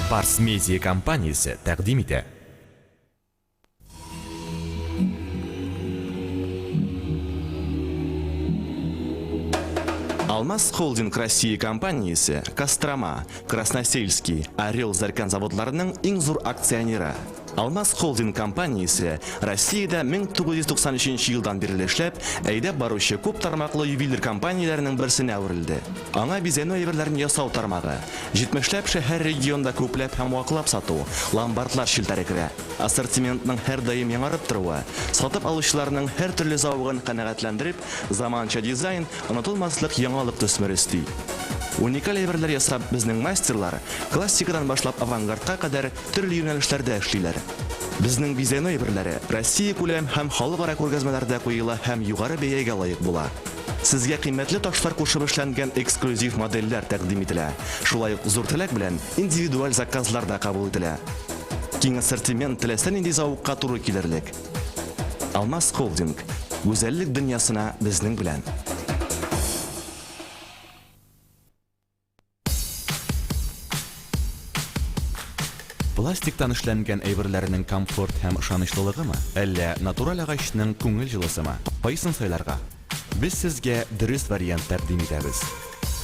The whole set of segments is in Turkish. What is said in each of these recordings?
Pars Media компаниясы тәкъдим итә. Алмаз Холдинг Россия компаниясы Кострома, Красносельский, Орел Зарькан заводларының иң зур акционері. Алмаз Холдинг компаниясы Россияда 1993 елдан бері эшләп, әйдәп баручы күп тармаклы ювелир компанияләренең берсенә әверелде. Аңа бизәнү әйберләрен ясау тармагы, 70ләп шәһәр регионда күпләп һәм ваклап сату, ломбардлар шелтәре керә. Ассортиментның һәр даим яңарып торуы, сатып алучыларның һәр төрле зауыгын канәгатьләндереп, заманча дизайн, онытылмаслык яңалык төсмер исти. Уникаль әйберләр ясап безнең мастерлар классикадан башлап авангардка кадәр төрле юнәлешләрдә эшлиләр. Безнең бизәнү әйберләре Россия күләм һәм халыкара күргәзмәләрдә куела һәм югары бәягә лаек була. Сезгә кыйммәтле ташлар кушып эшләнгән эксклюзив модельләр тәкъдим ителә. Шулай ук зур теләк белән индивидуаль заказлар да кабул ителә. Киң ассортимент теләсә нинди зауыкка туры килерлек. Алмаз Холдинг гүзәллек дөньясына безнең белән. Пластиктан эшләнгән әйберләрнең комфорт һәм ышанычлылыгымы, әллә натураль агачның күңел җылысымы? Кайсын сайларга? Без сезгә дөрес вариант тәкъдим итәбез.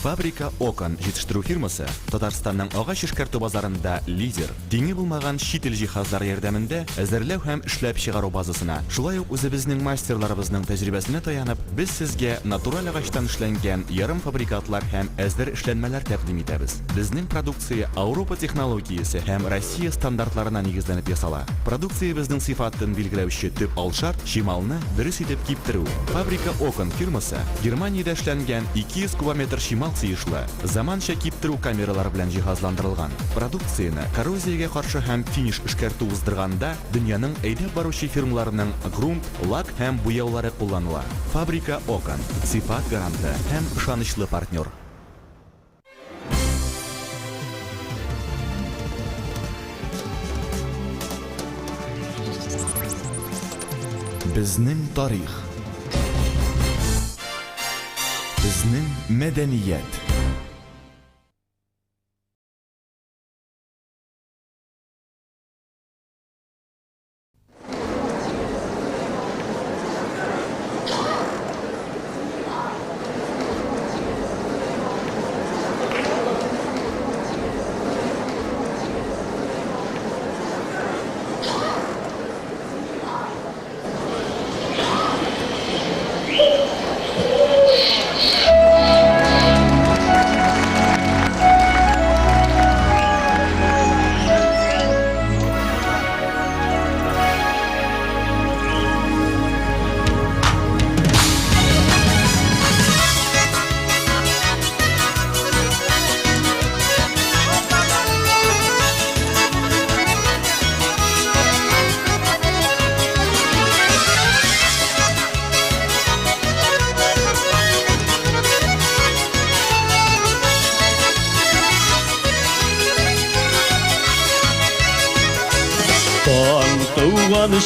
Фабрика Окон җитештерү фирмасы Татарстанның агач эшкәртү базарында лидер. Диңе булмаган чит ил җиһазлар ярдәмендә әзерләү һәм эшләп чыгару базасына, шулай ук үзебезнең мастерларыбызның тәҗрибәсенә таянып, без сезгә натураль агачтан эшләнгән ярым фабрикатлар һәм әзер эшләнмәләр тәкъдим итәбез. Безнең продукция Европа технологиясе һәм Россия стандартларына нигезләнеп ясала. Продукциябезнең сыйфатын билгеләүче төп алшарт чималны дөрес итеп киптерү. Фабрика Окон фирмасы Германиядә эшләнгән 200 кубометр чимал тиешле, заманча киптерү камералары белән җиһазландырылган. Продукцияны коррозиягә каршы һәм финиш эшкәртү уздырганда дөньяның әйдәп баручы фирмаларының грунт, лак һәм буяулары кулланыла. Фабрика Окон сыйфат гаранты һәм ышанычлы партнер. Безнең тарих. Безнең мәдәният.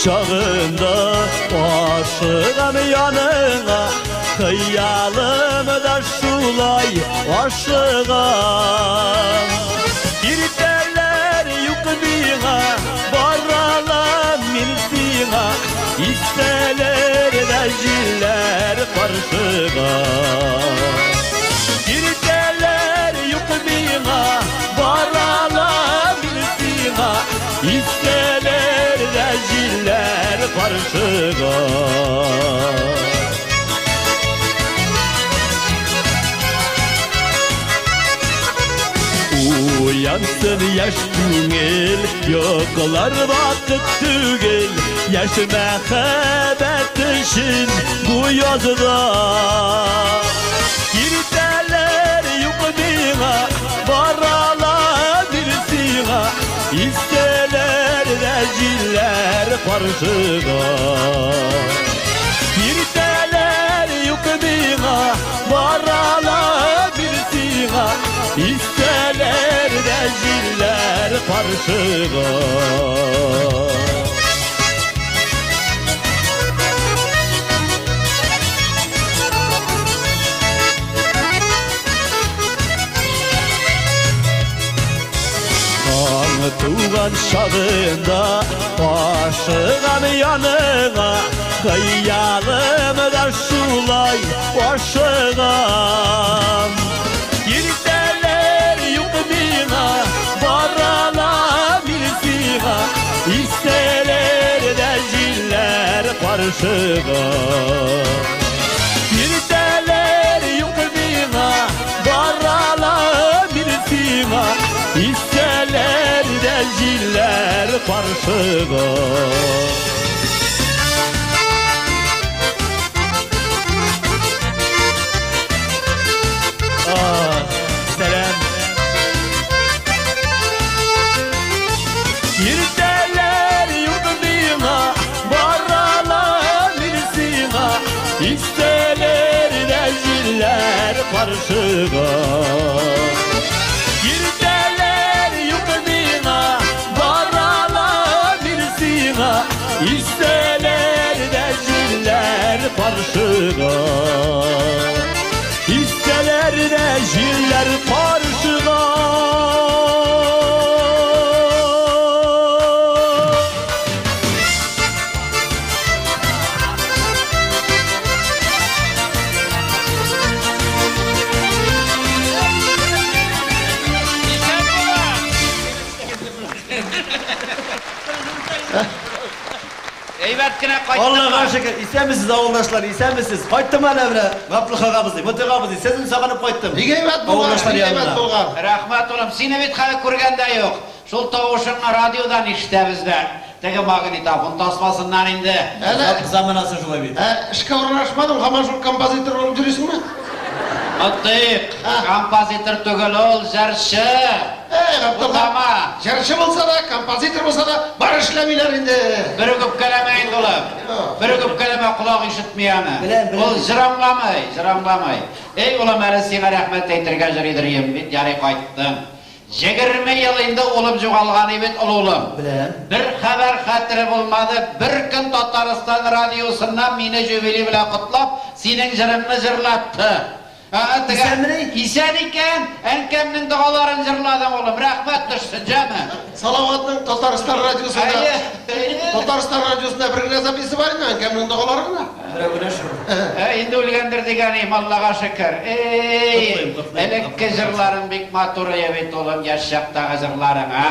Şağında aşığım yanına, hıyalım da şulay aşığım. Giriplerler yukbina, baralam minsina, isteler de jiller karşıga. Giriplerler yukbina, baralam minsina, isteler de jiller karşıga. Uyansın yaş güngel, yoklar vakit tügel, yaş mehabet için bu yazıda. Girteler yukbina, baralar bir sina, isteler de jiller karşıga. Girteler yukbina, baralar bir sina, isteler de jiller karşıga. bulgan şağında aşığam yanına Kıyalım da şulay aşığam Girdeler yukmina barala bilsina İsteler de jiller karşıga Girdeler yukmina barala bilsina İsteler de jiller karşıga Selam. Yirdeler yurduna, barala mirsina, İsteler de jiller karşıga. Yirdeler yurduna, barala mirsina, İsteler de jiller karşıga. İstelerde jiller karşıda Eyvetkine kaçtın Allah'a şükür, isen misiniz avuldaşlar, isen misiniz? Kayttım ben evre, kaplı kakabızı, mutlakabızı, sezim sakınıp kayttım. Nigeymet Avuldaşlar bulgan, yanına. nigeymet bulgan. Rahmet oğlum, seni bit hali kurganda yok. Şul tavuşunla radyodan işte bizde. Tege magnetofon tasmasından indi. Hele, Zaman nasıl şuna bir? işe uğraşmadım, hemen şu kompozitör olup duruyorsun mu? Attık, kompozitör tügül ol, jarşı. Utama. Jarşı olsa da, kompozitör olsa da barışlamiler indi. Biri güp kelemeyin oğlum. Biri güp keleme kulak işitmeyeni. Bilen. Ol zıramlamay. Ey oğlum, hele sana rahmet eytirge jiridiriyim bit, yani kayttım. 20 yılında oğlum joğalgan evet oğlum. Bilen. Bir haber hatırı bulmadı. Bir gün Tataristan radyosundan mine jübili bile kutlap senin jırını jırlattı. İsen mi? İsen iken enkemnin dağalarını jırladım oğlum. Rahmet düşsün canım. Salavat'ın Tataristan radyosunda, Hayır. Tataristan radyosunda bir rezabisi var mı? Kemrin doğalarında. Indi ölgendir diganeyim Allah'a şükür. Ey, Kutlayayım. elekki jırların bik maturu evet oğlum yaşaktағы jırların ha.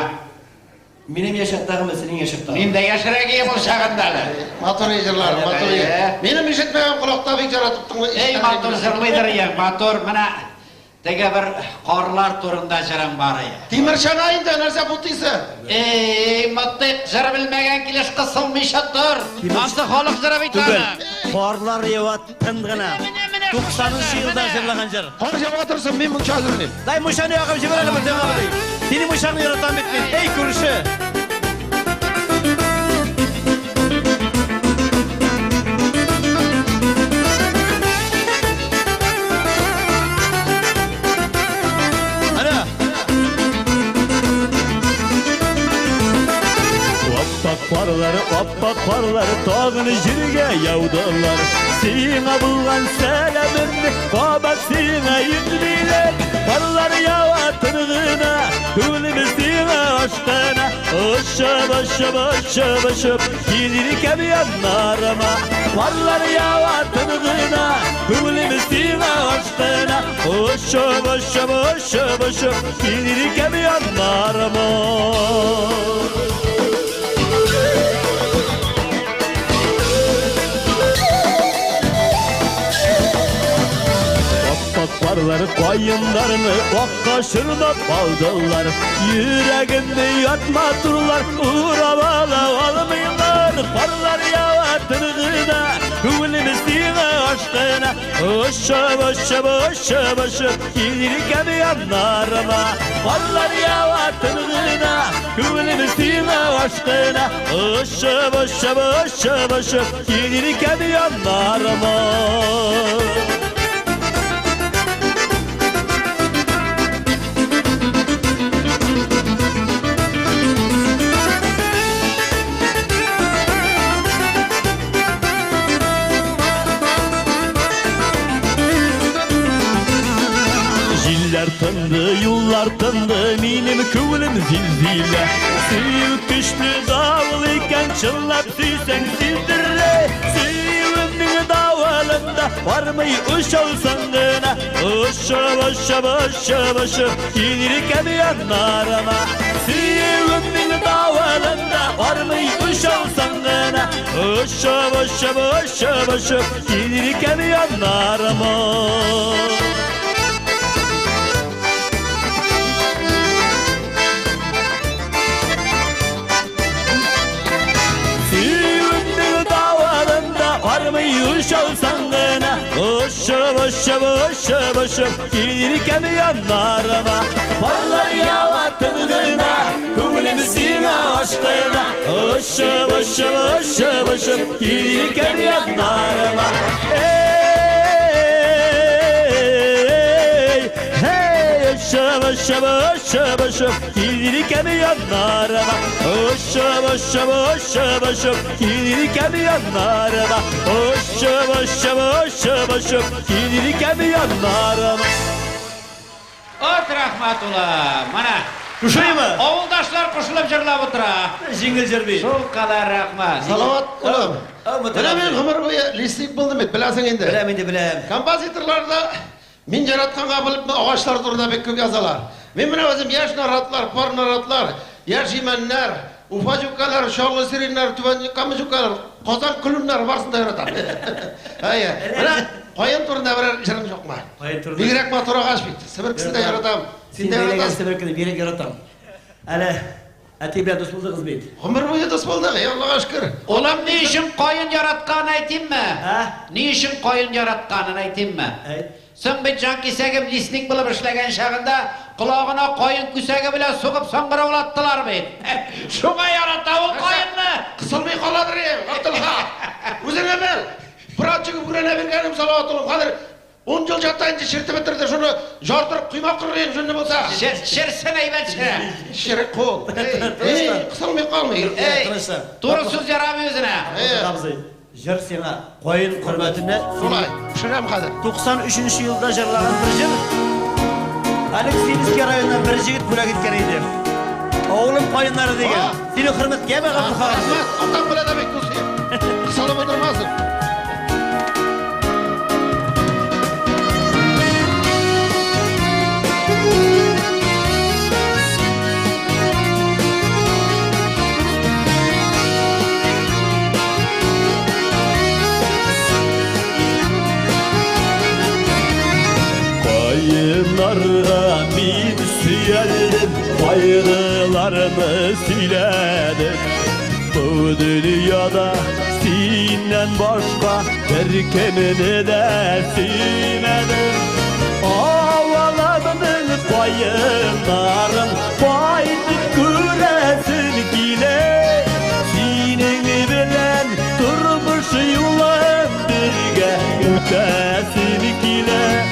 Benim yaşattağım ve senin yaşattağın. Men de yaşıragayım o şağındalı. Motoriyciler, motoriyi. He. Benim işitmeyem kulakta bir jaratıp tuğu. Ey matur jırlıdır ya, matur mana tege bir qorlar turunda jırın var ya. Timir şanayın da nerse butiyse. Ey mattık jır bilmegen kiliş kısılmışadır. Ansı halık jırı bir tane. Korlar yevat tındgına. 90'ıncı yılda jırlagan jır. Konuşa otursun, ben bu çağırırım. Day muşanı yakım jiberelim bir tane abi. Seni muşanı yaratan bitmeyin. Ey kuruşu. Ana. Oppak parları tağını jirge yavdalar Sina bulgan selamını Kabat sina yüzbiler Parlar yava tırgına Gülümüz sina aşkına Aşıp Gelirken yanlarıma Parlar yava tırgına Gülümüz sina aşkına Aşıp Gelirken yanlarıma Parları koyunlarını okka şırnap aldılar Yüreğimde yatma durlar uğramalı almayınlar Parlar yava tırgına Gülümüz sine aşkına Aşıp Gelirken yanlarıma Parlar yava tırgına Gülümüz sine aşkına Aşıp Gelirken yanlarıma Jiller tındı, yullar tartındı minim kıvılım zilzile Suyuk güçlü davul iken çınlap süysen sizdire Suyumun davulunda varmayı uşav sangına Uşav Gidirken yanlarıma Suyumun davulunda varmayı uşav sangına Uşav Gidirken yanlarıma Uşav sangına Uşav Gidirken yanlarıma Parlar yavatımdına Kuvlimizin aşkına Uşav Gidirken yanlarıma Uşav Gidirken yanlarıma Uşav Gidirken yanlarıma Uşav Gidirken yanlarıma Ot rahmatullah. Mana Kuşuyma. Avuldaşlar koşulup jırlap otura. Jingil jerbi. Şu kadar rahmat. Salavat oğlum. Ama Bana men ömür boyu listik buldum et, bilasan endi. Bilem indi bilem. Kompozitorlarda min yaratkanга bilip ağaçlar turida bek köp yazalar. Men mine özüm yaş naratlar, par naratlar, yaş imenler, ufacukkalar, şoğlu sirinler, tüven kamıcukkalar, kozan kulunlar varsında yaratar. Hayır. Mana qoyun turunda birer jırım yok mu? Qoyun turunda. Bigirek motora qaşpit. Sibirkisinde yaratam. Sinde yaratam. Sibirkini birek yaratam. Ale ati bilen dost buldu kız beyt. Ömür boyu dost bulduk, ey Allah'a şükür. Oğlum ne işin koyun yaratkanı aytayım mı? Ha? Ne işin koyun yaratkanını aytayım mı? Ayt. Sen bir can kisegim lisnik bilip işlegen şağında kulağına koyun küsegi bile sokup soңғыра ulattılar beyt. Şuna yarata ol koyunlu. Kısılmay qoladır ey, Abdülha. Özüne bel. Pıratçıgı burana bergenim salavat oğlum. Qadir 10 yıl jatayınca şirtip bitirdi şunu jartırıp kuymak qırıyım şunu bolsa. Şersen eyvelçe. Şirek kol. Ey, kısılmay qalmay. Ey, durusuz yaramı özüne. Qabzı. Jır sana qoyun hürmetine Solay, pişirem Qadir. 93 yılda jırlagan bir jır. Alekseyevskiy rayonundan bir jigit bula gitken edi. Oğlum qoyunları degen. Seni hürmetke mi Abdülha? Rahmat, atam bile demek dostum. Kısalıp oturmasın. Koyunlarga min süyeldim Bayrılarını siledim Bu dünyada senden başka bir kimini de sevmedim Avalarının koyunların Baytık küresin gile Senin bilen durmuş yolun birge Ötesin gile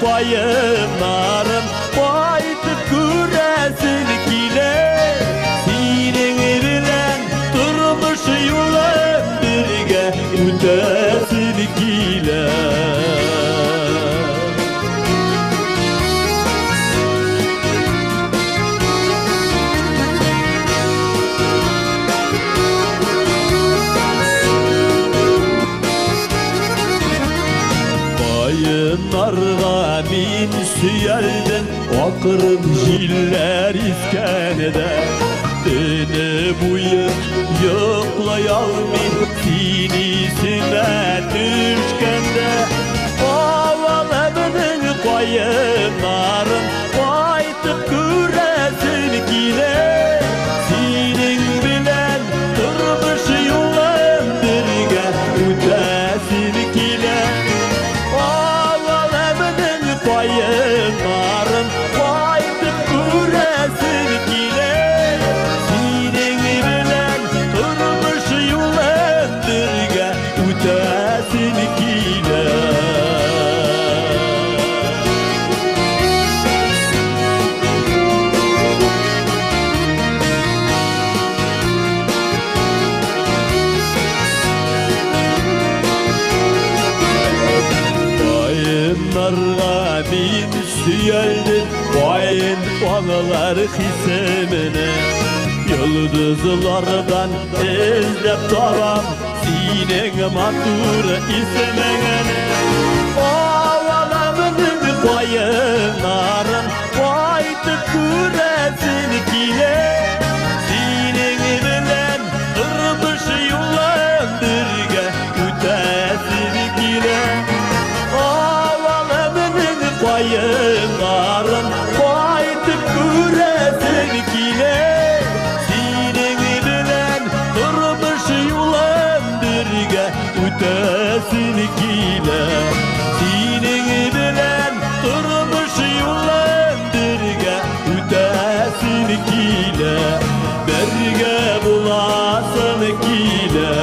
Koyunlarım baytık küresin gile Senin bilen durmuş yolun birge Ötesin gile Koyunlarga min süyeldim Akırım jiller iskenede Dini buyur yoklayalmayın Sinisine düşkende Ovalımının koyunların Baytık küresin gile Senin bilen durmuş yolun birge Ötesin gile Koyunların baytık küresin gile Senin bilen durmuş yolun birge Ötesin gile dağlar hisemine Yıldızlardan izlep taram Senin matur ismini Ovalamının koyunların Koydu küresin kile Senin bilen durmuş yolun birge Ütesin kile Ovalamının koyunların Koydu küresin kile Senin bilen durmuş yolun birge Ütesin kile Senin bilen durmuş yolun birge Ütesin kile Birge bulasın kile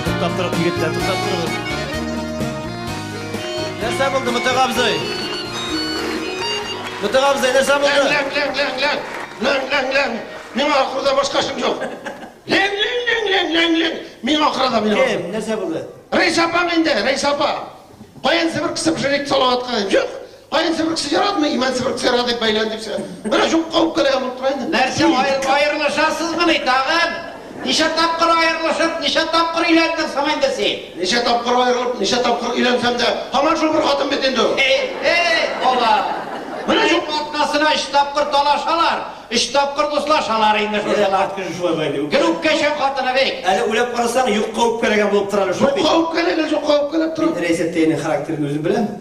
Tuttap durup yigitler, tuttap durup. Nerse buldu Mutlak abzay? Mutlak abzay nerse buldu? Lan. Min akırda başkasım yok. Lan. Min akırda min akırda. Kim? Nerse buldu? Reis apam indi, reis apa. Koyan sıfır kısı pişirik salavat kayım. Yok. Koyan sıfır kısı yaratma, iman sıfır kısı yarat deyip baylandıysa. Bana çok kavuk kare yamuk duraydı. Nerse ayrılışasız mı tağın? Nişe tapkır ayrılışıp, nişe tapkır ilendin samayın desin. Neşe tapkır ayrılıp, neşe tapkır ilensem de hemen şu bir hatım bitindi. Ola. Bana çok... Atmasına iş tapkır dolaşalar, iş tapkır dostlaşalar indi şuradalar. Atkıcı şuay baydı. Gülüp geçen katına bek. Eli ulep karasana yuk kavuk keregen bulup duranı şu Çok bey. kavuk kare, çok kavuk kare durup. Reis ettiğinin karakterini özüm bilen.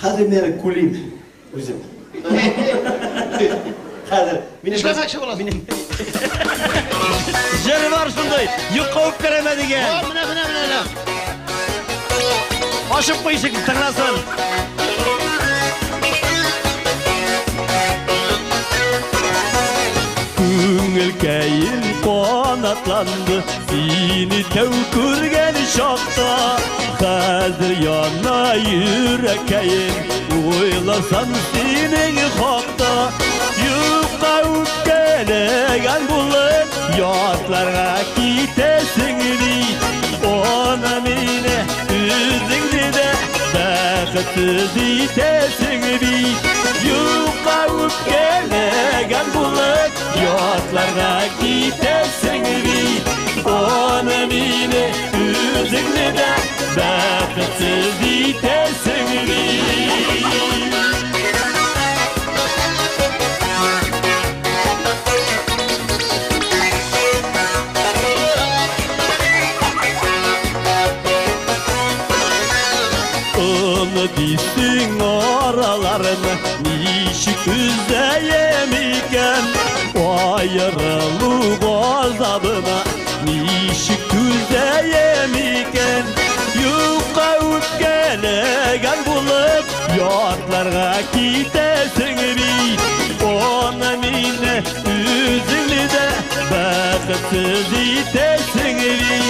Hadi meri kulim. Özüm. Hadi. İşte kaçı olasın? Jeri var şunday. Yuk kavuk keremedi gen. Mine. Aşıp bu işi tırnasın. Көңіл кәйін қанатланды Сені тәу көрген шақта Қазір яна үйрекейін Ойласам сенің хақта Юққа өпкелеген болып Ятларға кетесің бей Оны мені өзіңді де Бақытсыз етесің бей Юққа өпкелеген болып Yatlarga gidersen bir Onu mine üzügne de Bakıtsız gidersen bir Onu bilsin oralarını Nişik üzeyemiken Ayrılık azabına Nişik üzeyemiken Yukka öpkelegen bulup Yatlarga gidesin bir Ona mine üzünü de Bakıtsız itesin bir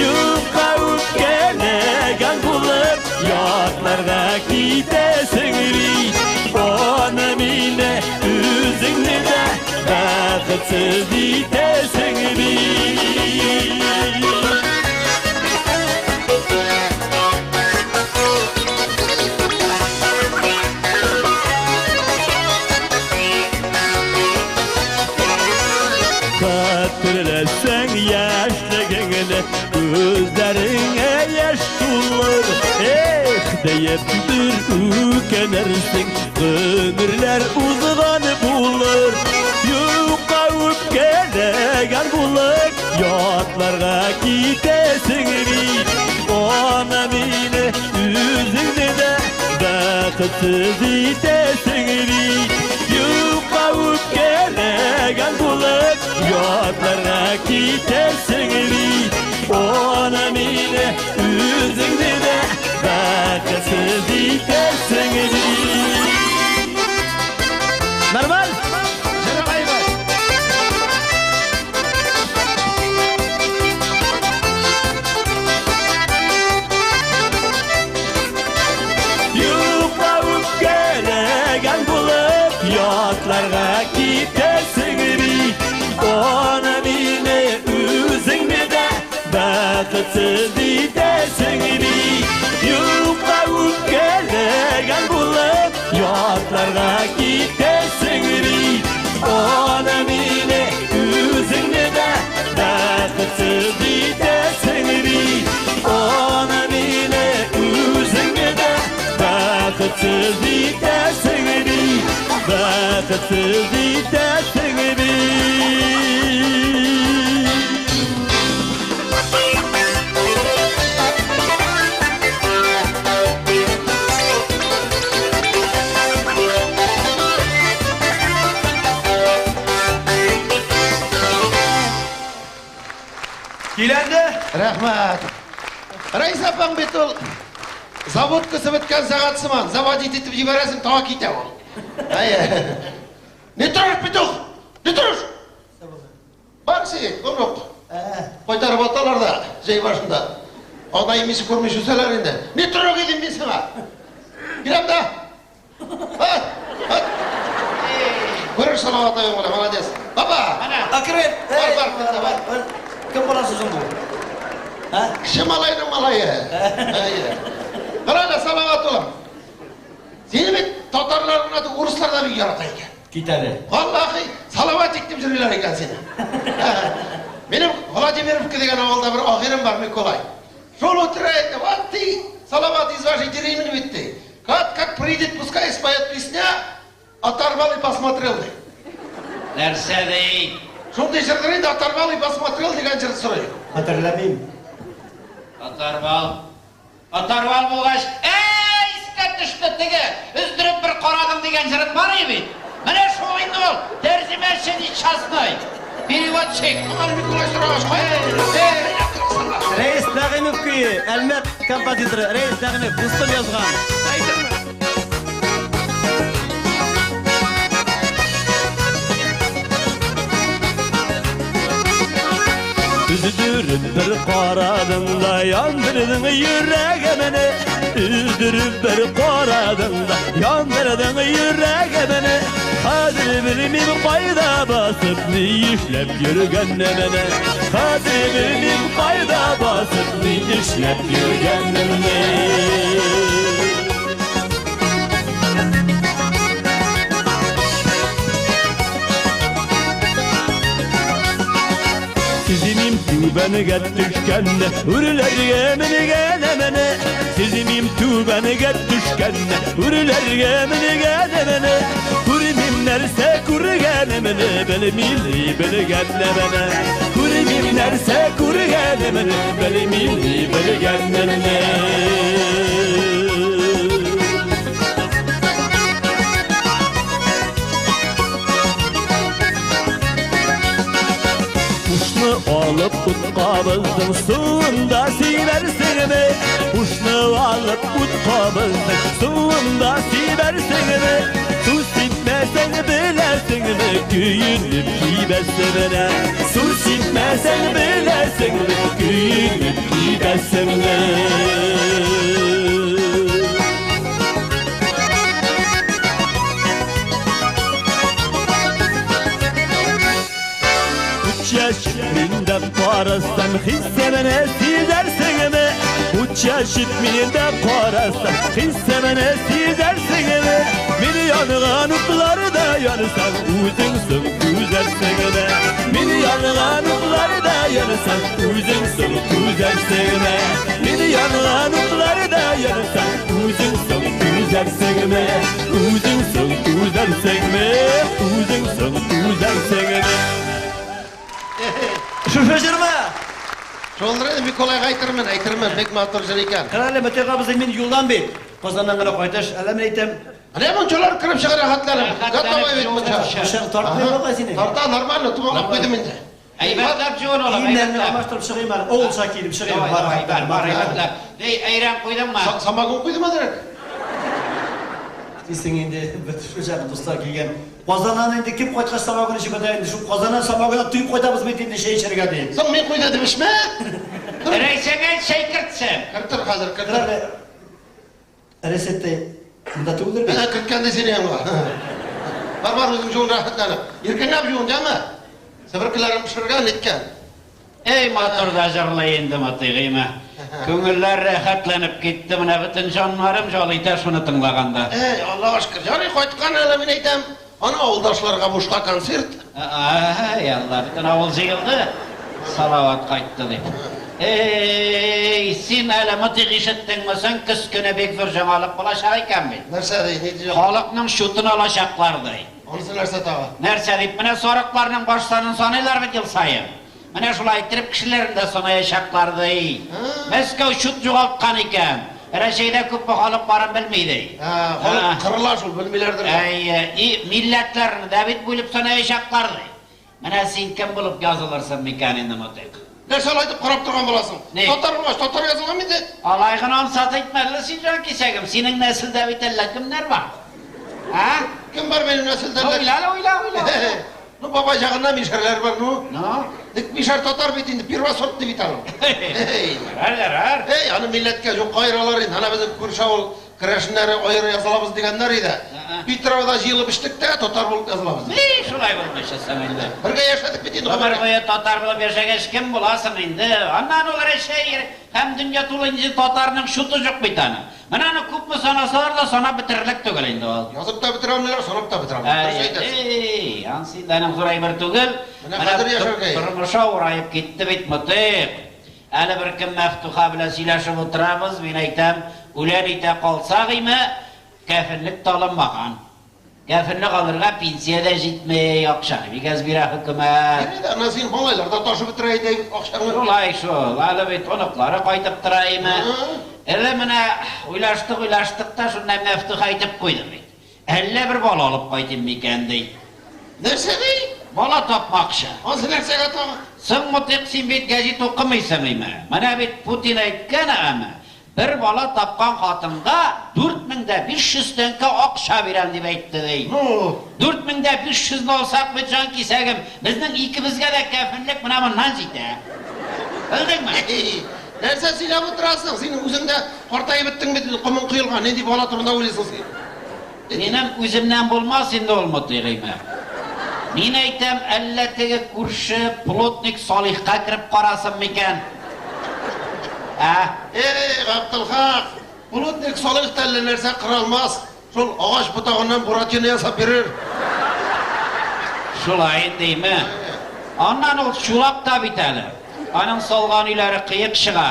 Yukka öpkelegen bulup Yatlarga gidesin bir Ona mine üzünü de Bakıtsız itesin bir Hatırlasan yaşlığını Gözlerine yaş tulur deyip bir ükenersin Ömürler uzun bulur Yuka öpkelegen bulur Yatlarga gidesin bir Ona mine üzüldü de Bakıtsız itesin bir Yuka öpkelegen bulur Yatlarga gidesin bir Ona mine üzüldü de Bakıtsız itesin bir Normal. бақытсыз етесің бей Юлға өткелеген болып Ятларға кетесің бей Оны мені өзіңді де бақытсыз етесің бей Оны мені өзіңді де бақытсыз етесің бей Бақытсыз етесің бей Kilendi. Rahmat. Reis apam bit ol. Zavod kısıp etken sağatsıman. Zavod yetitip jiberesin tağa kite ol. Hayır. Ne duruş bituh? Ne duruş? Bak Seyit, konuk. Koytarıp atalar da şey başında. Adayı misi kurmuş üselerinde. Ne duruş edin ben sana? Girem de. Hadi. Hadi. Görür salavat ayım ola, malades. Baba. Akıret. Var, var. Kim bulasın bu? Ha? Kişi malayının malayı. Hayır. Karayla salavat olam. Seni bir Tatarların adı Uruslarda bir yaratayken. Gitari. Vallahi salavat ettim jüriler eken seni. Benim Vladimirivka degen avulda bir ahirim var Mikolay. Şol oturaydı, vakti salavat izvaşı dirimini bitti. Как придет, пускай споет песня, оторвал и посмотрел. Нәрсе дейін? Шундай жырдырайды, оторвал и посмотрел деген жыр сұрайды. Hatırlamayayım. Атарвал болғаш, ей, іске түшті тігі, үздіріп бір қорадым деген жырын бар ебет. Міне шоғын ол, дәрзіме шені часной. Перевод чек, бұған Миколай сұрағаш қой. Reis Nagimov köyü, Elmet kompozitori Reis Nagimov, Rustum yazgan. Üzdürüp bir qaradın da yandırdın yüreğimini Üzdürüp bir qaradın da yandırdın yüreğimini Kadir bilmem qayda basıp ne işlep yürgennemene Kadir bilmem qayda basıp ne işlep yürgennemene Sizimim tübenige düşkende Ürüler meni gelemene Sizimim tübenige düşkende Ürüler meni gelemene Kurimim nerse kuru gelemene Belimili beli gelemene Kurimim nerse kuru gelemene Belimili beli gelemene Alıp utkabızdın suyunda siversin mi? Kuşnu alıp utkabızdın suyunda siversin mi? Su sinmesen bilesin mi? Güyünüp gibesin Su sinmesen bilesin mi? Güyünüp gibesin yaşıp minden parastan hissemene sizersin mi? Uç yaşıp minden parastan hissemene sizersin mi? Beni yanılan utları da yanırsan uzunsun güzelsin mi? Beni yanılan utları da yanırsan uzunsun güzelsin mi? Beni yanılan utları da yanırsan uzunsun güzelsin mi? Uzunsun güzelsin mi? Uzunsun güzelsin mi? Şoförcürme. Şolları Mikolay aytırman, pek matır jır eken. Kanalı mütekabızı men yoldan bey. Kozandan gana koytaş, alamen eytem. Ne bunçalar kırıp çıkara hatlarım. Gatlamay bek bunça. Şan tartmaya baka seni. Tarta normal, tumağa koydum indi. Eyvetlap çoğun oğlum, Kiyimlerini eyvetlap. amaçtırıp çıkayım ben. Oğul şakirim, çıkayım. Var, eyvetlap. Dey, ayran koydun mu? Samagun koydum mu direkt? Değilsin indi, bütün dostlar kelgen. Kozandan indi kim koytkaç samagını işi kodayın. Şu kozanan samagını tuyup koydamız metinde şey içeri değil. Sen men koydu demiş mi? Reysegen şey kırtsın. Kırtır hazır, kırtır. Kırarlı. Resette. Bunda tuğulur bir. Kırtken de seni yanıma. Var özüm çoğun rahatlanıp. Yirken ne yapıyorsun değil mi? Sefer kılarım pişirgen etken. Ey motorda жырлай енді мотыгыйма. Көңілләр рәхәтләнеп кетті, мына бүтін жанларым жалыйта шуны тыңлағанда. Аллаға шүкір, жарый қайтқан әлі мен айтам, ана ауылдашларға бушқа концерт. Алла, бүтін ауыл жиылды, салават қайтты деп. Ей, сен әлі мытык ишеттің мүсін, күз күні бек зор жаңалық болашақ екен бе? Нәрсе дей, не дей? Халықның шутын алашақлардай. Онысы нәрсе тағы? Нәрсе deyip, міне сорықларының баш санын санайлар бет ел сайын. Міне шулай тіріп кішілерін де санаяшақларды. Мәскеу шут жоғалтқан екен. Рәшейде көп халық барын білмейді. Халық қырыла шул, білмейлердір. Милләтлерін дәбет бөліп санаяшақларды. Міне сен кім болып жазылырсың мекен енді мұтық? Нәрсе айтып қарап тұрған боласың? Не? Тотар болаш, тотар yazылған мейді? Алайғын ансат айтмәлі сен жан кесегім. Сенің нәсіл дәбет әлі кімдер бар? Кім бар менің нәсілдерді? Ойла. Ну, бабай жағында мишарлар бар, ну. No? Дік мишар тотар бит енді, первый сорт деп италым. Әр. Аны милләтке жоқ қайралар енді, ана біздің көрші ауыл кірәшіндері ойыры yazалабыз дегендер еді. Питровада жиылып іштік те, тотар болып yazалабыз. Не, шулай болмашы сән енді. Бірге яшадық бит енді. Өмір бойы тотар болып яшагеш кім боласың енді? Аннан олар әшейір, һәм дүния тулынды тотарының шуты жоқ бейтаны. Мынаны көп мü санасылар да сана бітірлік түгіл енді ол. Yazıp da bitiramlar, sanıp da bitiramlar. Ансын дәнің сұрай бір түгіл. Тұрмыша орайып кетті бет мұтық. Әлі бір кім мәфтуха біле сөйләшіп отырамыз, мен айтам, өлән ете қалсақ емі, кәфірлік талынмаған. Кәфірлік алырға пенсияда жетмей ақшаны. Беказ бира хүкімет. Ана сен малайларда ташы бітірейді ақшаны. Олай шол, әлі бет онықлары қайтып тұрайымы. Әлі міне ойлаштық та шындай мәфтуха айтып қойды бет. Әлі бір бала алып қайтым мекен дейді. Нәрсе дей? Бала тапмақшы. Ансы нәрсеге тағы? Сың мұтық сен бет гәзет оқымайсың емі. Мына бет Путин айтқан әмі. Бір бала тапқан қатынға 4500 теңге ақша берем деп айтты дей. 4500 алсақ бет жан кесегім, біздің ikimizге де кәфірлік мына мұнан жейді. Білдің ме? Нәрсе сөйлеп отырасың, сенің өзіңде қартайып біттің бет құмын құйылған, не деп бала тұрында ойлайсың сен? Менің өзімнен болмас енді ол мұтығыма. Мен айтам, әлі тегі көрші плотник Салихқа кіріп қарасың мекен. Ғабдылхақ, плотник Салих тәлі нәрсе қыралмас. Сол ағаш бұтағынан бұратыны ясап берер. Шулайын деймі? Аннан ол шулап та бітәлі. Аның солған үйлері қиық шыға.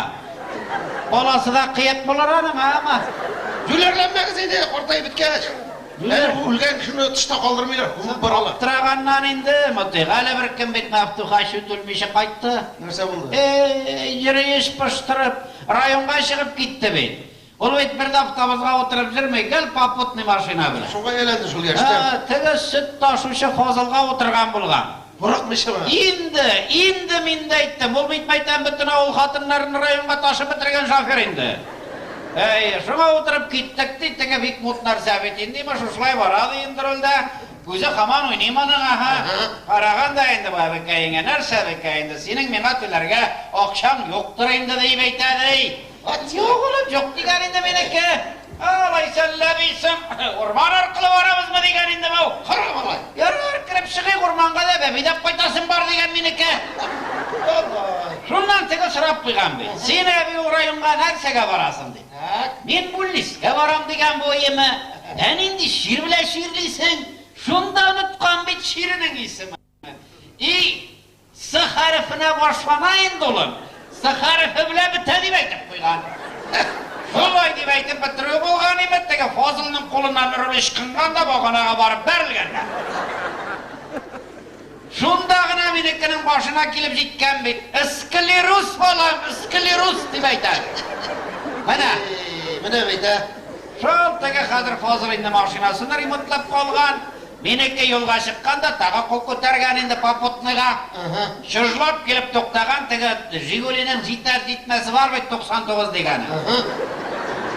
Баласы да қиық болар аның, ама. Жүлерленмәгі зейді, қартайып біткәш. Үлген кішіні тышта қалдырмайлар, ұмып баралы. Тұрағаннан енді, мұтық, әлі бір кім бет мәфтуха шүтілмеші қайтты. Нәрсе болды? Жері еш пұштырып, районға шығып кетті бет. Ол бет бірді автобусға отырып жүрмей, гәл попутный машина білі. Шоға еленді шул яшты. Тігі сүт ташушы Фазылға отырған болған. Бұрақ меші ма? Енді менді айттым. Ол бейтмайтан бүтін ауыл қатынларын районға ташы бітірген шофер енді. Шуға отырып кеттік дейттігі бек мұтнар сәбет енді ма шушылай барады енді рөлді. Көзі қаман ойнайманың аға. Қарағанда енді бәбекайыңа нәрсе бәбекайынды. Сенің мен атыларға ақшам жоқтыр енді дей бәйтәді. Жоқ олып жоқ деген енді менекі. Алай сәлләбейсім. Орман арқылы барамыз ма деген енді бау. Қарам алай. Ярар кіріп шығай орманға да бәбейдеп қайтасын бар деген менекі. Шуннан тегі сұрап қойған бе. Сен әбі орайынға нәрсеге барасың дейді. Мен Муллиске барам деген бойымы. Әнінде шир біле ширлейсің. Шунда ұнытқан бет ширінің есімі. С харифіне башланайын долым. С харифі біле біті деп айтып қойған. Солай деп айтып бітіру болған еметтігі Фазылының қолынан үріп ешқынғанда бағанаға барып бәрілгенде. Шундағына менекінің башына келіп жеткен бет. Склероз балам, склероз деп айтады. Міне бейді. Шол тегі қазір Фазылының машинасыны ремонтлап қалған. Менеке yolға шыққанда тағы қол көтерген енді попутныға. Шыржылап келіп тоқтаған тегі Жигулинің жетмәсі бар бет 99 дегені.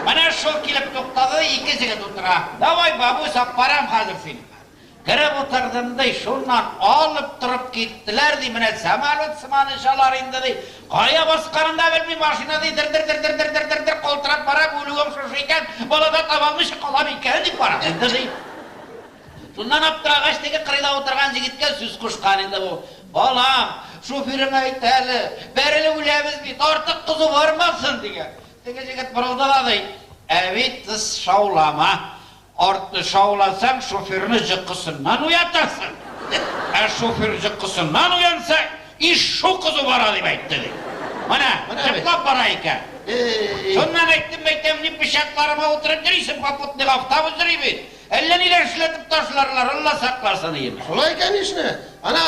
Міне шол келіп тоқтады, екі жігіт отыра. Давай бабу сап барам қазір сен. Кіріп отырдымдай шолнан алып тұрып кеттілер дей, міне самолет сыманы шалар енді дей. Қая басқанында білмей машина дей, дір қолтырап барап өлігім шошы екен, балада табалмыш қалам екен деп барам енді дей. Сондан аптырағаш тегі қырайда отырған жігітке сөз қошқан енді бұл. Balam, şoförüne aytalı, berili ulemiz bit, artık kızı varmasın diye. Dege jigit bırıldıla dey. Evet, tız şaulama. Orta şaulasan şoförünü jıkkısından uyatarsın. Şoför jıkkısından uyansa, iş şu kızı var deyip ayttı dey. Mana, jıklap barayken. Şundan ayttım mektemini bişaklarıma oturup durayım, kaputnik avtabız durayım. Elden ilerşiletip taşlarlar, Allah saklasın diyeyim. Şolay ekan ishni. Ana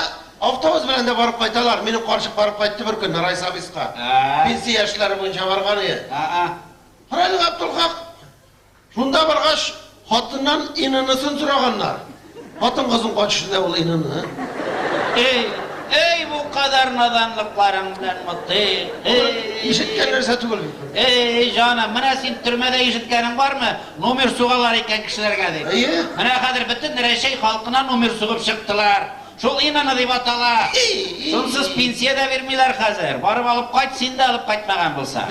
avtobus bilan da borib qaytalar. Meni qarshi borib qaytdi bir kun Raysabiska. Pensiya yoshlari bo'yicha borgan. Qaraylik Abdulhaq. Shunda borg'ach xotindan ininisin so'raganlar. Xotin qizning qochishida ol inini. Ey bu kadar nadanlıklarından mutlu. Eshitgan narsa tugul. Ey canım, mana sen türmede işitkenin var mı? Numir suğalar iken kişilerge deyip. Mana kadir bütün reşey halkına numir suğup çıktılar. Şol inanı deyip atalar. Şolsuz pensiye de vermiyorlar hazır. Barıp alıp kaç, sen de alıp kaçmagan bulsa.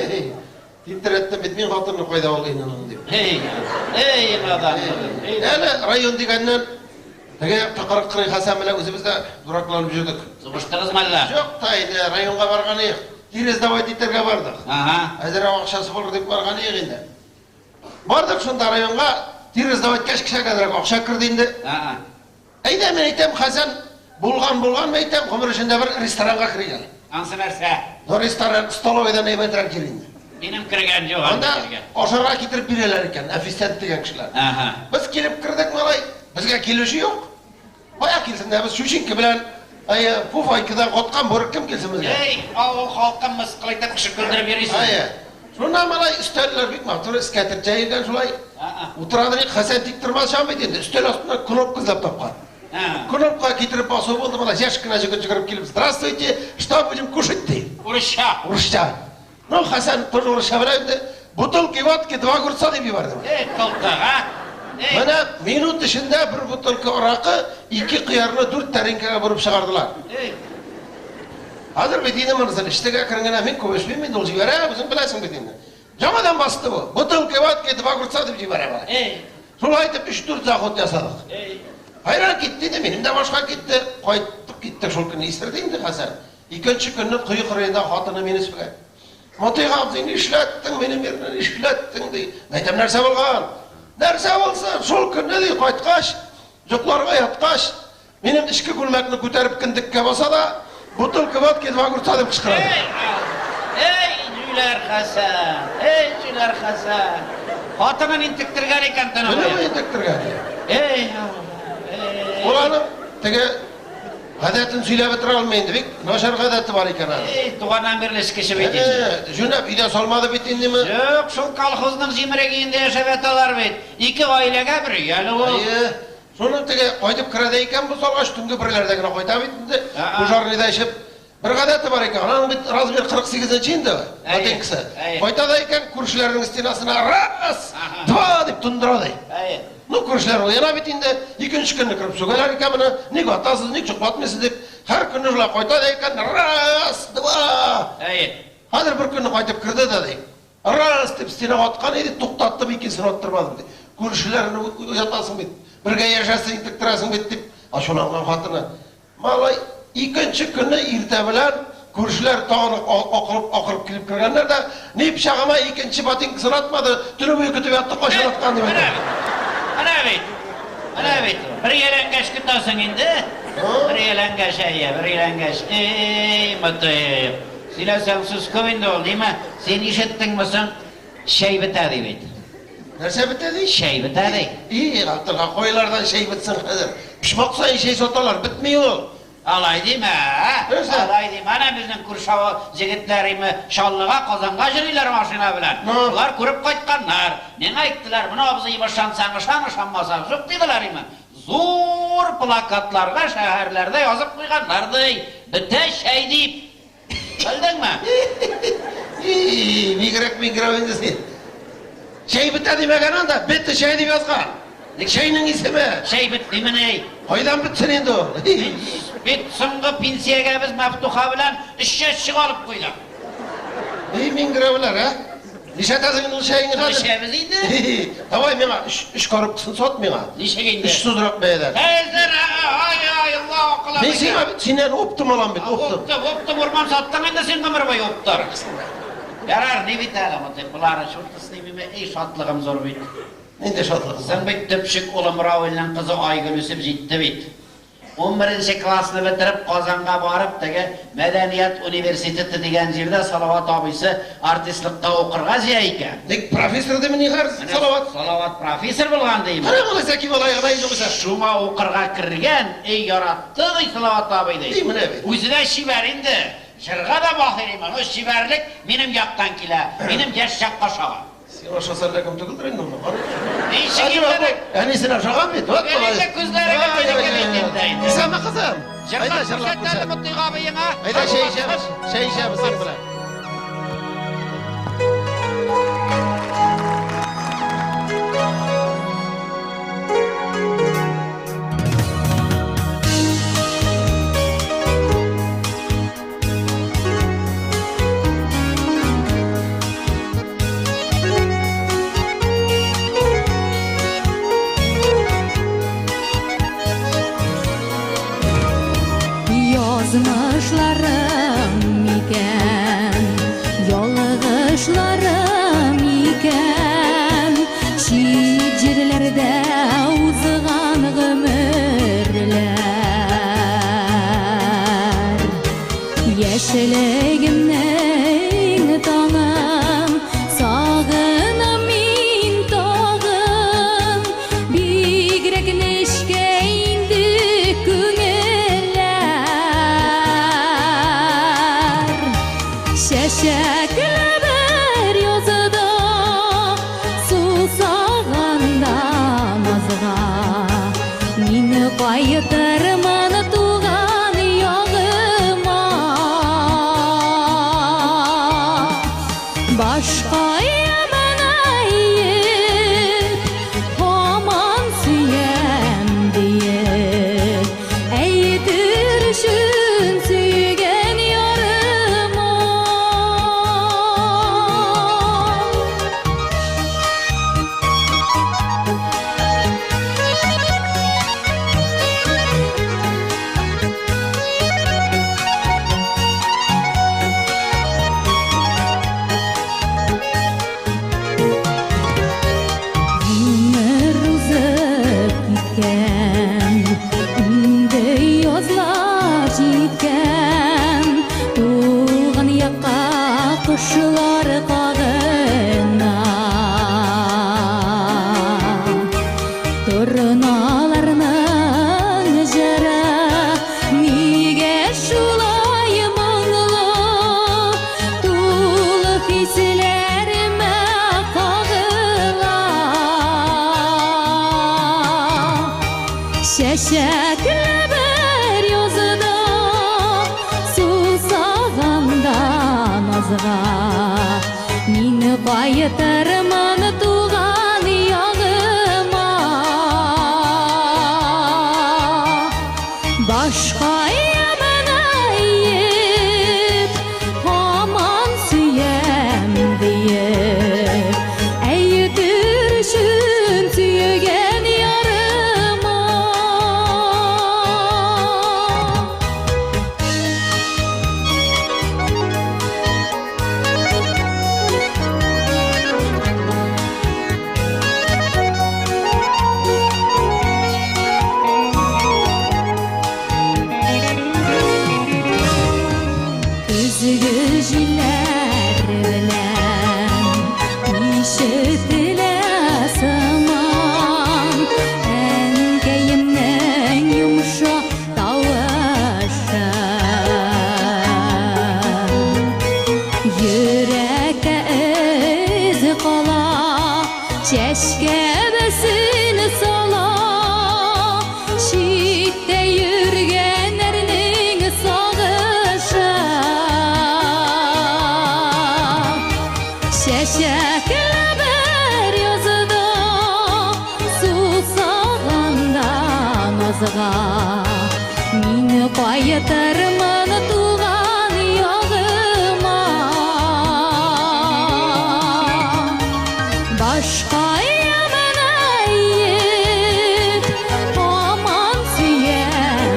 İnternette bitmeyen xotinni qo'yda ol inini deb. Ey nadanlığım. Eli rayon degenden Tege taqiriq qiring Hasan bilan o'zimizda duraklanib yurdik. Sıkıştınız mı Allah? Yo'q, taydi, rayonga borgan edik. Tirezdavoditerga bordik. Azra o'xshasi bo'lur deb borgan edik endi. Bordik shunda rayonga, Tirezdavodga kishi kadar o'xshab kirdi endi. Ayda men aytam Hasan bo'lgan men aytam qumir ishida bir restoranga kirgan. Ansı narsa? No restoran stolovadan emetran kirindi. Benim kirgan jo'q. Onda o'shaga keltirib beralar ekan, ofisiyant degan kishilar. Biz kelib kirdik malay. Bizga kelishi yo'q. Boya kelsinda biz Shushinki bilan Pufaykidan qotgan bo'rik kim kelsin bizga? Ey, o xalqqa misqil aytib kishi kuldirib beraysiz. Shunda malay ustallar bitmab turib skater joyidan shulay. O'tiradi, Hasan tiktirmas shamid endi. Ustal ostidan knopka izlab topgan. Knopka keltirib bosib bo'ldi, malay yashkina jigit chigirib kelib, "Здравствуйте, что будем кушать?" deydi. Urishcha. No Hasan тоже urishcha bilan butulka vodka 2 огурца deb yubordi. Qildiq, ha? Mana minut ishida bir butulka oraqi 2 qiyarni 4 tarinkaga burib chiqardilar. Hozir bedini mirzal ishtiga kirganda men ko'pashmayman, deb jibara, o'zing bilasan bedini. Jamadan bosdi bu. Butulka vodka 2 огурца deb jibara bor. Shuni aytib 3-4 zahot yasadik. Hayron ketdi, menimda boshqa ketdi. Qaytib ketdi, shul kuni istirdi endi Hasan. Ikkinchi kunni quyi qirayda xotini meni so'ragan. "Motiy qabdingni ishlatding, meni yerdan ishlatding" deydi. Aytam narsa bo'lgan. Narsa bo'lsa, shul kunni dey qaytqash, juqlarga yotqash, menim ishki gulmakni ko'tarib kindikka bo'lsa-da, butulka vodka 2 огурца deb qichqiradi. Ey Jüler Hasan, ey Jüler Hasan. Xotinini intiktirgan ekan tana. Nima intiktirgan? Ey Ularni tege odatini söylab o'tira olmaydi, deb noshar odati bor ekan. Tug'andan birlashkishib aytdi. Junab uyda solmadi bitindimi? Yo'q, shu kolxozning jimiragida yashab yatalar bet. 2 oilaga bir yali u. Shuni tege qo'yib kiradi ekan, bu solg'ash tungi birlardagina qo'ytab bitdi. Bu jarnida ishib bir odati bor ekan. Uning bit razmer 48-chi endi. Otinkisi. Qo'ytada ekan, kurshlarning stenasini ras, 2 deb tundiradi. No kurshlar yana bitindi. Ikkinchi kunni kirib so'galar ekan buni, nega otasiz, nega chiqmatmaysiz deb har kuni ular qo'ytada ekan, ras, 2. Hozir bir kunni qaytib kirdi dedi. Ras deb stena otgan edi, to'xtatdim, ikkinchisini ottirmadim dedi. Kurshlarni yotasin deb, birga yashasing, tiktirasin deb, ashulagan xotini. Malay ikkinchi kunni erta bilan kurshlar tog'ni oqirib kelib kirganlarda, "Ne pishag'ama ikkinchi botinkasini otmadi, tuni bo'yi kutib yotdi, qo'shilotgan" deb. Ana bit. Bir yelengash kutasan endi. Bir yelengash ayya, bir yelengash. Ey Motoy. Silasan siz ko'ngda ol, nima? Sen eshitdingmisan? Shay bitadi bit. Narsa bitadi? Shay bitadi. Abdulhaq qo'ylardan shay bitsin hozir. Pishmoqsan shay sotalar, bitmiyor. Alay deymi? Alay deymi? Ana bizning Kurshava jigitlarimi Sholliga Qozonga jirilar mashina bilan. Ular ko'rib qaytganlar. Menga aytdilar, "Buni obziy boshlansan, ishonmasan, yo'q" dedilarmi? Zo'r plakatlarga shaharlarda yozib qo'yganlardi. Bitta shay deb. Bildingmi? Migrab endi sen. Shay bitta demagananda, bitta shay deb yozgan. Shayning ismi? Shay bitdimi ne? Qaydan bitsin endi u? Bitsinga pensiyaga biz Maftuha bilan ishga chiqib olib qo'ydik. Mingravlar, ha? Nishatasing shaying hozir. Nishamiz edi. Davay menga ish ko'rib sot menga. Nishaga endi. Ishsizroq beylar. Hozir ay Alloh alam. Men senen optum alam bit, optum. Optum urman sattın indi sen ömür boyu optar. Yarar ne biter ama de bulara şurtasını mime ey şatlığım zor bit. Nende şatlık? Sen bit töpşük olam Ravel'in kızı Aygül Üsüp jitti bit. 11. klassını bitirip Kazan'a barıp dege Medeniyet Üniversiteti degen жерде Salavat abisi artistlikta okurga ziyayken. Nek profesör de meni har salavat. Salavat profesör bolgan deyim. Kara mala zeki balay gıday jogsa. Şuma okurga kirgen ey yarattı Salavat abi deyim. Deyim ne? Üzüne şiber indi. Şırga da bakırım o şiberlik benim yaktan kile, benim gerçek kaşağa. Sen aşağı sallakum tuguldur indi onu. İşi giderek. Yani sen aşağı bit. Bak balay. Elinde kızlarına böyle Sen mi kızım? Şırga kuşatlardı mutlu ağabeyine. Hayda şey işemiz sen bile. Yazmışlarım iken, yolğuşlarım iken, şiirlerde uzğan ömürler. Yeşiligimning tağım, sağınam min tağım, bigrek neşke indi Şeşekli bir yazıda susağanda mazğa Mini qaytırman tuğan yağıma Başka yaman ayıp Aman süyem diye Eğdirişin süygen yarıma Günler uzak gitken, indi yozlar jitken, tuğan yakka kuşlar qagına. Turnalarning jara nega shulay munglu, tul hislarime qag'ila. Şeşekli bir yazıda susağanda nazğa Mini qaytırman tuğan yağıma Başka yaman ayıp aman süyem diye Eğdirişin süygen yarıma Üzgü jiller bilen işitiles aman Enkeyimden yumuşak tavuşı Yürekte iz kala çeşke besin sala Şitte yürgenlerinin sağışı Şeşekli bir yazıda susağanda nazğa Mini qaytırman tuğan yağıma Başka yaman ayıp aman süyem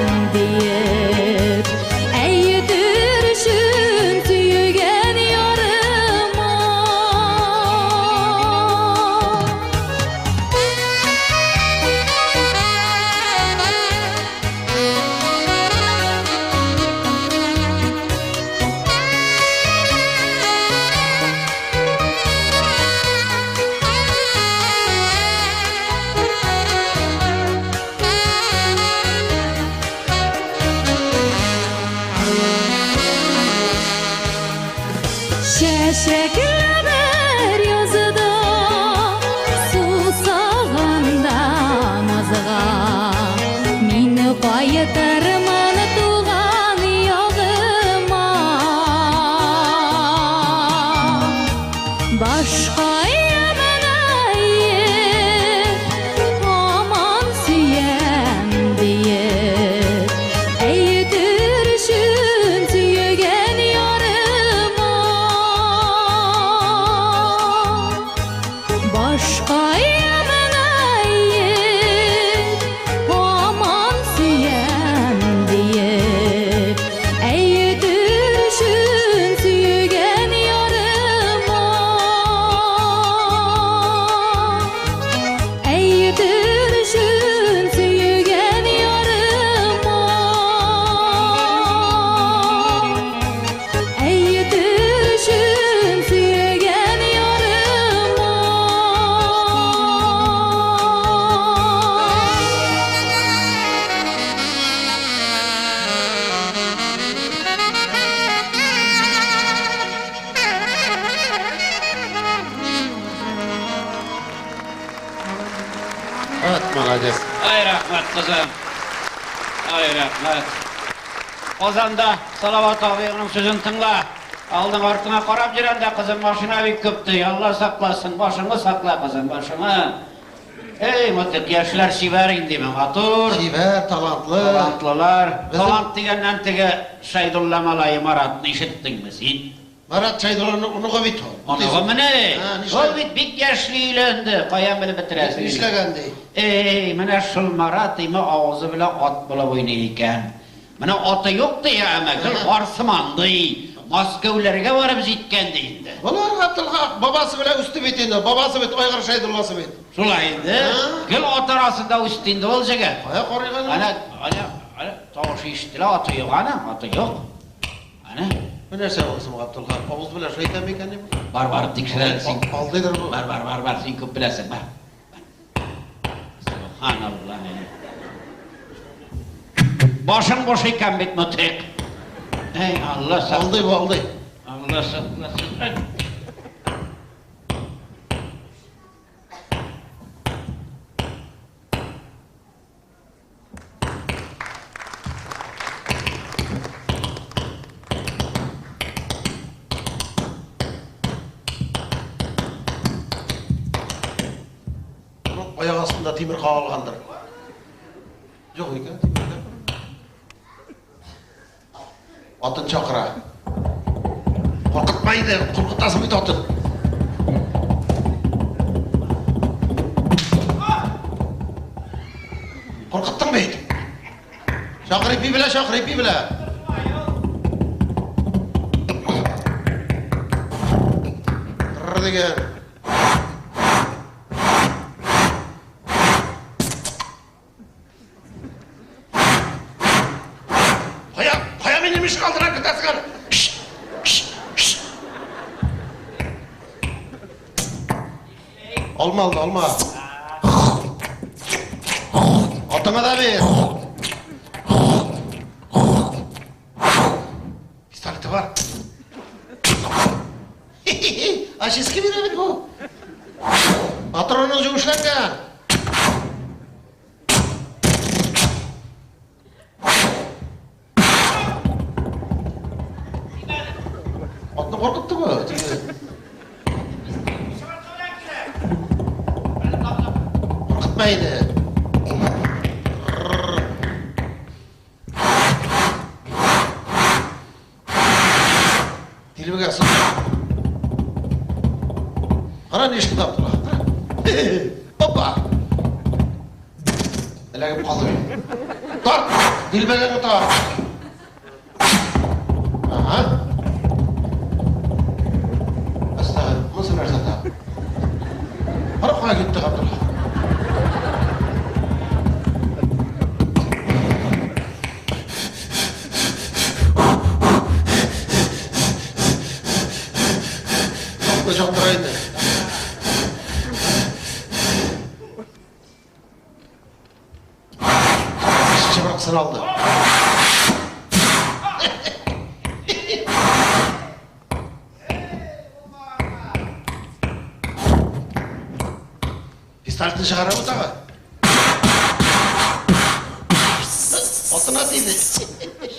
Evet, молодец. Ay rahmet kızım. Ay rahmet. Ozanda Salavat ağabeyinin sözünü tınla. Aldın ortuna qarab jirende kızım başına bir köptü. Allah saklasın, başını sakla kızım, başını. Ey mutlak yaşlar şiver indi mi matur. Şiver, talantlı. Talantlılar. Bizim- Talant degenden tege Şaydulla Malayı Marat'ını işittin mi sen? Marat Çaydolan'ı onu koydu. Onu mu ne? Ha, nişle- O bit yaşlı ilendi. Kayam bile bitiresin. İşlegendi. Ey, mene şul Marat imi ağzı bile at bile oynayken. Mene atı yoktu ya emekil, varsımandı. Moskevlerge varıp zitkendi indi. Bunlar Abdülhak babası bile üstü bitinde. Babası bit, Aygır Şaydullası bit. Sulaydı. Ha? Gül at arasında üstünde olacak. Aya koruyan. Ana, tavşı iştila atı yok ana, atı yok. Ana, Bu nerse olsun Abdülhak? Oğuz bile şeytan mekanı mı? var dikşirersin. Aldıdır bu. Var, sen köp bilesin, var. Subhanallah. Başın boş iken bitme tek. Ey Allah saklasın. Aldı bu, aldı. Allah saklasın. Bunun ayak astında temir kağılgandır. Yok iken temir kağılgandır. Atın çakıra. Korkutmaydı, korkutasın bir atın. Korkuttun beyt. Şakır ipi bile, şakır ipi bile. Tırrrr degen. Kaya minilmiş kaldıran kıtası kaldı. Şşt, şşt, şşt. Olma. Atına da bir. Pistoleti var. Aşiski bir bu. Patronun yumuşlangan. Atını korkuttu mu? Korkutmaydı. Dilime gelsin. Ana ne işin yaptı lan? Hoppa. Hele gibi kaldı. Dur. Dilime gelme ta. Aha. Nasıl versen daha? Harakaya gitti Abdullah. Çok da çaktıraydı. İşçi bıraksın aldı. Pistoletini çıkarır mı tabi? Otuna değdi.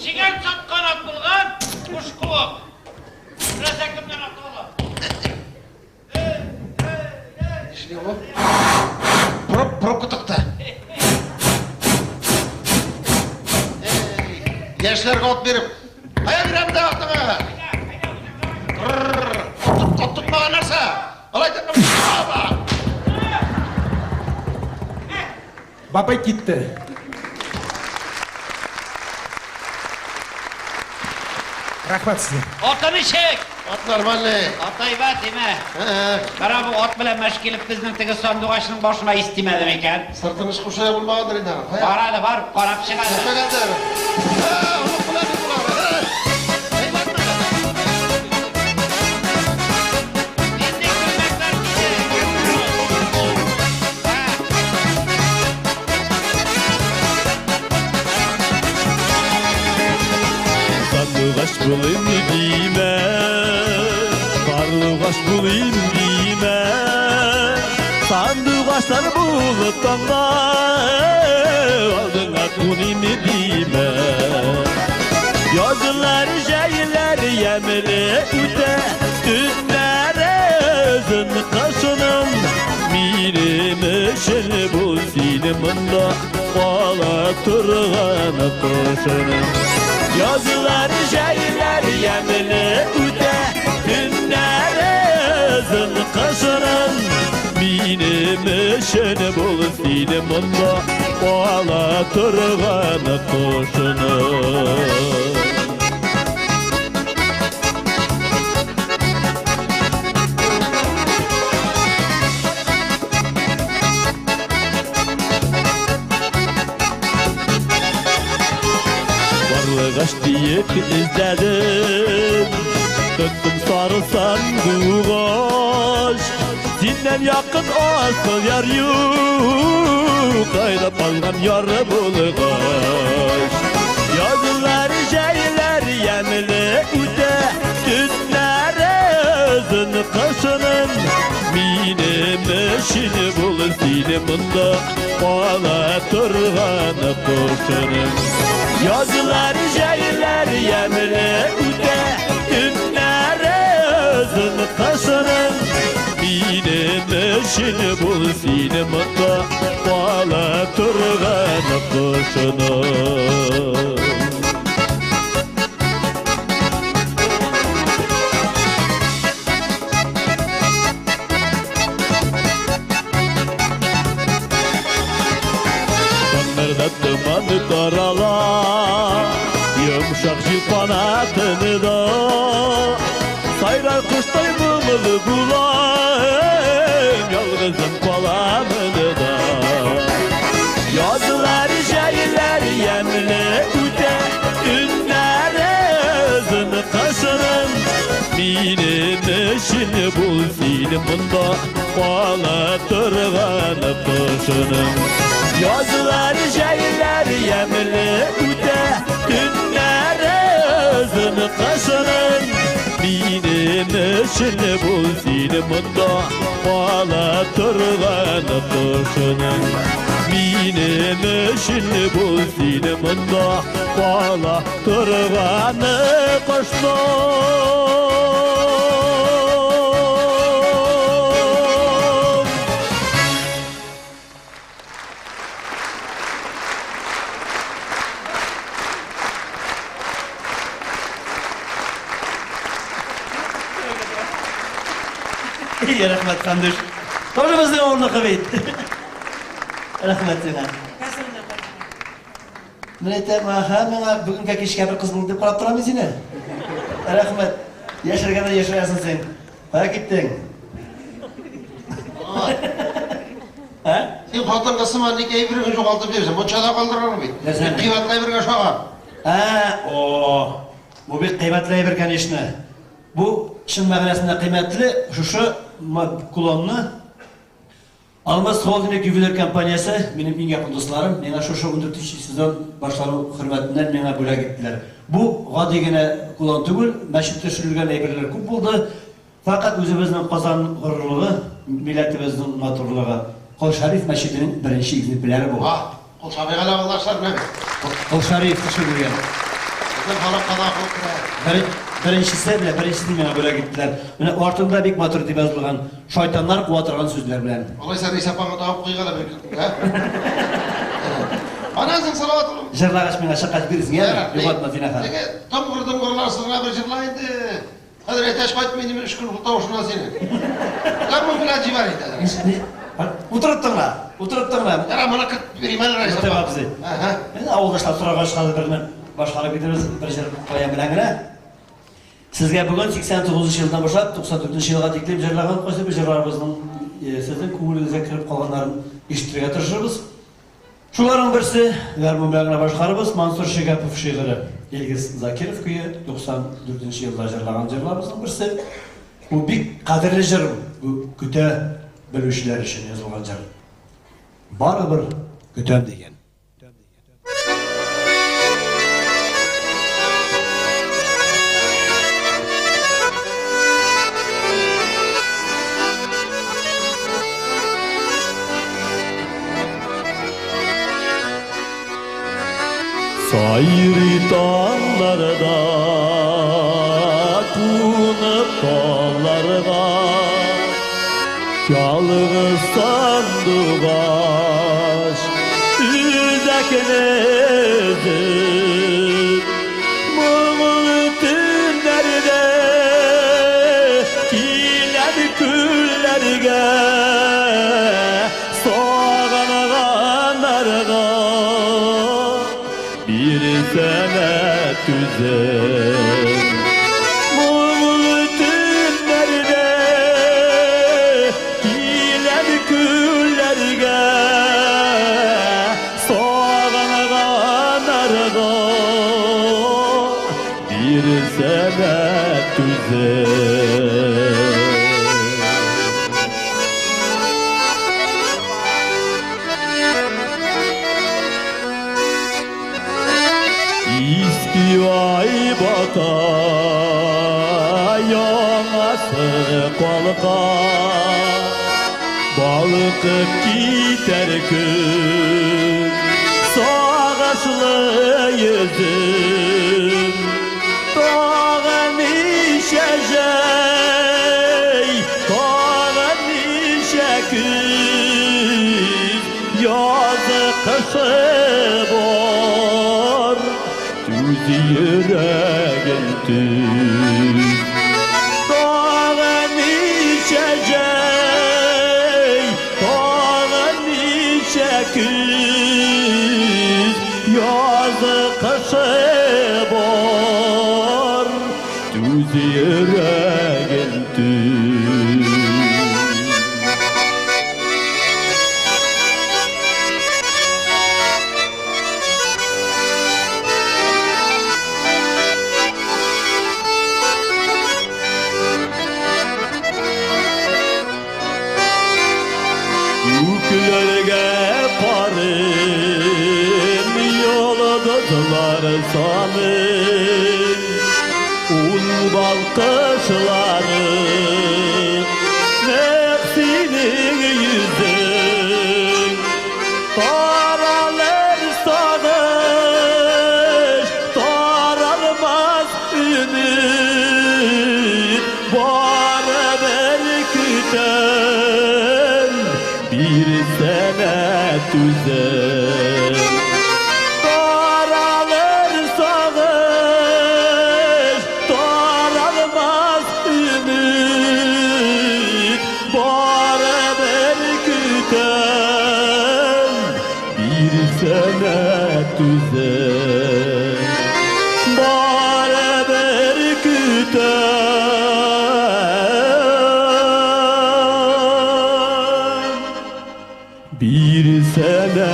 Şigen çakkan Abdülgan, kuş kuvak. Resekimden atı oğlum. İşte bu. Prop kutukta. Gençler kot verip. Kaya girem de atına. Otuk bana narsa. Alay takım. Baba gitti. Rahmet size. Atını çek. Atlar vallahi. Atayı ver değil mi? He. Bana bu at bile meşgilip bizden teki sandıgaçının başına istemedim iken. Sırtınız kuşaya bulmağıdır inan. Var hadi var, karap çıkadı. Kuşa geldi. Onu kulağı bir kulağı. Sandıgaç bulayım diyme, karlıgaç bulayım diyme. Sandıgaç başlar bulutanda Aldığına kunimi dime Yazılar şeyler yemli üte Dünlere özün kaşının Benim için bu ziliminde Bağla turğanı koşunun Yazılar şeyler yemli üte Dünlere özün kaşının Benim için bu ziliminde Bağla turğanı koşunun Kaç deyip izledim Döktüm sarı sandığa Senden yakın asıl yar yok Kaynap algan yarı bulgaç Yazılar şeyler yemli üte Dünlere özün kaşının Benim işini bul ziliminde Bağla turğanı koşunun Yazılar şeyler yemli üte Dünlere özün kaşının Benim işini bul ziliminde Bağla turğanı koşunun Dumanı darala Yumuşak jipanatını da Sayrar kuştay mımılı bulayım Yalgızın palamını da Yazılar şeyler yemli üte Dünlere özün kaşının Benim işini bul ziliminde Bağla turğanı koşunun Yazılar şeyler yemli üte Dünlere özün kaşının Benim işini bul ziliminde Bağla turğanı koşunun Benim işini bul ziliminde Bağla turğanı koşunun İyi rahmet kandır. Doğrumuzun oğlunu kıvayt. Rahmet sana. Ben aytayım, ben bugün kekişke bir kız buldum, kurap duramız yine. Rahmet. Yaşarken de yaşayarsın sen. Baya gittin. Ha? Sen hatun kısım anneke birini çoğaltıp diyorsun. Bu çada kaldırır mı? Ne sen? Kıymetli bir aşağı. Ha, o. Bu bir kıymetli bir kanışını. Bu şın mağarasında kıymetli şu kulonunu Almaz Holding Güvüler Kampanyası benim en yakın dostlarım. Bana şu 14 sizden başlarım hürmetinden bana böyle gittiler. Bu gadigene kulon tugul, meşhur düşürülgen eyberler көп buldu. Fakat özümüzün kazan gururluğu, milletimizin maturluğu. Kol Şarif Meşidi'nin birinci hizmetleri bu. Ah, Kol Şarif Allah'lar ne? Kol Şarif teşekkür ederim. Ben falan kadar korkuyorum. Birincisi bile, birincisi bana böyle gittiler. Yani ortamda bir maturity bazılgan, şeytanlar kuvatırgan sözler bilen. Olay sen ise bana daha koyuyorlar bir ha? Anasın salavat olun. Jırlağaç bana şakaç birisi ya, yuvatma fina kal. Tam kurdum kurularsın bir jırlayındı. Hadi eteş kaçmayın ben 3 gün tavuşuna seni. Tam mı filan civarıydı? Oturuttun la. Yara bana 41 iman araysa. Tamam bizi. Avuldaşlar sonra çıkadı birine. Başkaları gideriz, bir jır koyan bilangine. Sizge bugün 89 yıldan başlap 94 yılga teklip jırlagan qo'shib bir jırlarımızın sizin ko'ngilingizga kirib qolganlarini eshittirga tirishamiz. Shularning birisi Garmon bilan boshqaramiz Mansur Shigapov she'ri Ilgiz Zakirov kuyi 94 yilda jırlagan jırlarimizning birisi. Bu bir qadrli jir, bu kuta biluvchilar uchun yozilgan jir. Baribir kutam degan. Sayri dağlarda Tunup dağlarga Yalğız sandıgaş Üzeknezip Mumul tünlerde Kilen küllerge Soğanlarga Bir sene tüzer Mumul tünlerde Kilen küllerge Soğanlarga Bir sene tüzer İstivay bata Yanası kolka Balıkıp gider gün Sağaşlı yüzüm Dağın işecey Dağın işeküz Yazı kışı bor Düz yüreğin düz Dağın içecek Dağın içeküz Yazı kışı bor Düz yüreğin düz Yüklerge parım Yoldadılar sanım Un bal kışları Nefsinin yüzün Daralır sağış Daralmaz ümit Bana berküten Bir sene tüzer Daralır sağış Daralmaz ümit Bana berküten Bir sene tüzer Bana berküten Bir sene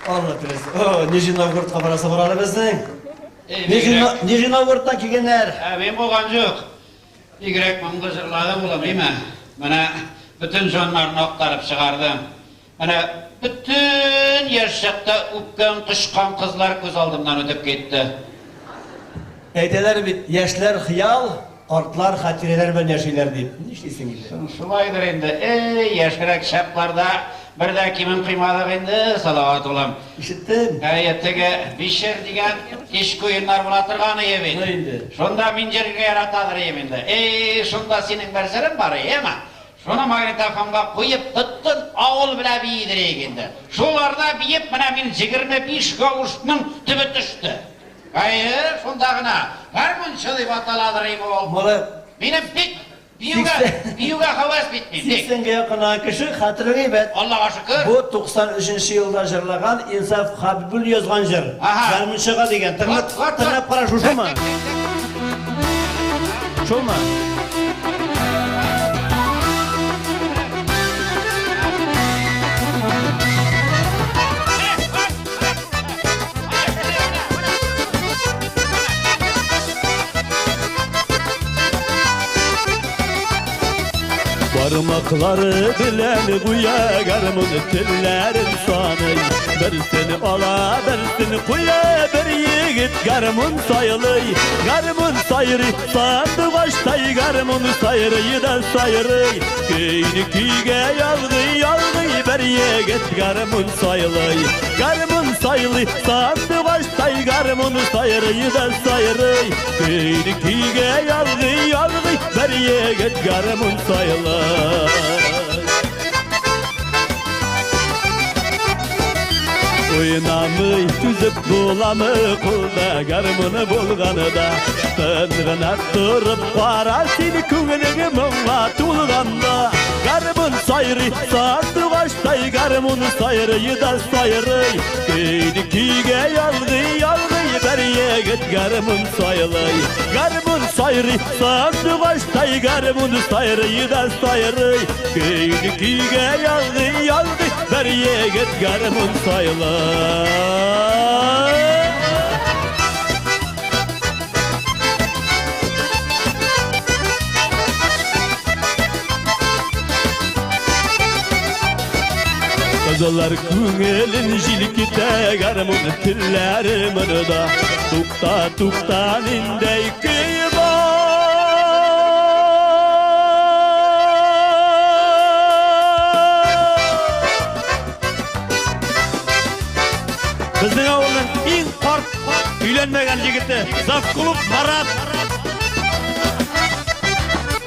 Anlatırız. Nijin Novgorod'a barasa baralım bizden. Nijin Novgorod'dan kelgenler. Ben bolgan jok. Bigrek mıngı jırladım bulam, Mana bütün jonlarını oktarıp çıkardım. Mana bütün yaşakta upkan, kışkan kızlar göz aldımdan ötüp gitti. Eyteler bit, yaşlar hıyal, kartlar hatireler ben yaşaylar deyip. Ne işleysin gibi? Şulaydır endi. Yaşarak şaplarda bir de kimin kıymadık endi, salavat olam. İşittin. Ayetege Bişir digen iş kuyunlar bulatırganı yemin. Neydi? Şunda mincerge yaratadır yeminde. Şunda senin berserin var ama. Şunu magnetofonga koyup tuttun, ağıl bile biydir egindi. Şularda biyip bana min 25 kavuştunun tübü düştü. Hayır, şundağına. Her gün çılayıp ataladır emi ol. Mola Benim bit, biyuga havas bitmeyim. 80'ge yakın kişi hatırlayı bet. Allah'a şükür. Bu 93 yılda jırlagan İnsaf Habibul yazgan jır. Aha. Garmınçıga degen. Tırnap para şu mu? Şu mu? Kulakları bilen bu yagarımın tillerin sanı. Birisini ola birisini kuya bir yigit garımın sayılı. Garımın sayırı sandı baştay garımın sayırıyı da sayırı. Köyünü kuyge yalgı yalgı bir yigit garımın sayılı. Garımın sayılı sandı baştay garımın sayırıyı da sayırı. Köyünü kuyge yalgı yalgı bir yigit garımın sayılı. Oynamı tüzüp bulamı kulda garmını bulganı da Tınğına durup para seni küngünüge mınla tulganda Garmın sayrı sandı baştay garmın sayrıyı da sayrı Köyünü kuyge yalgı yalgı bir yigit garmın sayılı Garmın sayrı sandı baştay garmın sayrıyı da sayrı Köyünü kuyge yalgı yalgı bir yigit garmın sayılı Kızlar küngülün jilkite garmın tillerimin da Tukta tukta nindey kıyba Bizning avulning eng qort uylanmagan yigiti Zavkulov Marat.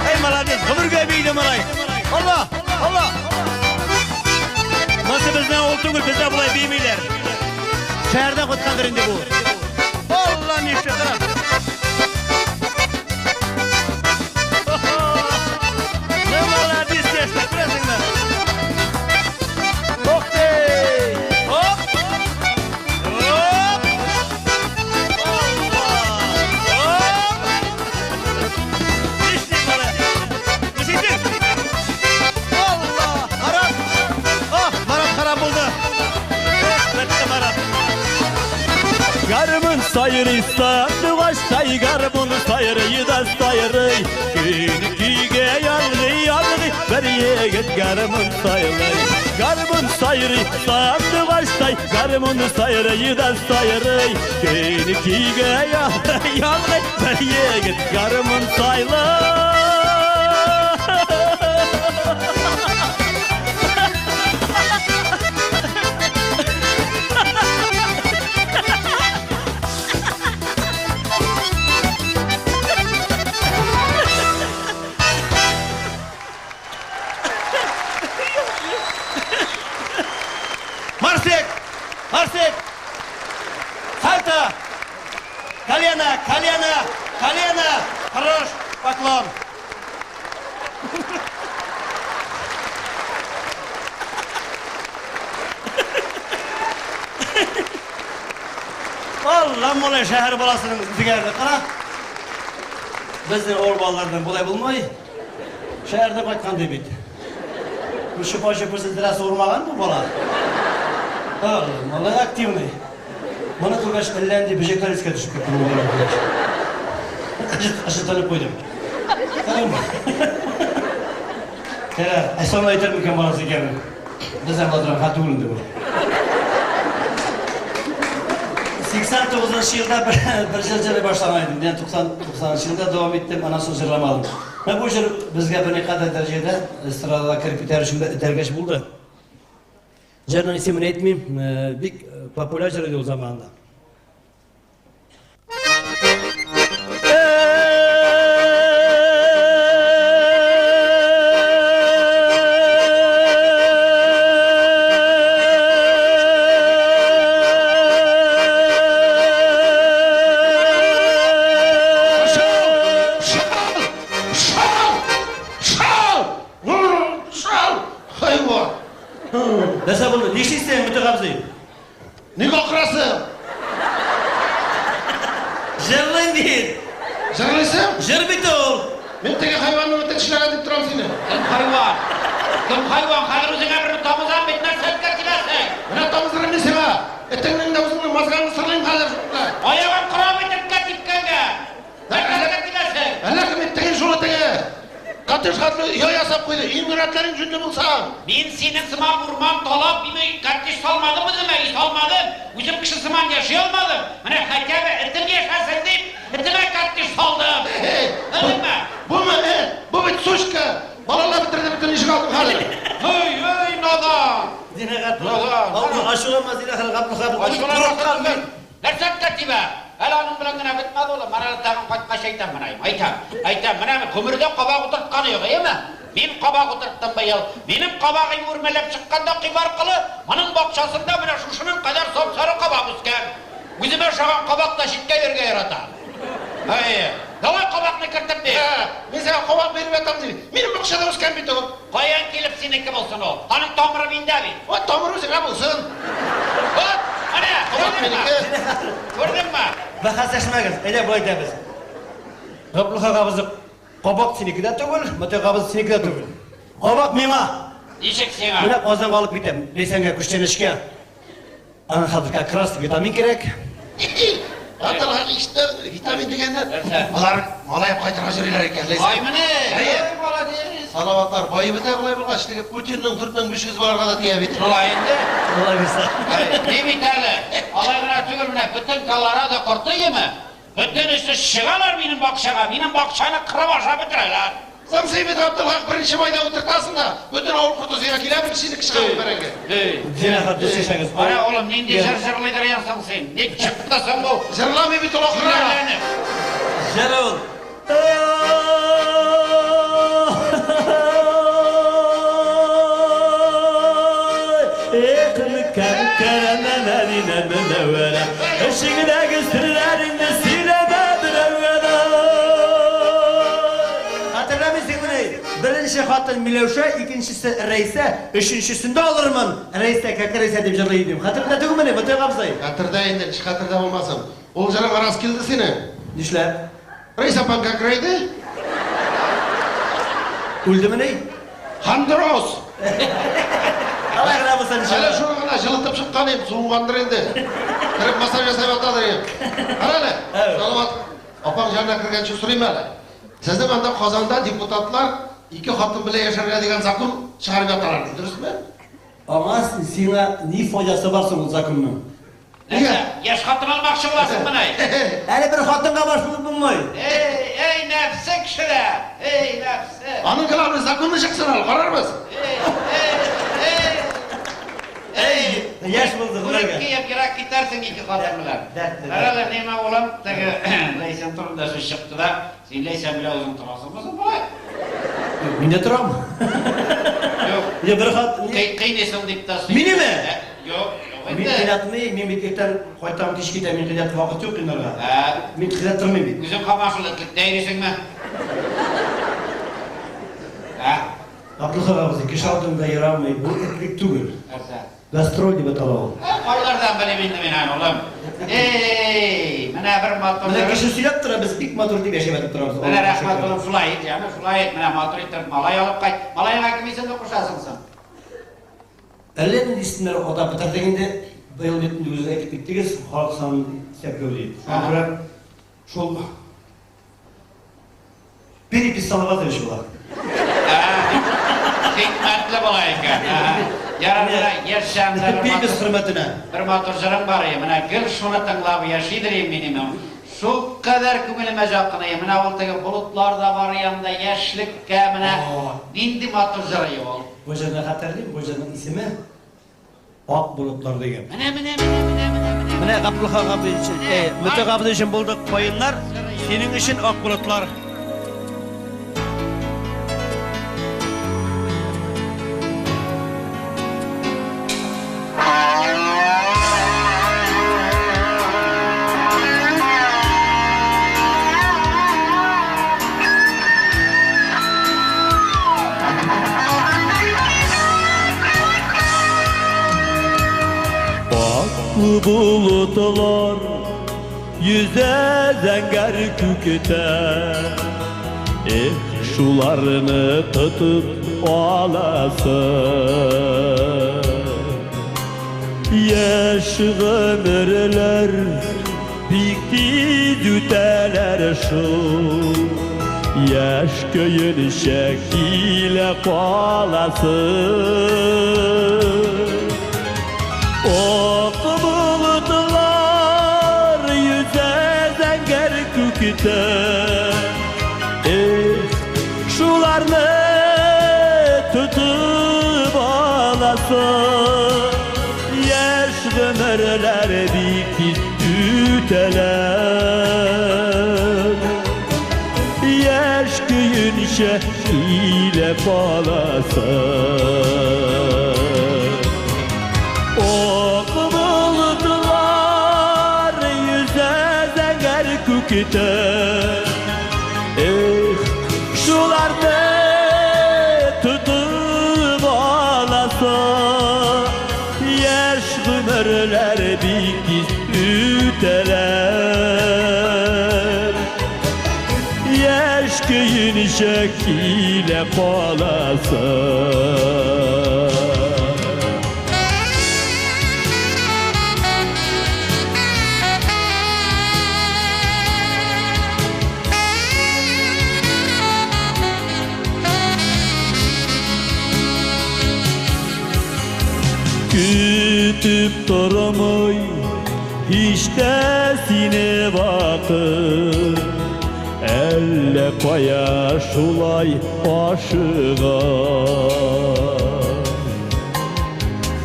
Ey молодец, qimurga beydi maray. Allah, Allah. Nasıl bizning avul tugul bizda bulay beymeyler. Şehirde qotqandir endi bu. Allah nechta qarab. Ne молодец yaşta turasinglar. To'xtay. Hop. Garımın sayırı sandı baştay garımın sayırıyı da sayırı Köyünü kuyge yalgı yalgı bir yigit garımın sayırı Garımın sayırı sandı baştay garımın sayırıyı da sayırı Köyünü kuyge yalgı yalgı bir yigit garımın sayırı Marsik! Salta! Колено! Колено! Колено! Хорош! Поклон! Allah mulay şehir balasının zigarını qara. Bizning o'rmonlardan bulay bulmay. Şehirde qaytgan debeydi. Bu şıpaşı pırsiltirası urmagan mı bola? Malay aktivniy. Mana turgash illendi bejeklar esga tushib ketdi. Ajıtanıp koydum. Qarang. Kelar, asal aytarmikan bolasi ekanman. Biz ham hozir xat o'lindi bu. 89-yılda bir jiljiray boshlamaydim. Men 90-yılda davom etdim, ana so'z jilamadim. Bu jil bizga bir neqadar darajada estradaga kirib ketish uchun tergash bo'ldi. Jardan ismini aytmayim, bir popüler edi o zamanda. Nasıl buldu? Ne işleysen mütekabzıyım? Ne kokırası? Jırlayın değil. Jırlaysın? Jır bitti ol. Ben teki hayvanın öteki işler edip duram seni. Kim hayvan? Hayır özüne bir tamızan bitmez setker kilersin. Bana tamızlarım ne seva? Etenginin davuzunu mazganını sırlayayım kalır şunlar. Ayağın kıram edip katıkkanga. Setker kilersin. Allah kim etengin şunu etenge. Atış katlı ya yasap koydu. İmranatların cündü bulsam. Ben senin sıman vurmam dolap bir kardeş salmadım mı demek? Salmadım. Bizim kişi sıman yaşayamadım. Hani hakeme etim yaşasın deyip etime kardeş saldım. Anladın mı? Bu mu? Bu bir suçka. Balalar bitirdi bütün işi kaldım hadi. Hey nadan. Zine katlı. Nadan. Ama aşılamaz zine katlı. Aşılamaz. Nereden katibe? Elanın bilen gene bitmedi oğlum. Bana tağın kaçma şeytan banayım. Aytam. Bana kömürden kabak oturtkanı yok, iyi mi? Men kabak oturttum bayıl. Benim kabağım vurmelep çıkkanda kibar kılı. Onun bakçasında bile şuşunun kadar sapsarı kabak üsken. Yüzüme şahan kabak da şitke verge yarata. Hey, davay kabakını kırtıp değil. Mesela kabak verip yatam değil. Benim bakışada üsken bitti o. Koyan gelip seninki bulsun o. Tanın tomru binde bin. O tomuru sana bulsun. Bak, ana, Kabak gördün mü? benimki. Gördün mü? Bahaslaşmagız. Öyle bu aytamiz. Qablıqa qabızı qabaq senikida tugul, mata qabız senikida tugul. Qabaq mema. Nişek sana. Buna qozon olib ketam. Resanga kuchlanishga. Ana xalqqa kras vitamin kerak. Atalar işte vitamin degenler. Onlar malayıp kaytırga jüriler eken. Vay mı ne? Hayır. Bala değil. Salavatlar bayı biter kolay bir kaçtı. Putin'in 40.500 balarga da diye bitir. Olayında. Alloh bersa. Ne biterli? Alayına tügürüne bütün kallara da kurtu yeme. Bütün üstü şıgalar benim bakşağa. Benim bakşağını kırıp aşağı bitireyler. Sam Seymet Abdülhak birinci mayda oturtasın da bütün avul kutusu yakiler bir kişilik çıkarıp verenge. Zina xat düşüşəngіз. Ana oğlum nindi zır yansın sen. Ne çıktasın bu? Zırlami bir tolak kırar. Zırlarlanı. Jalol. Ekmek keremlerine münevvere Eşiğdeki sırlarını silemedin evvela Hatırlamışsın bunu. Birinci hatın Milevşe, ikincisi Reis'e, üçüncüsünde alırım. Reis'e kaka Reis'e deyip jarlayayım. Hatırladın mı ne? Mutlu kapsayım. Hatırda indi, çık hatırda olmasın. Olcanın aras kildi seni. Nişler? Reis apan kakraydı. Öldü mü ne? Handros. Allah kılavuzsan Hele inşallah. şunu kadar jılıtıp çıkkanayım, soğuğandır indi. Kırıp masaj yasayıp atalayım. Hele. Evet. Salamat. Apam canına kırgan şu sorayım hele. Sizin anda Kazan'da deputatlar iki hatın bile yaşarına degen zakon çıkarıp yatalardı, dürüst mü? Ama sana ne faydası var son zakonun? Neyse, yaş katın almak olasın bana. Hele bir hatınga başvuru bulmayı. Ey nefse kişide. Ey nefse. Anın kılavını zakonunu çıksın al, karar mısın? Yaş bulduk. Kulüp giyip girak gidersin iki kadınlar. Dertli. Herhalde neyme oğlum? Tege Leysen turunda şu çıktı da. Sen Leysen bile uzun turasın mısın bu? Mine turam. Yok. Ya bir hat. Kıynesin deyip de. Mini mi? Yok. Min qilatmı, min bitketten koytam kişkide min qilat vakit yok inarga. Ha. Min qilat turmayım bit. Bizim kamaşılıklık değilsin mi? Ha? Abdülhak abisi kış aldığında yaramay, bu etlik tugul. Nerede? Gastrol gibi talağı. Koylardan böyle bindim inan oğlum. Ey, bana bir motor. Mana kişi suyap tura biz ilk motor diye yaşayıp turamiz. Bana rahmat oğlum sulayit yani sulayit. Bana motor ittirip malay alıp kayt. Malayın hakimisin de kuşasın sen. Ellerin isimleri oda bitir degende bayıl bitinde özü ekiptigiz, halk sanını sepkör deyip. Sonra şol bir ipis salavat demiş olar. Hikmetli bulayken. Yararına yaşamda Bir ipis hürmetine. bir motorcularım var ya. Bana gül şunu tınlabı yaşayırım benim. Şu kadar kümülmez hakkındayım. Bana oltaki bulutlar da var yanında yaşlık bana dindi motorcuları ol. Bu canına hatırlayayım, bu canın ismi Ak Bulutlar degen. Mine Abdülhak abi için, mütekabıdı için bulduk bayınlar, senin için Ak Bulutlar. Aklı bulutlar yüze zenger küküter şularını tutup alasın Yaş ömürler bikti düteler şu Yaş köyün şekile kalasın. Oku bulutlar yüze zenger küküte. Şularını tutup alasın. Yaş ömürler dikiz üteler. Yaş köyün şekile kalasın. Oku bulutlar yüze zenger küküte. Şularını tutup alasın. Yaş ömürler dikiz üteler. Yaş köyün şekile kalasın. Kütüp durmuy hiç de sine bakır. Elle koya şulay aşığa.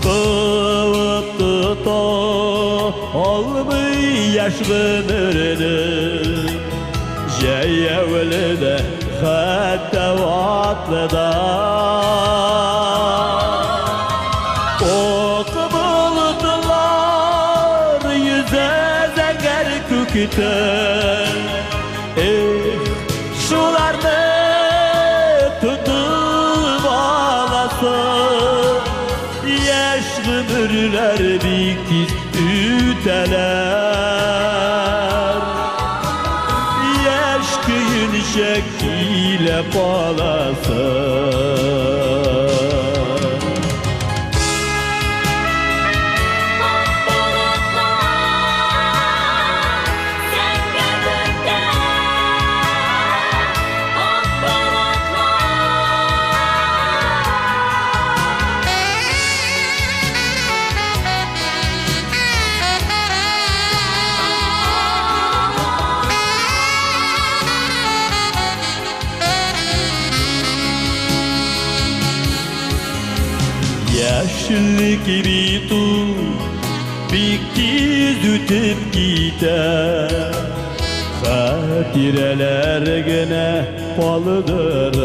Kıvıp tuta almay yaş ömrünü. Jeyevli de hatta vatlıda. Oku bulutlar yüze zenger küküte. Şularını tutup alasın. Yaş ömürler dikiz üteler. Yaş köyün şekile kalasın. Yaşlık bir tur bir kez ötüp gider. Hatireler gene kalıdır.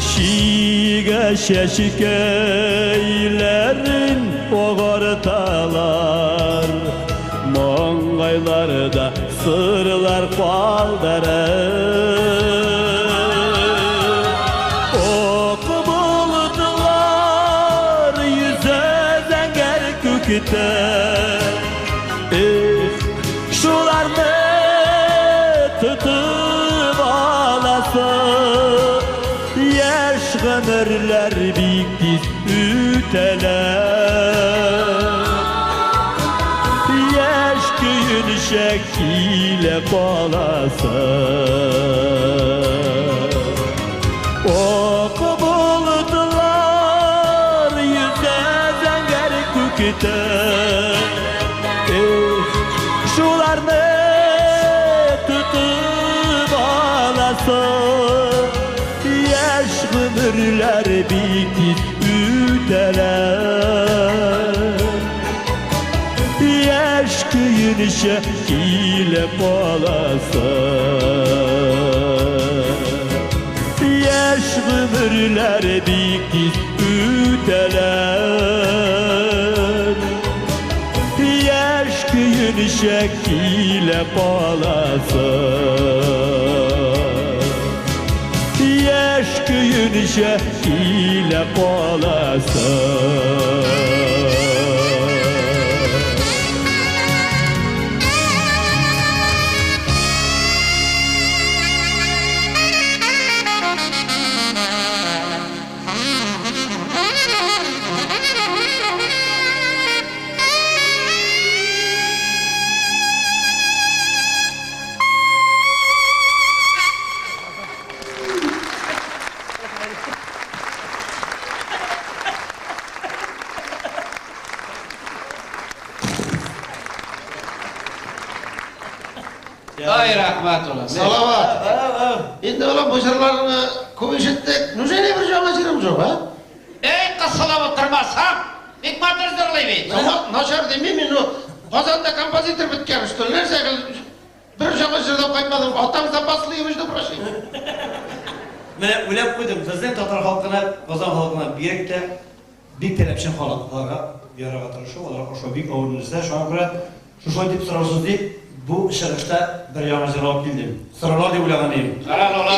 Şiga şeşikeylerin oğartalar. Mangaylarda sırlar kaldırır. Şularını tutup alasın. Yaş ömürler bikiz üteler. Yaş köyün şekile kalasın. Oku bulutlar yüze zenger küküte. Şularını tutup alasın. Yaş ömürler bikiz üteler. Yaş köyün şekile kalasın. Yaş ömürler bikiz üteler. Yaş köyün şekile kalasın. Yaş köyün şekile kalasın. Ay rahmat ola. Salavat. Endi ola bu jırlarını ko'p eshitdik. Nujene bir jama jirim jo'q, ha? Ey qassalab o'tirmasam, Bekmatir zirlaybi. Nachar demaymen, u Qozonda kompozitor bitgan usta. Narsa bir jama jirlab qaytmadim. Otam zapaslıymış da proshi. Mene o'ylab qo'ydim, bizning Totar xalqina, Qozon xalqina birlikda bek talabchan xalqlarga yaragatirishi, ular o'sha bek o'rnimizda shunga ko'ra shu shoy deb so'rasiz deb bu ishg'ishda bir yomon olib keldim. So'ralar deb o'ylagan edim. Qarang ola.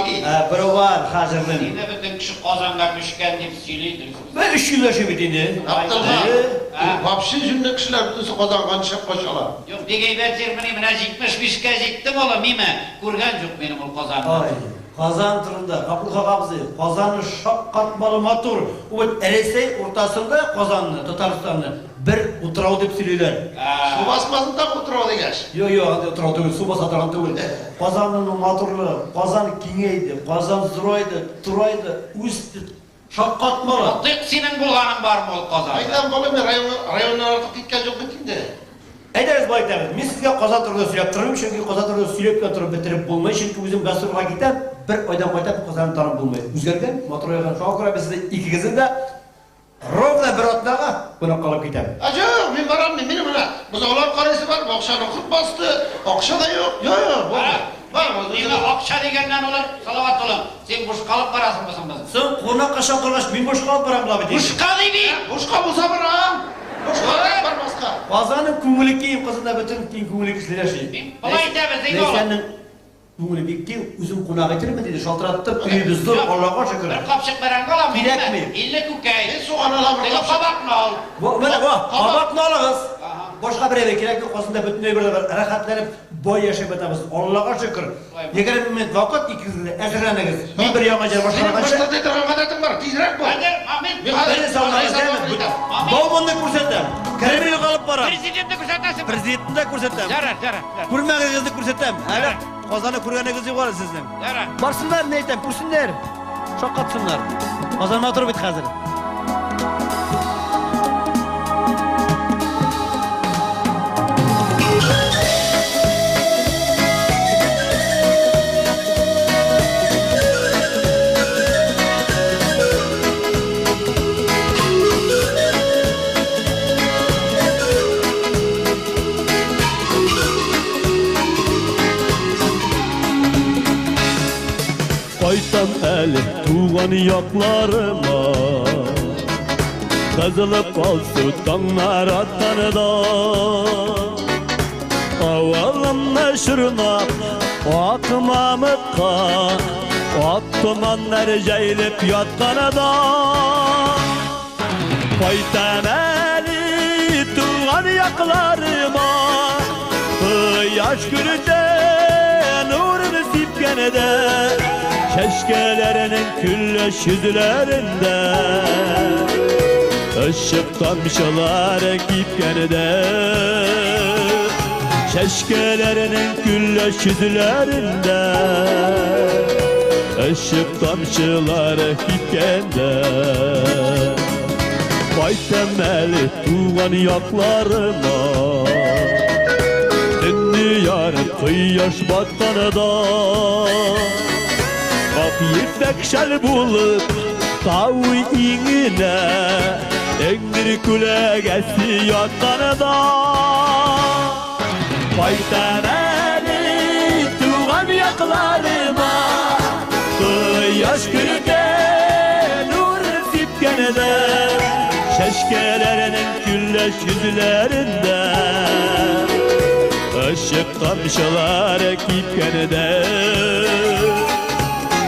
Biri var, hozirdan. Endi bütün kishi Qozonga tushgan deb siylaydi. Ben 3 yil yashab endi. Abdullah. Vapshi junni kishilar butunsi Qozonga chiqib qo'shalar. Yo'q, degaylar termini mana 75 ga yetdim ola, meni ko'rgan yo'q mening ul Qozonni. Ay, Qozon turunda, Qabulxon qabzi, Qozonni shoqqatmalı motor, u Eresey o'rtasida Qozonni, Tataristonni bir o'tirov deb siylaylar. Suv basmasida o'tirib degash. Yo'q, yo'q, o'tirov deb suv bosadigan tugul. Qozonning motorli, Qozon kengaydi, Qozon ziroydi, turaydi, o'sdi. Shoqqatmalı. Tek senin bulganing bormi ul Qozon? Aydan bolam rayondan ortiq ketgan yo'q bitindi. Aytamiz bu aytamiz. Men sizga Qozon turida söylab turibman, chunki Qozon turida söylab turib bitirib bo'lmaydi, chunki o'zim gastrolga ketib, bir oydan qaytib Qozonni tanib bo'lmaydi. O'zgargan, motor yo'g'an. Shunga ko'ra biz ikkigizda rovna bir otdaga buni qolib ketamiz. Ajo'q, men boramni, meni mana buzoqlar qaraysi bor, oqshani xud bosdi. Oqshada yo'q. Yo'q, Bak, meni oqsha degandan ular salovat olam. Sen bosh qolib qarasan bo'lsan biz. Sen qo'rnoq qashon qilgash, men bosh qolib boram bular deydi. Boshqa deydi. Boshqa bo'lsa boram. Boshqa bormasqa. Qozonni ko'ngli keng, Qozonda butun keng ko'ngli kishilar yashaydi. Bo'lay aytamiz, deydi ola. Sening ko'ngli bekki, o'zim qo'noq etirman dedi, shaltiratib, uyimiz zo'r, Allohga shukr. Bir qopchiq beranga olam. Kerakmi? 50 kukay. So'g'on olaman. Nega qabaqni ol? Mana bu, qabaqni olamiz. Boshqa bir yer kerak yo'q, Qozonda butunlay bir rahatlanib, boy yashab o'tamiz. Allohga shukr. 20 minut vaqt ikkizingizga ajranagiz. Men bir yomon jar boshqaga Boshqa deydigan odatim bor, tezroq bo'l. Hozir Mahmud, Beni savunmaysiz. Bovmonni ko'rsatam. Kirmay qolib boram. prezidentni ko'rsatasan. Prezidentni ko'rsatam. Jarar. Ko'rmagingizni ko'rsatam. Agar Qozonni ko'rganingiz yo'q sizning. Jarar. Borsinlar, ne aytam, ko'rsinlar. Shoqqatsinlar. Qozonni o'tirib bit hozir. Qaytam eli tuğan yaklarıma Kazılıp kalsı tanlar attanıda Avalım meşhurmak Akmamıkka Ak tumanlar jayılıp yatkanıda Qaytam eli tuğan yaklarıma Yaş gülüce nurunu sipkenede Keşkelerinin külleş yüzlerinde Işık tamşılar gipkenide Keşkelerinin külleş yüzlerinde Işık tamşılar gipkende Vay temeli tuğan yaklarıma Dünyar kıyaş battanıda Kapıyı şel bulup tavu inine Engir küle gelsi yattanıda Faytaneli tuğan yaklarıma Kıyaş gününde nur sipkenede Şeşkelerinin külleş yüzlerinde Işık tamşılar kipkenede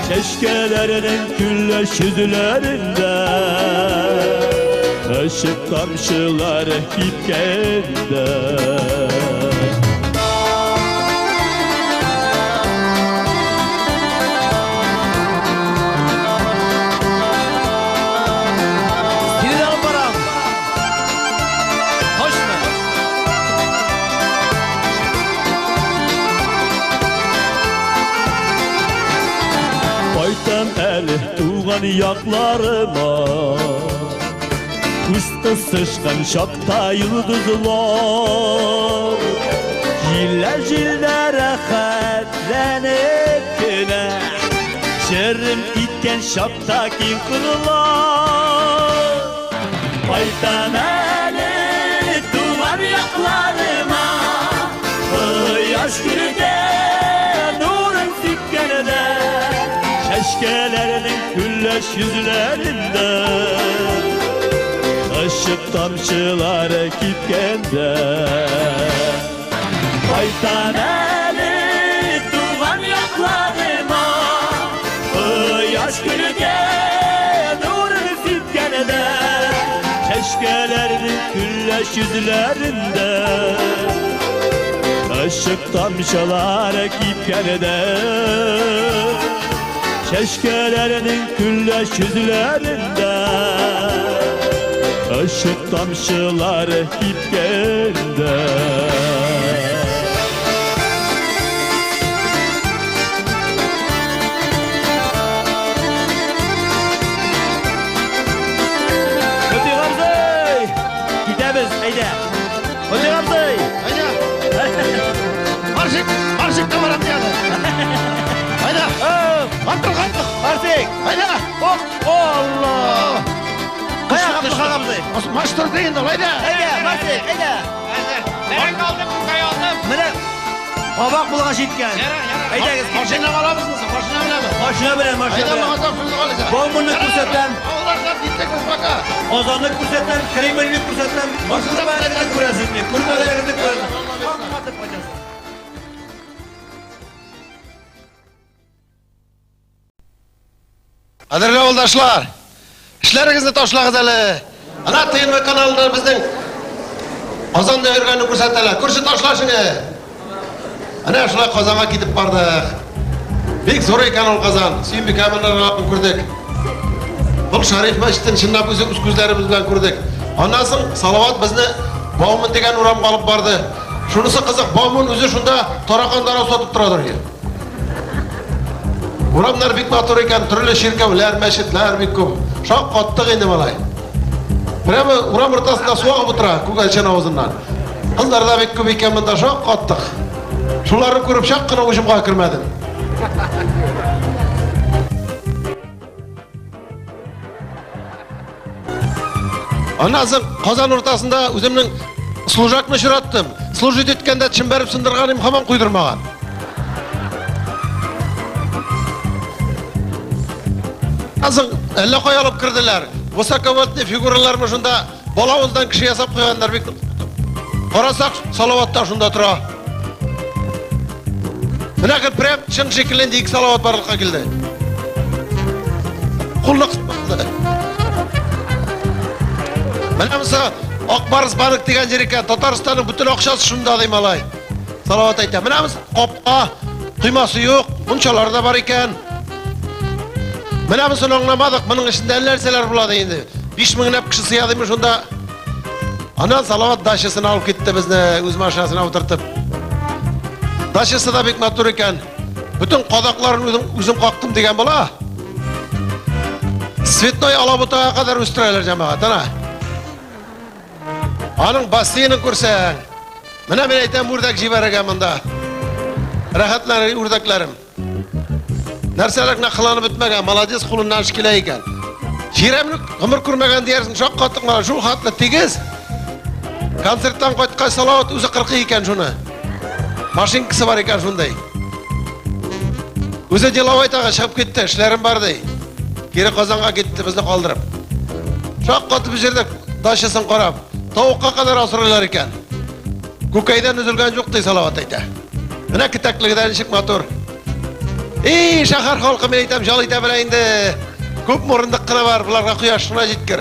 Keşkelerinin külleş yüzlerinde Işık tamşılar kipkende Tuğan yaklarıma Usta sıçkan şapta yıldızlar Jiller jillere Lənət günə Şerrim itken şaptakin kırılar Baytan eli duvar yaklarıma Yaş gülüde nurun sikkenede Şeşkelerinin külleş yüzlerinde Taşıp tamşılar kitkende Baytan eli duvar yaklarıma Yaş gülüde nurun sikkenede Şeşkelerinin külleş yüzlerinde Taşıp tamşalar kipkenede Çeşkelerinin külleş yüzlerinde Taşıp tamşalar kipkende Hadi Gamzey! Gidemiz, haydi! Hadi Gamzey! Hayda. Marşık da varam yani. Hayda. Kalktır. Artık! Hayda. Oh! Allah! Kaya kapı Gamzey! Maçtır deyin de hayda. Haydi, Martik, haydi! Nereye kaldım bu kaya aldım? Mene! Kabak bulağa şitken! Haydi kız! Maşına alabilir misin? Maşına bile mi? Başına bile, başına Hayda bile! mağazam şunu alacak. Bomburluk kursetlem! Allah'tan gittik kız baka. Ozanlık kursetlem, kriminlik kursetlem! Başında ben edildik kurasınlık! Kurmada edildik kurasınlık! Qadrli yoldaşlar, işlerinizni tashlag'iz hali. Ana TNV kanalida bizning Qozonda yurganini ko'rsatadilar. Ko'rsa tashlashini. Ana shular Qozonga ketib bordik. Bek zo'r ekan ol Qozon. Suyunbek amirlarni ko'rdik. Bu Sharif masjidini shinnab o'z ko'zlarimiz bilan ko'rdik. Ondan so'ng Salovat bizni Bomun degan uramga olib bordi. Shunisi qiziq, Bomun o'zi shunda Toraqondaro sotib turadi ekan. Uramlar bek motor ekan, turli shirkavlar, masjidlar bek ko'p. Shoq qottiq endi malay. Prama uram o'rtasida suv og'ib o'tiradi, Ko'kalchan ovozidan. Qizlarda bek ko'p ekan, bunda shoq qottiq. Shularni ko'rib shaqqina o'shimga kirmadim. Ondan so'ng Qozon o'rtasida o'zimning slujakni shiratdim. Slujit etganda chim berib sindirganim hamon quydirmagan. Azın elle koyalım kırdılar. Bu sakavatlı figuralarını şunda bolavuzdan kişi yasap koyanlar bir Qarasak Salavatta şunda tura. Buna ki prem şın şekillendi ilk Salavat barılıkka geldi. Kulluk sıkmadı. Bana mesela Akbarız Banık degen yer ekan, Tataristan'ın bütün akşası şunda deyim alay. Salavat aytadi. Bana mesela qopqa, kıyması yok, bunçaları da var ekan. Mana biz uni anglamadik, buning ichida narsalar bo'ladi endi. 5000 nab kishi siyadimi shunda. Ana Salovat dashasini olib ketdi bizni o'z mashinasini o'tirtib. Dashasida bek motor ekan. Butun qodoqlarini o'zim qoqdim degan bola. Svetnoy Alabotaga qadar o'stiraylar jamoat, ana. Aning basseynini ko'rsang, mana men aytam o'rdak jibar ekan bunda. Rahatlaring o'rdaklarim. Narsalarni qilanib bitmagan, malades qo'lindan ishkilar ekan. Shiramni umr ko'rmagan deyarsin, shoq qottiq mana shu xatni tegiz. Konsertdan qaytgan Salovat o'zi 40 ekan shuni. Mashinkasi bor ekan shunday. O'zi Delovoytaga chiqib ketdi, ishlarim bor dey. Geri Qozonga ketdi bizni qoldirib. Shoq qotib bu yerda dashasin qarab, tovuqqa qadar osiralar ekan. Ko'kaydan uzilgan yo'q dey Salovat aytadi. Mana kitakligidan eshik motor. Ey shahar xalqi men aytam, jolayta bilaydi. Ko'p o'rindiqqina bor, bularga quyosh shuna yetkir.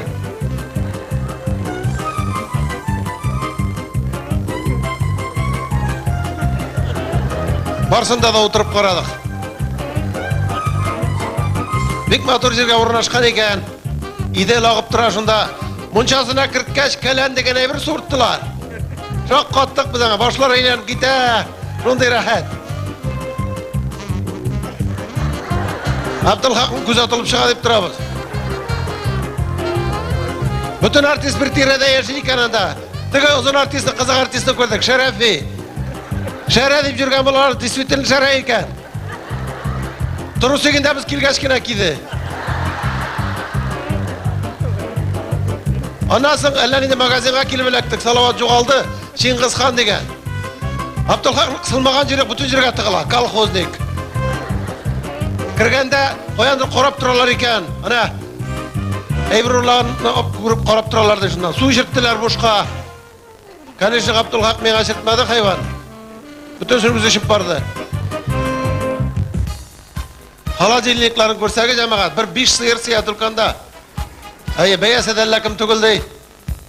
Barsında da o'tirib qaradik. Bek motor yerga o'rnashgan ekan. Idel og'ib tura shunda. Munchasına kiritgach kalan degan bir surtdilar. Shoq qottiq bizga, boshlar aylanib ketdi. Shunday rahat. Abdulhaq kuzatılıb chiqa deb turamiz. Bütün artist bir tirada yashaydi kanada. Tega uzun artistni, qiziq artistni ko'rdik, Sharafi. Şara deyip жүрген бұлар, действительно шара екен. Дұрыс екенде біз келгешкен әкейді. Анасың әлләнінде магазинға келіп әлектік, салауат жоғалды, Шыңғыз хан деген. Абдылхақ сылмаған жүрек бүтін жүрге тығыла, колхозник. Кіргенде қоянды қорап тұралар екен, ана, әйбірларына көріп қорап тұраларды жыннан. Су жірттілер бұшқа. Конечно, Абдылхақ меға жіртмеді хайван. Бүтін сүріміз ішіп барды. Холодильникларын көрсәге жамағат, бір 5 сиыр сия тұлқанда. Бәйәсе дәлі кім түгілдей.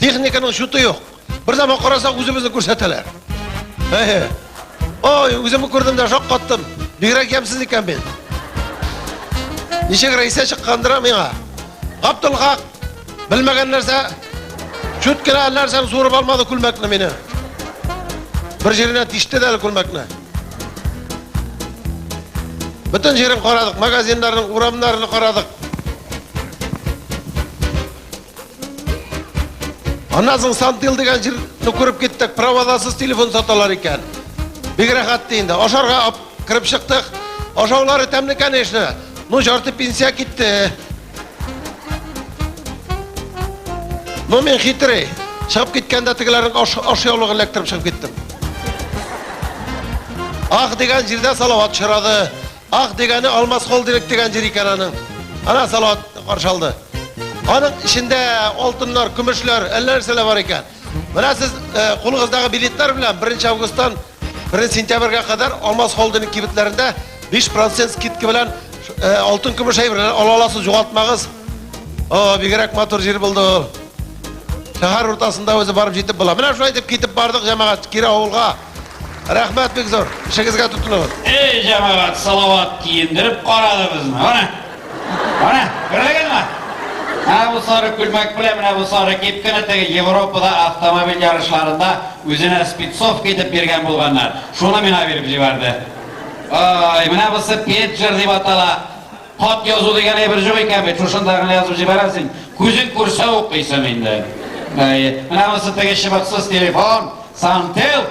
Техниканың шуты жоқ. Bir zaman qarasaq o'zimizni ko'rsatalar. Oy, o'zimni ko'rdimda shoq qotdim. Big'rak kamsiz ekan men. Nechak raisa chiqqandira menga. Abdulhaq bilmagan narsa cho'tkina narsani so'rab olmadi kulmakni meni. Bir yerine tishdi dal kulmakni. Bütün yerini qaradik, magazinlarning uramlarini qaradik. Anasın Santil degan yerni ko'rib ketdik, проводасыз telefon satalar ekan. Big'rahat deydi. Oşarga kirib chiqdik. Oşavlari tamni конечно. Ну, жарты pensiya ketdi. Bu men xitri. Chiqib ketganda tigilarning oshyoqligini elektirib chiqib ketdim. Ah degan yerda salovat chiradi. Ah degani Almas Holding degan yer ekan aning. Ana salovat qarshi oldi. Onun içinde altınlar, gümüşler, narsalar var ekan. Mana siz qo'lingizdagi biletlar bilan 1 avgustdan 1 sentyabrga qadar Almas Holding kibitlarında 5% skidka bilan altın gümüş aybirini ala olasiz, jo'g'altmag'iz. Big'rak motor yer bo'ldi. Shahar o'rtasida o'zi borib yetib bo'la. Mana shunday deb ketib bordik jamoat Kira ovulga. Rahmat Bekzor, ishingizga tutunib. Ey jamoat, salovat kiyindirib qaradi bizni. Mana, ko'rdingizmi? Mana bu sarı kulmak bilan mana bu sarı kepkinatdagi Yevropada avtomobil yarışlarında o'zini spitsovka etib bergan bo'lganlar. Shuni meni berib jibardi. Ay, mana bu Petcher deb atala. Xat yozuv degan bir joy ekan, shundagini yozib jibarasing. Ko'zing ko'rsa o'qiysan endi. Ay, mana bu tagi shibatsiz telefon, Santel.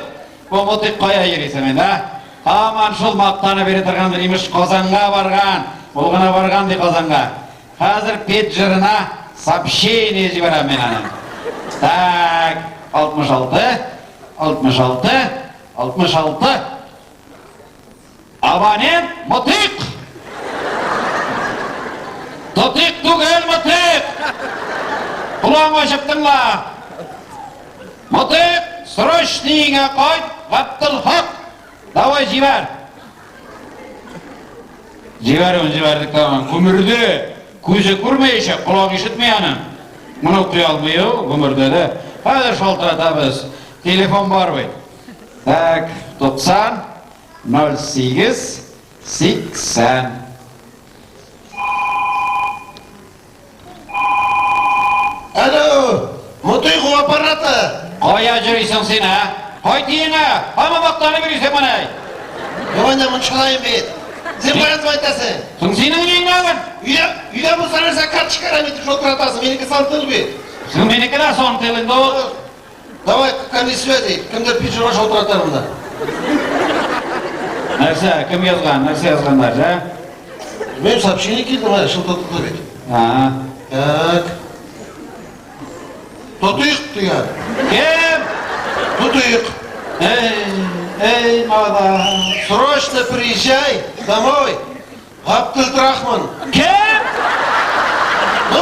Bu motik qo'ya yerisan endi, ha? Aman shul maqtani berib turgan imish Qozonga borgan. Bo'lg'ana borgan deb Qozonga. Hazır Petcher'ına сообщение жіберем мен аны. Так, 66, 66, 66. Абонент Мотик. Тотик түгел Мотик. Құлаң ашыптыңла. Мотик, срочныйыңа қойт, Абдылхақ. Давай жібер. Жібердік тамам. Көмірді. Көзі көрмейші, құлақ ешітмей аны. Мұны құй алмайы, өмірді де. Қазір шалтыратамыз. Телефон бар бай. Так, 90, 08, 80. Alo, Mutuyğu aparatı. Қоя жүрейсің сен, а? Қой дейіңі, ама бақтаны берейсің мұнай. Yoğanda bunu çalayım beyt. Sen bayağı baytasın. Сың сенің ең ағын? Үйde bu sanırsa kart çıkaramaydı, şol kıratasın. Benimki santıl beyt. Сың менікі де сон теліңді ол? Давай, комиссия deyt. Kimdir piçura şol kıratarımda. Нәрсе, кім yazған? Нәрсе yazғандар, жа? Benim сообщение келді, мая, şol tatıklı beyt. Так. Tutuyuk diyor. Кем? Tutuyuk. Эй, мада. Срочно приезжай домой. Абдылрахман. Кем? Ну?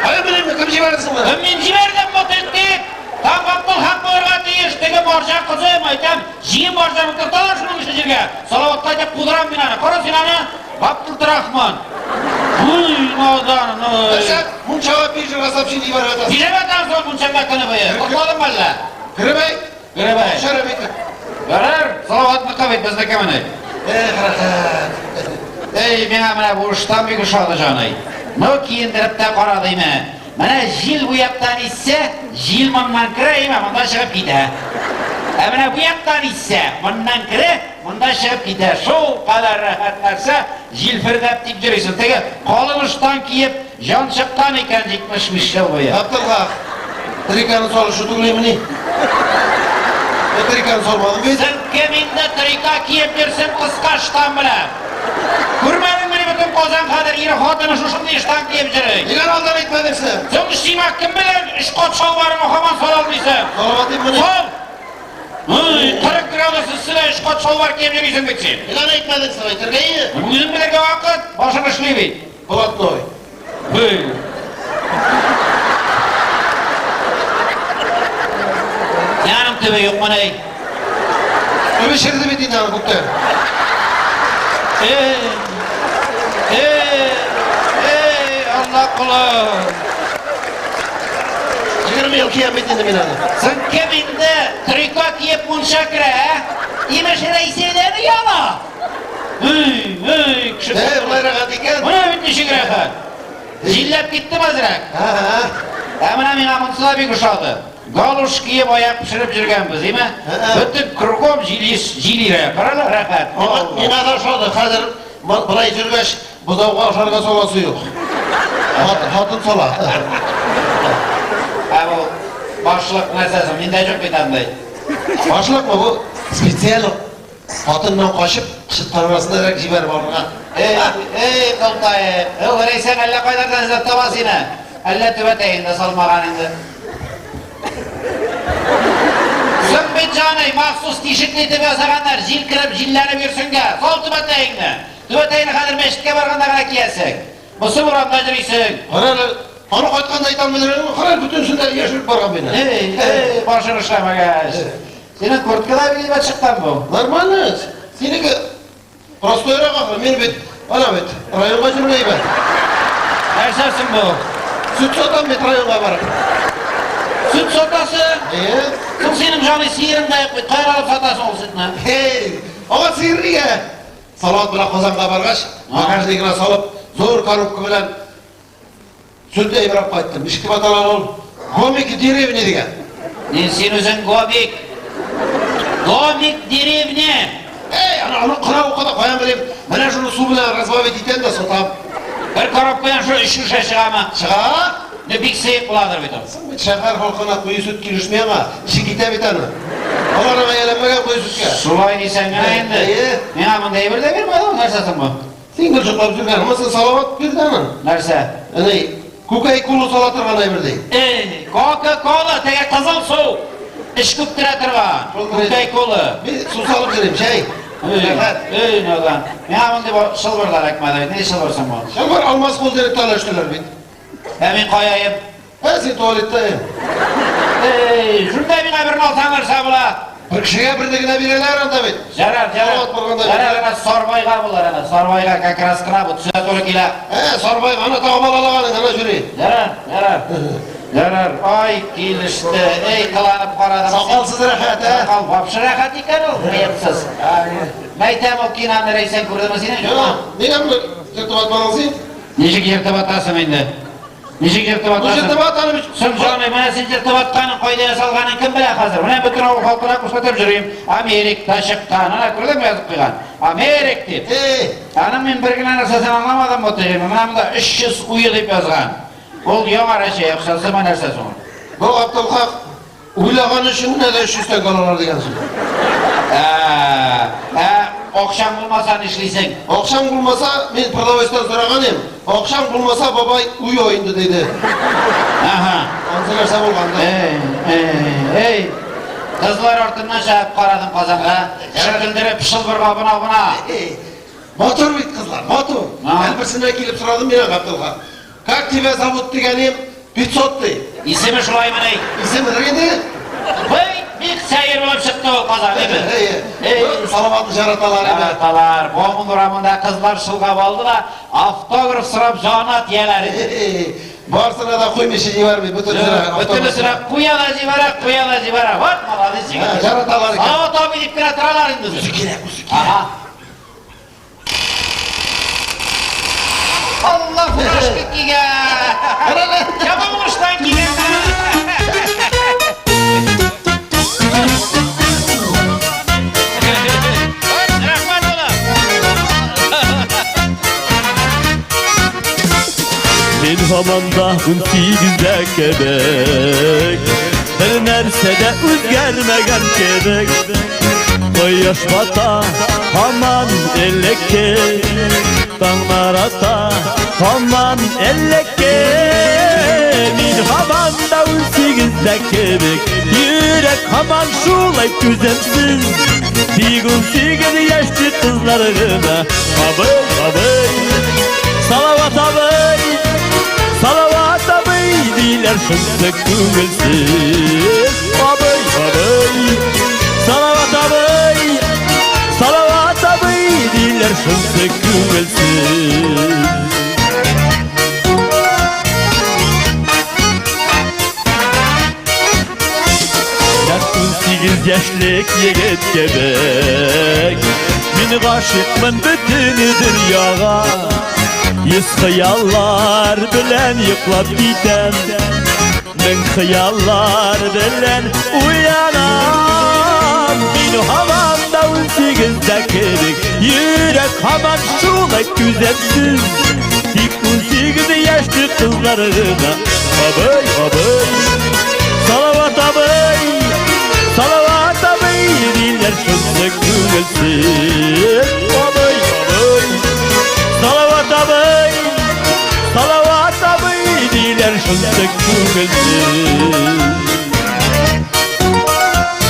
Ай білемін, кім жібердісің бі? Мен жібердім Мотикті. Там Абдылхақ болырға дейіш, деген баржа қызым, айтам, жиын баржа мұқтақталар шының іші жерге. Салаватқа деп қудырам мен аны. Қора сен аны, Абдылрахман. Уй, мадан, ой. Sen Munçava bir jırga сообщение var atasın. Bilemeden sonra bunçamda kını bıyı. Korkmadın mı Allah? Kırıbey. Kırıbey. Şarabey. Görür, salavatını kavit bizde kemini. Kırakat. Ey, mena bu işten bir kış alacağını. Ne kiyindirip de qaradıyım. Mana jil bu yaptan ise, jil bundan kırayım, bundan çıkıp gider. Mana bu yaptan ise, bundan kırı, bundan çıkıp gider. Şu kadar rahatlarsa, jil firdep deyip жүресің. Tege, qalın uçtan kiyip, jan çıktan eken jikmiş yıl boyu. Abdülhaq. Trikanın solu şu tuğlayım ne? Trikani sormadım biz. Sen keminde trika kiyip dersin kıskaçtan bile. Kurmadın beni bütün kozan kadar yine hatını şuşunda işten kiyip jirek. Nigan aldan etmedinsin? Sen işteymek kim bilir? İş kot şalvarını okaman solalmıysan. Soramadın mı? Sol! Kırık gradası sıra iş kot şalvar kiyip jireysin bitsin. Nigan etmedinsin Trikani? Bugün bilirge vakit başını işleyip. Polatnoy. Hey! Yanım tübe yok mu ney? Öbür şeridi bir dinlen Kukter. Ey Allah kulu. 20 yıl kıyamet dinle minanı. Sen keminde triko kiyip munşakre ha? İmiş reisine mi yana? Kişi Ulayra kadiken. bu ne bitti şükür efendim? Jillep gitti mazrak. Ha. Emine mina mıntıla bir kuşadı. Galuş kiyip ayak pişirip jirgenbiz değil mi? Bütün kırkom jilire. Paralar rahat. Nina da şodu. Hazır burayı jirgeş. Bu da uğaşarga solası yok. Hatın sola. Ha bu başlık meselesi. Minde çok bitanday. Başlık mı bu? Spesiyel. Hatından kaşıp çıtlar arasında direkt jiber var buna. Ey koltayı. Öyle sen elle kaydardan izlet tabasine. Elle tübeteyinde salmagan indi. Sen bir canay mahsus tişikli tübe saganlar jil kırıp jilleri bir sünge. Sol tübeteyinde. Tübeteyine kadar meşitke barganda kadar kiyesek. Bu sıvıramda jireysin. Onu koytkanda itan bilirim. Haral bütün sünder yaşırıp bargan beni. Ey başını işleme geç. Senin kurtkada bir gibi çıktan bu. Normalniz. Seniki prostoyra kakır. Meni bit. Ana bit. Rayonga jirmeyi ben. Nersersin bu? Süt sotan bit rayonga barıp. Süt sotası. İyi. Kım senin canı sihirin kayıp bit. Kayır alıp satasın ol sütüne. Hey. Ama sihirli ya. Salat bırak kozanға bargaç. Bagajligine salıp zor karupku bilen süt eybirap kayttım. İşki batalan ol. Komik direvni degen. Sen özün gomik. Gomik direvni. Hey, onu kıra o kadar koyan bileyim. Bana şunu su bilen razbabet iten de sotam. Bir karab koyan şu işin şaşığa Çığa. ne bir seyip buladır bitir. Sen şehir halkına kuyu süt girişmeye ama şikite bir tane. Onlara eğlenmeye kuyu süt gel. Sulay diysen gene indi. İyi. Ne amın deyibir de bir mi adam? Nersesin bu? Sen gırcıklar sürgen ama sen salavat bir tane. Nerse? Yani kukayı kulu salatır bana emir değil. Coca-Cola tege kızıl su. İşkıp tiratır var. Coca-Cola. Bir su salıp vereyim şey. Ne olan? Ne amın deyip o şılbırlar ekmedi. Ne şılbırsın bu? Sen var almaz kol derek talaştılar bit. Emin koyayım. Ben sen tuvaletteyim. Şurada bir birini altanırsa bula. Bir kişiye bir degine bireler anda bit. Zarar. Zarar sorbayga bular ana. Sorbayga kakraskına bu tüzet olup ile. Sorbayım ana tağmal alaganın ana jüri. Zarar. Ay kilişti. Ey kılanıp karadım. Sakalsız rahat he. Sakal vapşı rahat iken ol. Kıyıpsız. Meytem o kinan nereysen kurdun mu senin? Niye mi irtibat bağlansın? Nişik irtibatasın indi? Nişik Bu irtibatasın? irtibat hanım için. Sen canım bana sen irtibatkanın koyduğuna salganın kim bile hazır? Buna bütün o halkına kuşatıp jüreyim. Amerik taşıktan. Ana kurdun mu yazıp kıygan? Amerik deyip. Hanım ben bir güne nasılsın anlamadım bu tecrübemi. Hanım da 300 uyu deyip yazgan. Ol yağara şey yoksa zaman nerse sonra. Bu Abdülhak uylagan için ne de 300'ten kalanlar diyensin. Okşam bulmasan işleysen. Akşam bulmasa ben Pırlaves'ten soraganım. Akşam bulmasa babay uyu oyundu dedi. Aha. Anzılarsa bulganda. Hey. Kızlar ortamdan şahap karadım kazanğa. Şırgıldırıp pışıl bir kabına buna. Motor bit kızlar, motor. Elbisine gelip soradım yine Abdülhak. Kak tibe zabut digenim bit sottu. İsimi şulay mı ney? İsim neydi? Hey, bir seyir olup çıktı o kazan değil mi? Salavatlı jaratalar. Evet alar, boğumun duramında kızlar şılgap oldu da автограф sırap canat yeleri. Barsına da koymuş işi var mı? Bütün sıra kuyala zivara. Vat malalı sigara. Jaratalar. Salavat abi dip kıratıralar indi. Müzikine. Aha. Allah fırışkık giga. Yapamamıştan giga. Men hamanda 18'de kebek Derner Özgerse de özgermegen kebek Koyaş bata Haman elleke Dağlar ata Haman elleke Min haman da 18'de kebek Yürek haman şulay güzelsiz Bir 18 yaşlı kızlarına Abay abay Salavat abay Salavat abay Diler şımsık güzelsiz Abay abay Salavat abay Salavat abay Diler şımsık güzelsiz Sekiz yaşlık yigit gebek Min gaşıkmın bütün dünyaga Yüz hıyallar bilen yıklap gidem Min hıyallar bilen uyanam Min havamda 18'de kebek Yürek haman şulay güzelsiz Dik 18 yaşlı kızlarına Abay abay Salavat abay Salavat abay Diller şımsık güzelsiz Abay abay Salavat abay Salavat abay Diller şımsık güzelsiz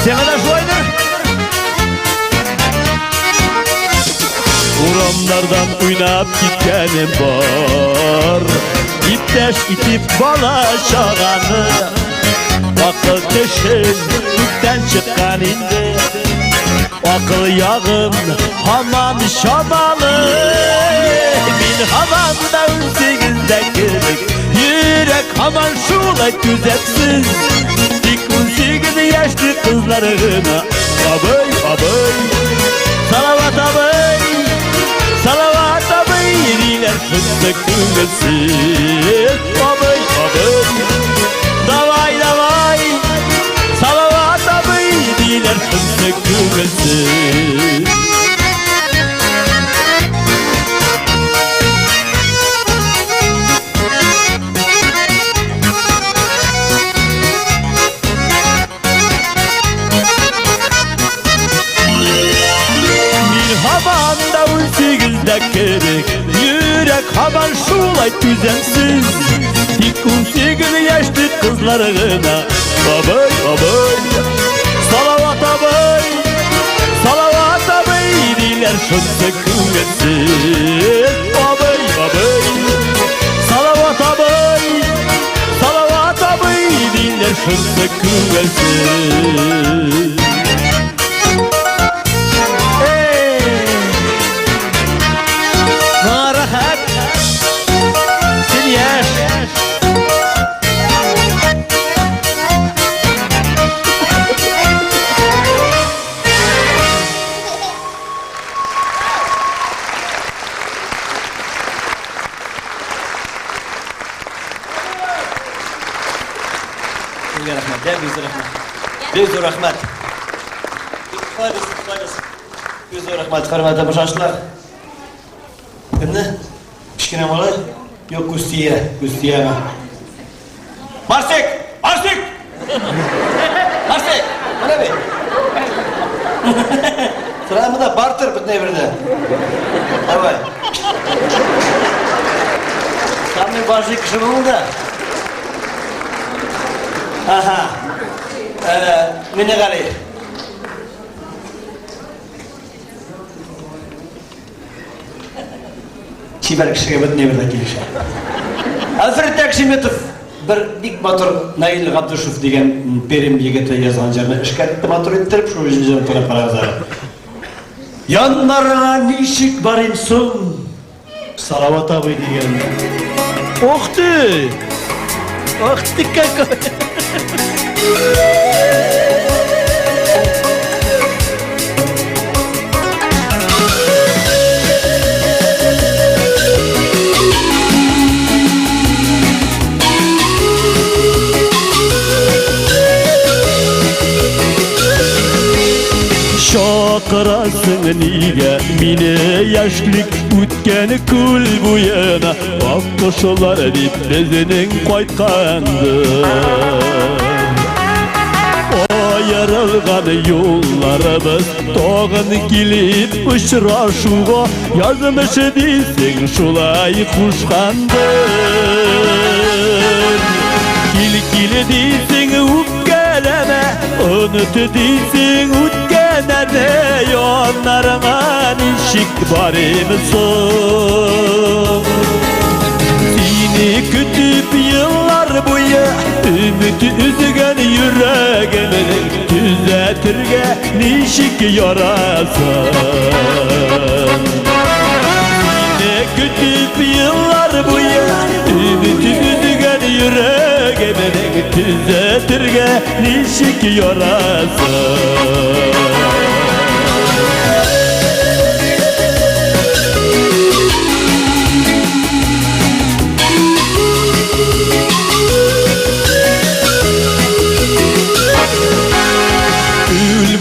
Sen kadar şu aydır Uramlardan oynap gitkenim var İpteş itip bala şağanı Akıl teşin yükten çıkan indi Akıl yağın haman şamalı Min hamanda 18'de kebek Yürek haman şulay güzelsiz Dik 18 yaşlı kızlarına Abay abay Salavat abay Salavat abay Diler şımsık güzelsiz Abay abay Davay davay Salavat abay Diler şımsık güzelsiz Min havanda 18'de kebek Yürek haman şulay düzensiz Dik 18 yaşlı kızlarına Abay abay Salavat abay Salavat abay Diler şımsık güzelsiz Abay abay Salavat abay Salavat abay Diler şımsık güzelsiz Rahat Sen yaş Büyük rahmet. Büyük rahmet. Hürmetli başarılar. Şimdi pişkine malı yok Gustiye. Marsik! Marsik! Marsik! Bana bir. Sıramı da bartır bütün evrede. Evet. Tam bir başlık kışımı da. Aha. Mine gali. Çiber kişiye bütün evrede gelişe. Alfred Taksimetov bir dik motor Nail Gabduşov degan Perim yigiti yazgan jarni ishga motor ettirib shu o'zini to'lab qarag'izlar. Yanlarına nişik barinsun Salavat abi degan. Oxti kaka. Şakırasın niye mine yaşlık Ütkeni kül bu yana Akkoşular dip bezinin koytkandı ayrılgan yollarımız Doğun gelip uçraşuğa yazmış değilsin şulay kuşkandır Gil değilsin ukkeleme unut değilsin utkenene Yonlarına nişik barımsın Seni kütüp yıllar boyu Ümidi üzgen yüreğini Düzeltirge nişik yarasın Seni kütüp yıllar boyu Ümidi üzgen yüreğini Düzeltirge nişik yarasın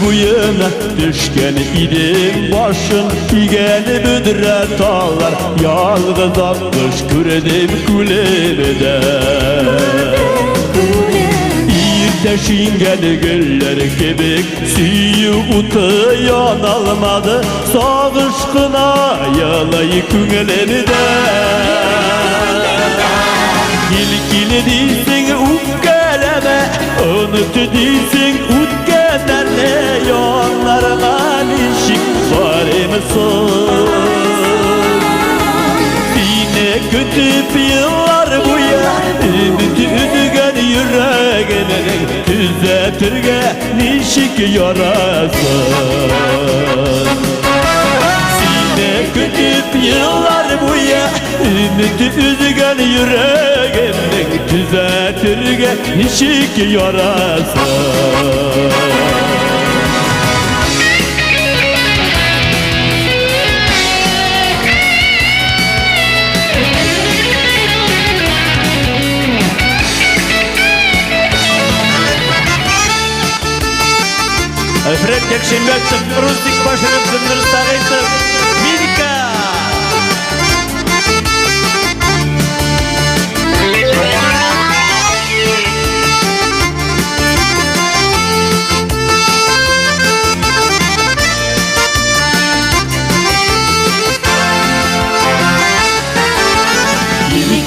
Buyuna düşken idim başın Geli büdre tağlar Yalgız akmış küredim kulübede İrteşin geli güller kebek Suyu utuyan almadı Sağışkına yalayı küngülemde Gil değilsin ukkeleme Unut değilsin utkenlerle Yollarına nişik varımsın Seni kütüp yıllar boyu Ümidi üzgen yüreğini Düzeltirge nişik yarasın Seni kütüp yıllar boyu Ümidi üzgen yüreğini Düzeltirge nişik yarasın Alfred Yakşinbek'tim, Rustik başarıp zındırıstağıydım Midika!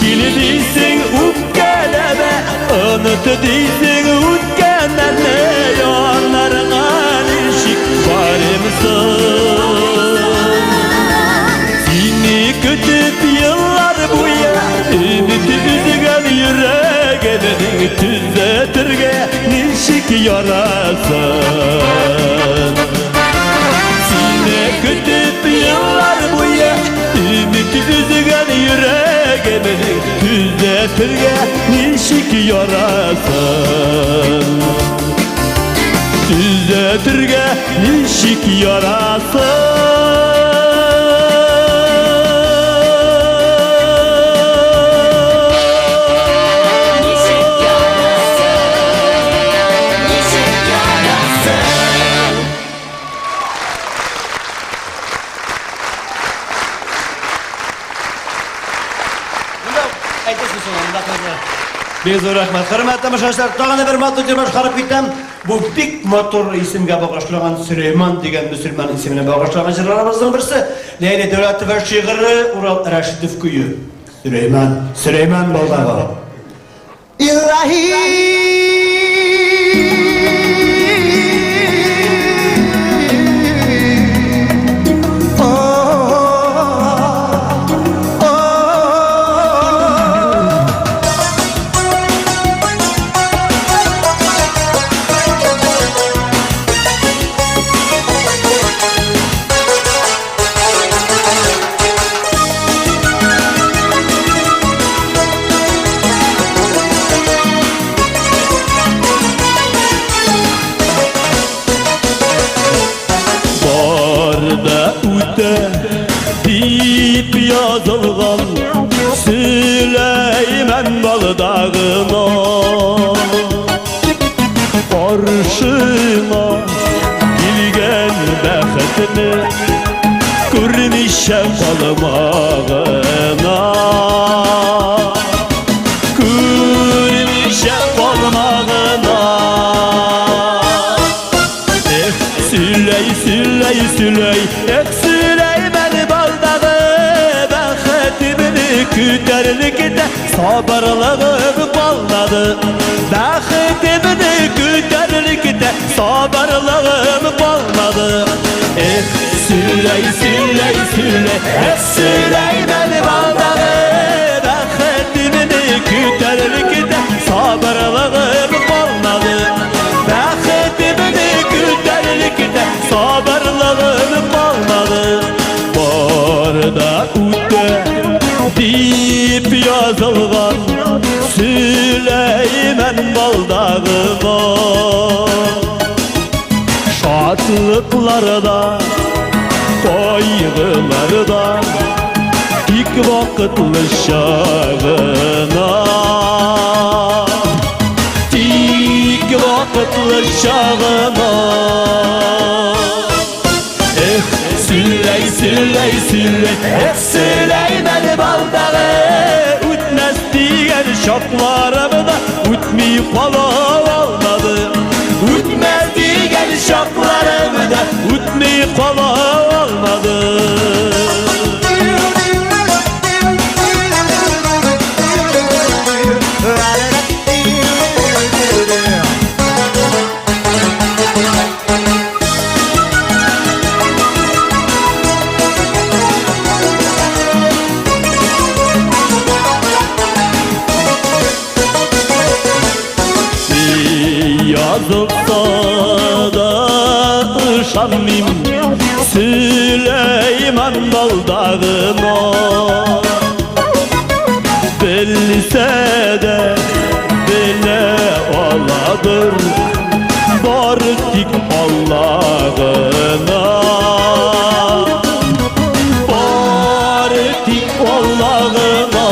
Gili değilsin ukkeleme Unut değilsin utkenlerle Yollarına nişik varımsın Seni kütüp yıllar boyu Ümidi üzgen yüreğini Düzeltirge nişik yarasın Seni kütüp yıllar boyu Ümidi üzgen yüreğini Düzeltirge nişik yarasın Düzeltirge nişik yarasın Bek zo'r rahmat. Hurmatli tomoshabinlar, tag'in bir motor boshqarib ketdim. Bu bek motor ismga bag'ishlangan Süleyman degan musulmon ismini bag'ishlangan jirarimizning birisi. Leyla Davlatov va shi'ri Ural Rashidov kuyi. Süleyman Bozorov. Deyip yazılgan Süleyman Bağdağına Karşıma gelgen bəxtini Görmüşəm qalmağına Görmüşəm qalmağına Süley Süley Süleyman baldağı Bəxtimini kütərlikdə sabırlığım balladı Bəxtimini kütərlikdə sabırlığım balladı Süley Süley Süley Süleyman baldağı Bəxtimini kütərlikdə sabırlığım balladı Bəxtimini kütərlikdə sabırlığım balladı Barda ütte deyip yazılgan Süleyman baldağıma Şatlıklarda, kaygılarda İlk vakitli şağına İlk vakitli şağına Süley Süley Süley Süleyman baldağı Ütmez diğer şaklarımı da Ütmeyip olmadı Ütmez diğer şaklarımı da Ütmeyip olmadı Yazılsa da ışanmayım Süleyman baldağıma Bilse de bile oladır Var dik Allah'ına Var dik Allah'ına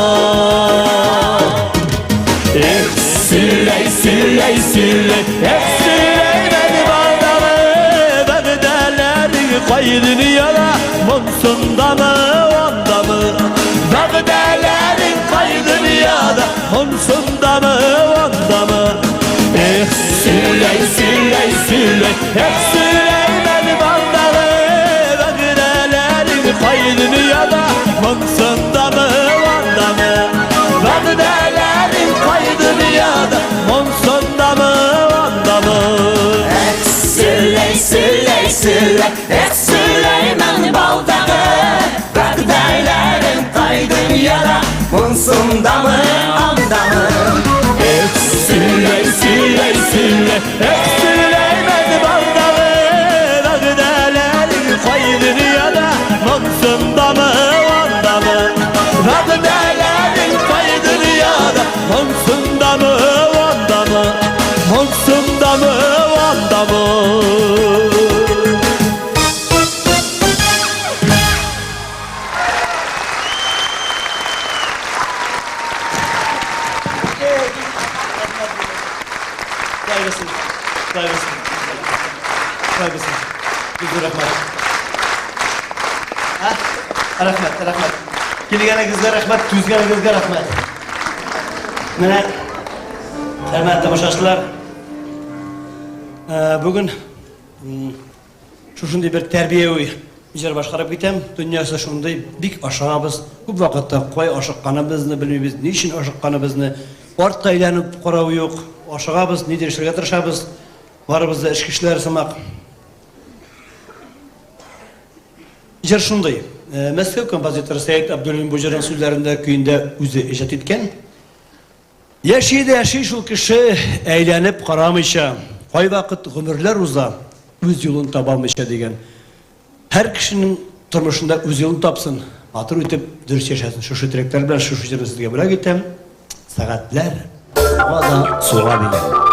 Süley Süley Süley Süleyman baldağı Bəğdələrin qaydını yara Monsunda mı onda mı Bəğdələrin qaydını yara Monsunda mı onda mı Süley Süley Süley Süleyman baldağı Bəğdələrin qaydını yara Monsunda mı onda mı Bəğdələrin qaydını yara Monsunda mı onda mı Süley Süley Süley Süleyman baldağı Bəğdələrin qaydını yara Monsunda mı onda mı Süley Süley Süley Süleyman baldağı Bəğdələrin qaydını yara Monsunda mı onda mı Bəğdələrin qaydını yara Monsunda mı onda mı Monsunda mı onda mı Saygısın, saygısın, saygısın. Güzel rahmet. Ha? Rahmet, rahmet. Kelgene kızga rahmet, tuzgana kızga rahmet. Mana, hurmatli tomoshabinlar, bugun shunday bir tarbiyaviy ijro boshqarib ketam. Dunyoda shunday bik oshig'imiz, ko'p vaqtda qo'y oshiqqanimizni bilmaymiz, nechun oshiqqanimizni, ortga aylanib qarov yo'q. Oshig'imiz, nedir ishlarga tirishamiz, baribizda ichki ishlar samaq. Ijro shunday. Moskva kompozitori Said Abdulin Bujarning so'zlarida kuyinda o'zi ijod etgan. Yaşaydı şu kişi eğlenip qaramaycha, qoy vaqt ömürler uza, öz yolunu tabamaycha degan. Her kişinin turmushunda öz yolunu tapsın, batır ötüp dürüst yaşasın. Şu tilekler bilan şu sizga bilan ketam. Saatlar havada soğa bilen.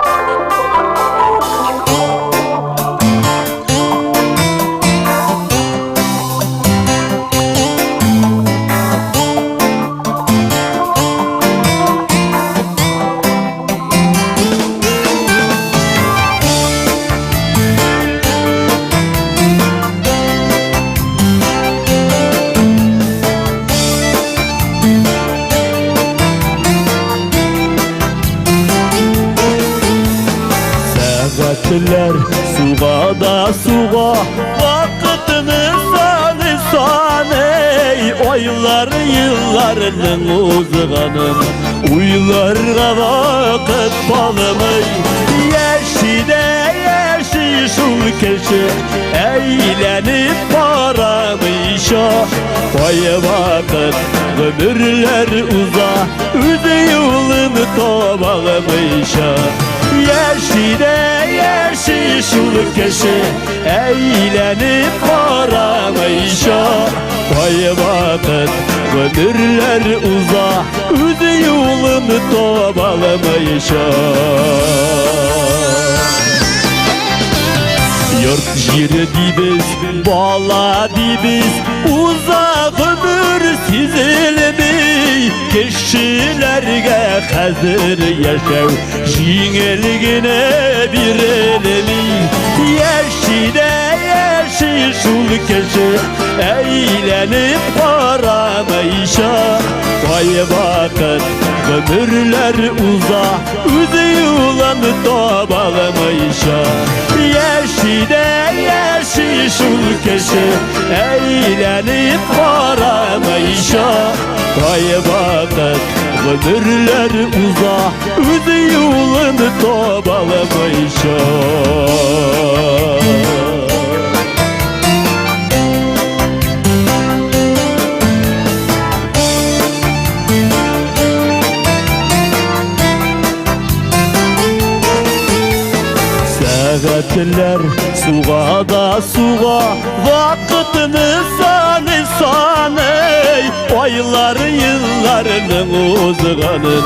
suğa da suğa Vakıtını saney Oylar yıllarının uzğanın Uylarga vakit balımay Yeşide yeşil şul keşi Eğlenip paramışa Vay vakit ömürler uza Üzü yolunu tobalmışa Yeşide yeşil şul keşi Eğlenip paramışa Vay vakit ömürler uza Üzü yolunu tobalmışa Yurt yeri dibiz, bala dibiz Uzak ömür sizilmey Kişilerge hazır yaşav Jingilgine bir elmi Yeşide yeşil şul keşi Eğlenip paramayşa Vay vakit ömürler uza Üzü yılanı tobalmayşa Yeşide yeşil şul keşi Eğlenip paramayşa Vay vakit ömürler uza Üzü yılanı tobalmayşa Saatler suğa da suğa Vakıtını saney Oylar yıllarının uzğanın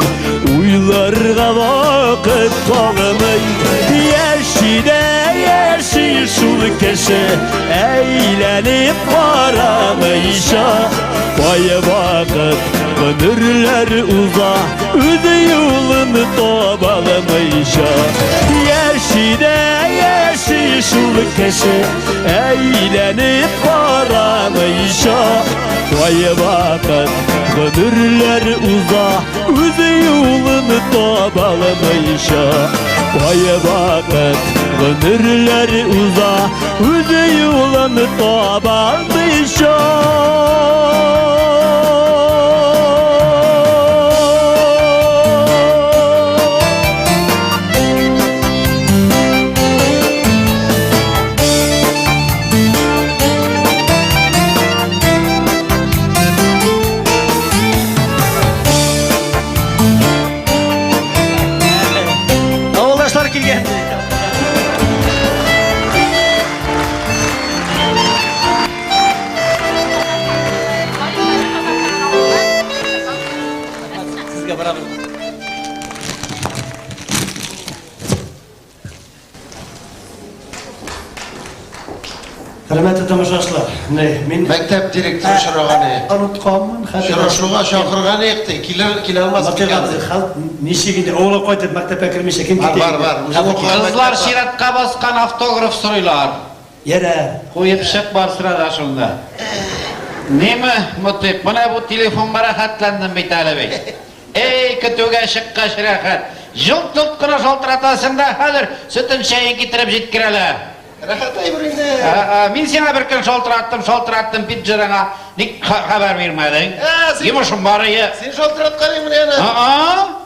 Uylarga vakit kalmay Yeşide yeşil şul keşi Eğlenip paramayşa Vay vakit ömürler uza Üzü yolunu tobalmayşa Yeşide yeşil şul keşi Eğlenip paramayşa Vay vakit ömürler uza Üzü yolunu tobalmayşa Vay vakit ömürler uza Üzü yolunu tobalmayşa Avuldaşlar kelgen. Sizge beraber. Hürmetli tomoshabchilar, men Mektep direktörü Şırağan'ı. unutqanman. Şıraşlığa şakırğanı yıktı. Kilemez mi geldi? Nechiginde o'g'li qo'yib maktabga kirmasa kim Var ketadi? var. Bizim okuyan Kızlar mektep var. şiratqa baskan автограф soruyorlar. Yere. Koyup çık var sırada şunda. Nemi mutip? Bana bu telefon barahatlandım bir tane bey. Ey kütüge şıkka şirahat. Jılt tutquna şoltiratasın da hazır sütün çayın getirip jetkireler. Rahat ayırın. Men sana bir gün şoltirattım pidjarana. Nik haber vermedin. sen- Yumuşum bari ya. Sen şoltiratkanı mı yani?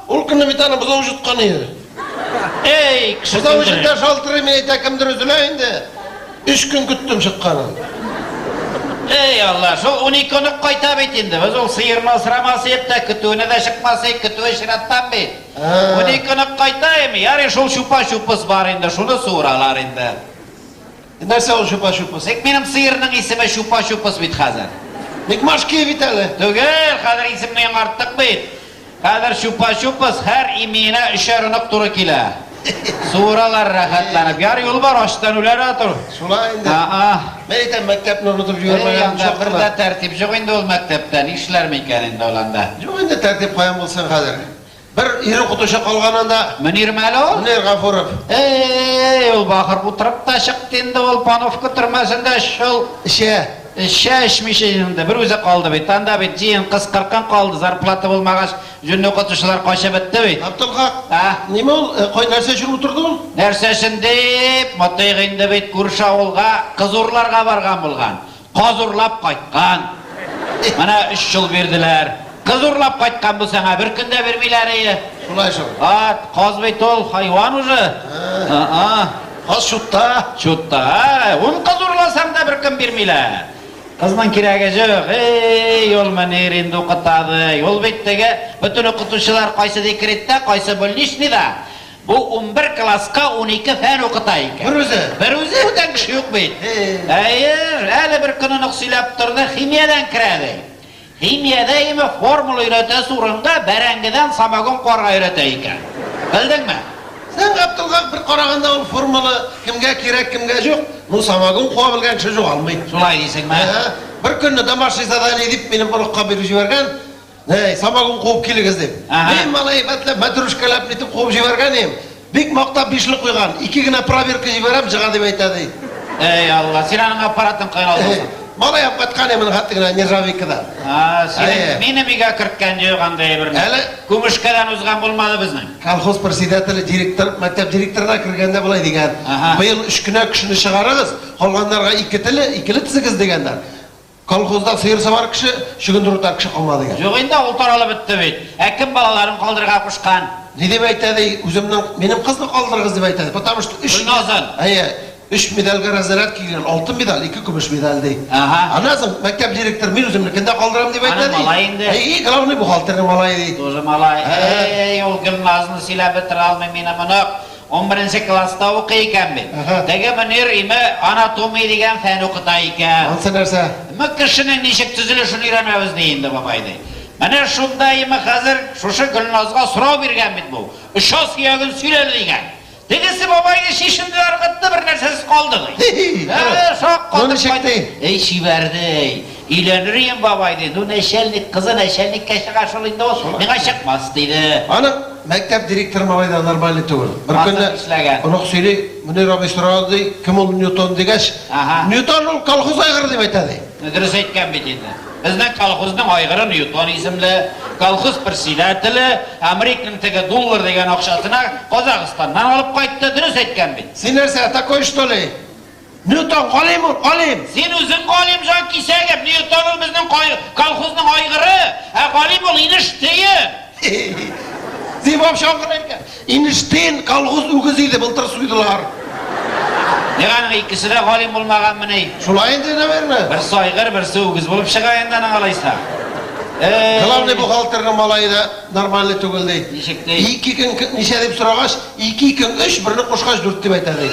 Ulkunu bir tane buzav jutkanı. Ey kişi Buzav tündürü. jutta şoltırı mene takımdır üzüleyinde. 3 gün küttüm çıkkanı. Ey Allah, şu 12 onu koyta bitindi. Biz o sıyırma sıraması hep de kütüğüne de çıkması, kütüğü şirattan bit. 12 onu koyta mı? Yarın şu şupa şupus var indi, şunu suğralar indi. Nerse o şupa şupus? Sek benim sıyırının ismi şupa şupus bit hazır. Mikmaşki biteli. Tügel, hazır isimini artık bit. Hazır şupa şupus her imine işarınık duru kila. Suğralar rahatlanıp, yar yolu var açtan üler atır. Şula indi. Meyten mektepini unutup Ey yürümeyen anda çok bir de tertip yok indi ol mektepten, işler mi indi olanda? Yok indi tertip koyan bulsan kadir. Bir iri kutuşa kalgananda Münir Melo? Münir Gafurov. Ey ol bakır bu tırıp da çıktı indi ol panof götürmesinde şol. Шәшмешінде бір өзі қалды бейт. Анда бейт, жиын қыз қырқан қалды, зарплата болмағаш, жүн оқытушылар қойша бітті бейт. Абдылхақ, А? неме ол, қой нәрсе жүріп тұрды ол? Нәрсесін деп, мұтайғында бейт көрші ауылға, қыз ұрларға барған болған. Қаз ұрлап қайтқан. Мына 3 жыл берділер. Қыз ұрлап қайтқан бұл саңа, бір күнде бермейлер ейі. Солай жыл. Қаз бейт ол, хайуан уже. Қаз шутта. Шутта, он қыз ұрласаң да бір күн бермейлер. Қызның керегі жоқ, ол мәнер енді оқытады. Ол беттегі бүтін оқытушылар қайсы декретті, қайсы больничныйда. Бұл 11 классқа 12 фән оқыта екен. Бір өзі? Бір өзі өтен кіші жоқ бейт. Әлі бір күнін ұқсилап тұрды, химиядан кіреді. Химияда емі формула үйреті сұрынға бәрәңгіден самогон қорға үйреті екен. Білдің ме? Сен Абдылхақ бір қарағанда ол формалы кімге керек, кімге жоқ. Ну, самогон қуа білген кіші жоқ алмайды. Солай дейсің ме? Бір күнні домашний задание деп менің бұлыққа беріп жіберген. Самогон қуып келігіз деп. Мен малай бәтлі мәтрушкалап нетіп қуып жіберген ем. Бек мақтап бешілік қойған. 2 гына проверка жіберем, жыға деп айтады. Алла, сен аның аппаратын қайналдың. Малай ап қатқан емін қаттығына нержавикадан. Сен мені мега кірткен жоғандай бір. Әлі? Көмішкадан ұзған болмады біздің. Колхоз председателі директор, мектеп директорына кіргенде бұлай деген. Биыл 3 күні күшіні шығарығыз, қолғандарға 2 тізігіз дегендер. Колхозда сиырсы бар кіші, шүгіндірутар кіші қалмады деген. Жоқ енді ол таралы бітті бейт. Әкім балаларын қалдырға құшқан. Не деп айтады, менің қызды қалдырғыз деп айтады. Потому что 3 медальға разряд келген, 6 медаль, 2 күміш медаль дей. Анасың, мектеп директор, мен өзімнікінде қалдырам деп айтады. Ана малай енді. Главный бухгалтердің малай дей. Тоже малай. Ол гүлназыны силә бітір алмай мені мұнық. 11-ші класста оқы екен бе. Теге мінер емі анатомия деген фән оқыта екен. Ансы нәрсе? Кішінің нешік түзілішін үйренеміз дейінді бабайды. Міне шында емі қазір шушы гүлназға сұрау берген бет бұл. 3 ас күйегін сөйлелі деген. Дегесі бабайды шешімді арғытты бір нәрсесі қалды. Шоқ қалды. Ей шибәрді. Үйленір ем бабайды. Ну нәшәлік қызы нәшәлікке шығашыл енді ол. Неға шықмас дейді. Аны мектеп директор малайда нормальный түгіл. Бір күнді ұнық сөйлей, мұнер абай сұрады, кім ол Ньютон дегеш. Ньютон ол колхоз айғыры деп айтады. Дұрыс айтқан бет енді. Біздің колхоздың айғыры Ньютон есімлі, колхоз председателі, Американың тегі $1 деген ақшасына Қазақстаннан алып қайтты, дұрыс айтқан бет. Сен нәрсе, такой что ли? Ньютон қалим ол, қалим. Сен өзің қалим жан кисәгіп, Ньютон ол біздің колхоздың айғыры, қалим ол иніштейі. Сен вообще оңғырайын. Иніштейін колхоз үгізейді, бұлтыр сұйдылар. Неғаның ikisi de қалим болмаған міней. Шулайын дене беріне. Бірсі айғыр, бірсі үгіз болып шығайындан аңалайса. Главный бухгалтердің малайы да нормальный түгіл дейді. Нешіктей? 2 күн неше деп сұрағаш, 2 күн 3, бірні қошқаш 4 деп айтады.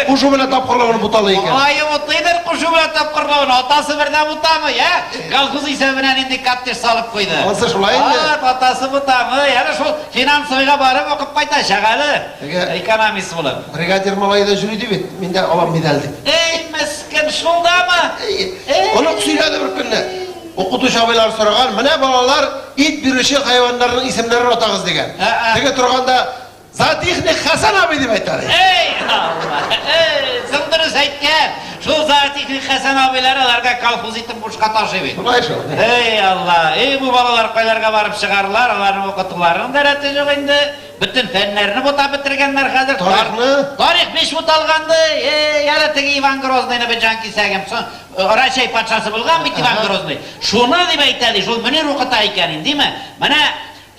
Құшу біле тапқырлауыны бұталы екен. Олайы бұтыйдыр құшу біле тапқырлауыны. Атасы бірден бұтамы, я? Колхоз есебінен индикаттер салып қойды. Онсы шулайын де? Атасы бұтамы, яны шул финансовыйға барып оқып қайта шағалы. Экономист болып. Бригадир малайда жүреді бет, мен де алам медалді. Ей, мәскін шулдамы? Оны құсыйлады бір күнді. Оқытушы абайлар сұраған, міне балалар ит бүріші хайуандардың исімдерін отағыз деген. Теге тұрғанда Затихник Хасан абай деп айтады. Ей, Алла, сындырыс айткен. Шул Затихник Хасан абайлар аларға колхоз итін бұшқа ташы бет. Ей, Алла, бұл балалар қайларға барып шығарылар, алардың оқытуларының дәрәті жоқ енді. Bütün fenlerini buta bitirgenler hazır. Tarihni? Tarih 5 but algandı. Yarı tegi Ivan Grozny'ni bir can kisegim. Raşay patşası bulgan bit Ivan Grozny. Şunu dip aytadi, şul meni ruqata ekanin, değil mi? Mana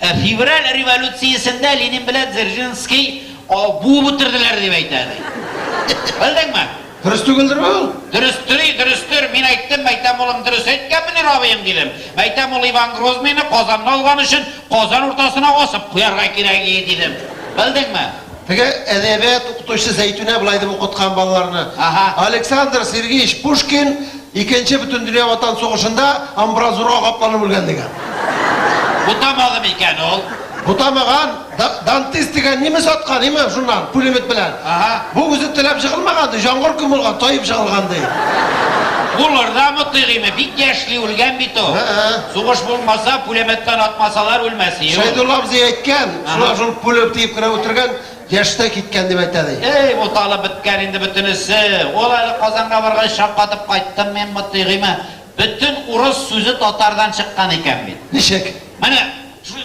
fevral revolütsiyasında Lenin bilan Dzerzhinskiy bu bitirdiler dip aytadi. Bildingmi? Dürüst tügüldür bu? Dürüstür. Men ayttam oğlum dürüst aytganmini Robiyim dedim. Ayttam ol Ivan Grozny'ni Qozondan olgan üçün Qozon o'rtasına osib qo'yarga kerak dedim. Bildingmi? Peki edebiyat o'qituvchisi Zaytuna bulaydi o'qitgan bolalarni. Aleksandr Sergeyevich Pushkin ikkinchi butun dunyo vatan so'g'ishida ambrazura qoplanib bo'lgan degan. Butamadım ekan ol. Butamagan Dantist degan nima sotgan, nima shundan pulemyot bilan. Bu o'zi tilab yig'ilmagandi, jong'ir kun bo'lgan, toyib yig'ilgandi. Bularda mutluyum. Bir yaşlı ölgen bit o. Soğuş bulmasa, pulemyotdan atmasalar ölmesi. Shaydullo bize aytgan, shular shul puleb deyib kira o'tirgan, yaşta gitken deb aytadi. Ey, bu talı bitken indi bütünüsü. Olaylı Kazan'a vargay şaqqatıp qayttım men mutluyğime. Bütün Urus sözü Tatardan çıkkan eken ben. Nişek? Mana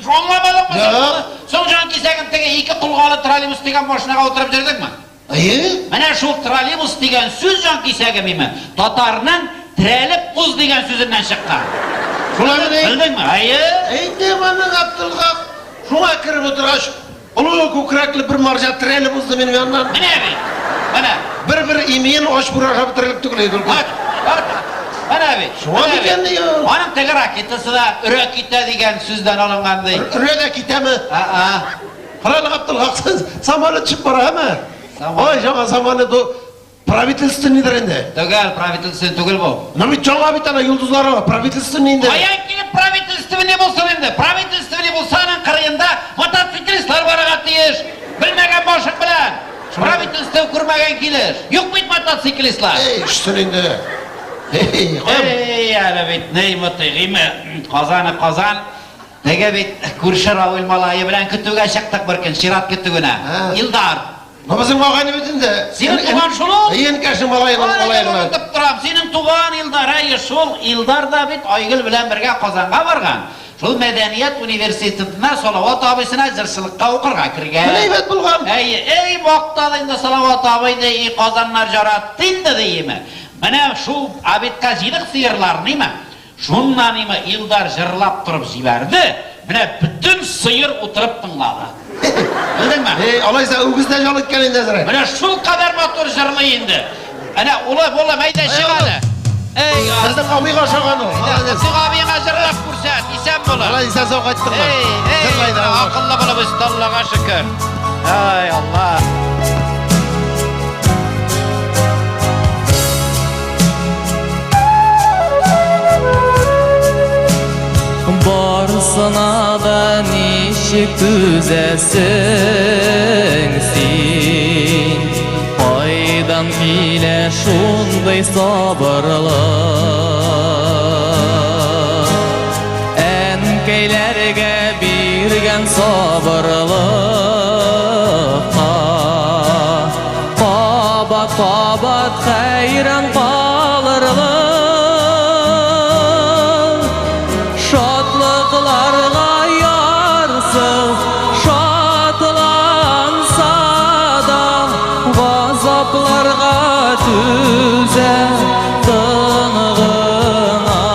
şu anlamadın mı sen Ya. bunu? Soň jan kisegim tege iki kulgalı trolleybus degen maşinaga oturup jürdükmi? Ayı? Mana şu trolleybus degen söz jan kisegimimi Tatarның trelip buz degen sözünden çıkkan. Şular ne? Bildingmi? Ayı. Endi bana Abdülhak. Şuna kirip oturaş. Ulu kukraklı bir marja treni buzdu benim yandan. Mana abi. Mana. Bir imeyin hoş buraya bitirilip tüküleydi. Bak. Mana abi. Şuna diken diyor. Onun tege raketası da ürek gitme degen sözden alıngandı. Röde kitemi. Aa. Kralı Abdülhak samanı çık para hemen. Saman. Oy şaka samanı do правительство nedir indi? Tugel правительство tugel bu. Nami çoğu bir tane yıldızları var. Правительство nedir? Ayan kilip правительство ne bulsun indi? Правительство ne bulsanın kırıyında mototsiklistler baragat deyiş. Bilmegen boşuk bilen. Правительство kurmagan kilir. Yok bit mototsiklistler. Ey üstün indi. Hey koyam. Ey yani bit ney mutluyğime kazan. Tege bit kurşur avul malayı bilen kütüge çıktık bir gün şirat kütügüne. Ha. Yıldar. Namazın vakani bütünde. Senin tuğan şunu? Yeni kaşın malayını. Anlatıp duram. Senin tuğan Yıldar. Şol Yıldar da bit Aygül bilen birge Kazan'a vargan. Şol Medeniyet Üniversitetine Salavat abisine jırşılıkka okurga kirgen. Neymet bulgan? Ey vaktada indi Salavat abi de iyi Kazanlar jarattı indi deyimi. Mana şu abitka jilik sıyırlar neyme? Şundan neyme Yıldar jırlap durup jiberdi. Mana bütün sıyır oturup tınladı. Bildin mi? Alaysa ögüzden jalık gelin nezire. Mana şu kadar motor jırlı indi. Ana ula mayda şıgadı. Ey Sizden kavmi kaşagan o. Siz abiyana jırlap kursat, isem bola. Allah insan soğuk ettin mi? Ey, Zırlaydı. akıllı bula biz Allah'a şükür. Ay Allah. Barsına da nişik düzesin sen Haydan bile şunday sabırlı Enkeylerge birgen sabırlı Qabat hayran qalırlı Şadlıqlarga yarsız şadlansa da Gazaplarga düze tınğına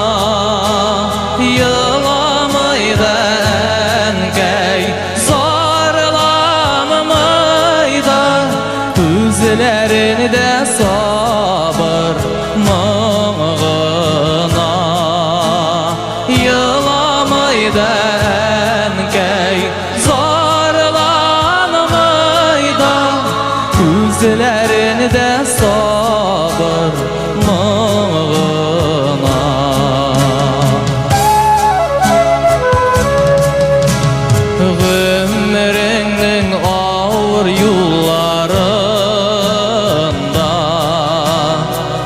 Yılamaydı enkey zarlanmaydı Üzlerini de sabır mığına Yılamaydı enkey zarlanmaydı Üzlerini de sabır mığına Ömrünün ağır yollarında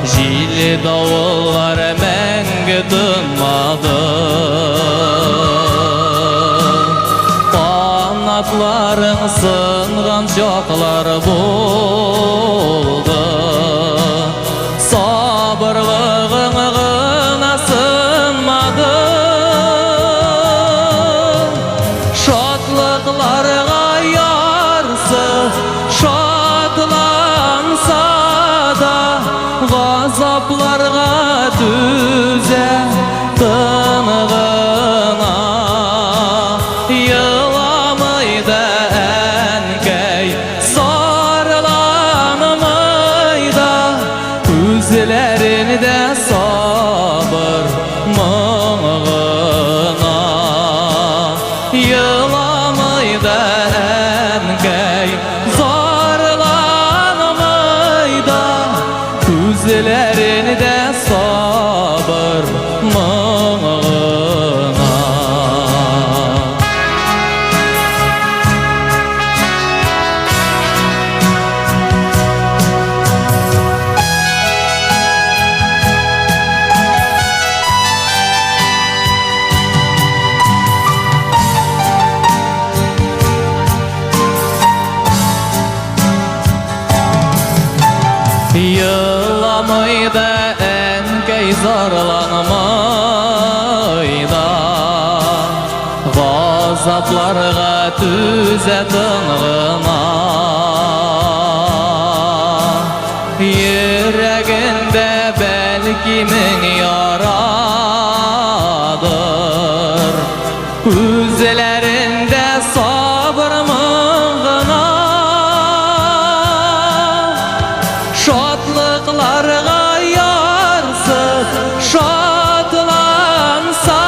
Jil davullar menge dınmadı Kanatların sınğan çoklar buldu Sabırlığın gına sınmadı Şadlıqlarga yarsız şadlansa da Gazaplarga düze tınğına Yılamaydı enkey zarlanmaydı Üzlerini de sabır mığına Yılamaydı enkey zarlanmaydı Üzlerini de sabır mığına Yılamayda enkey zarlanmayda Gazaplarga tüze tınğına Yüreğinde belki min yaradır Üzlerinde sabır mığına Şadlıklarga yarsız şadlansa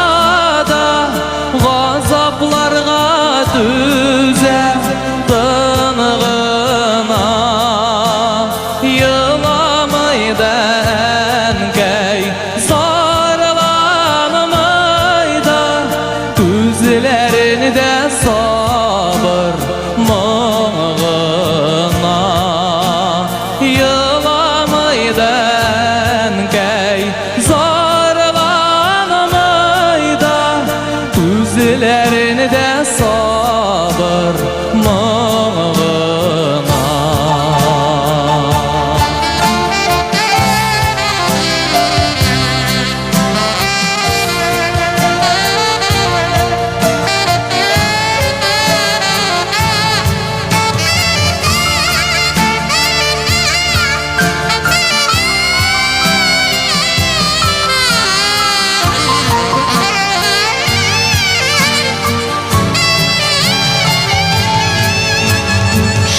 da Gazaplarga düze tınğına Yılamayda enkey sarlanmayda Üzlerinde sabır mığına Yılamayda enkey sarlanmayda Üzlerinde sabır mığına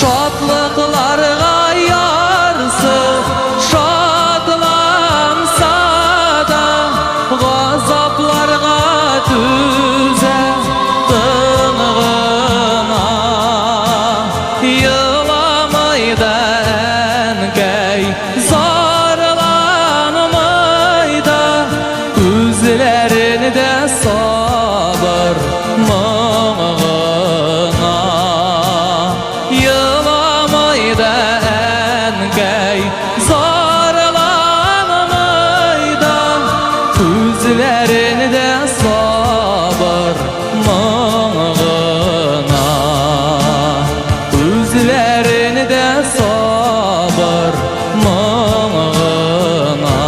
Şadlıklarga yarsız şadlansa da Gazaplarga düze tınğına Yılamayda enkey zarlanmayda Üzlerinde sabır mığına Yılamayda enkey zarlanmayda Üzlerinde sabır mığına Üzlerinde sabır mığına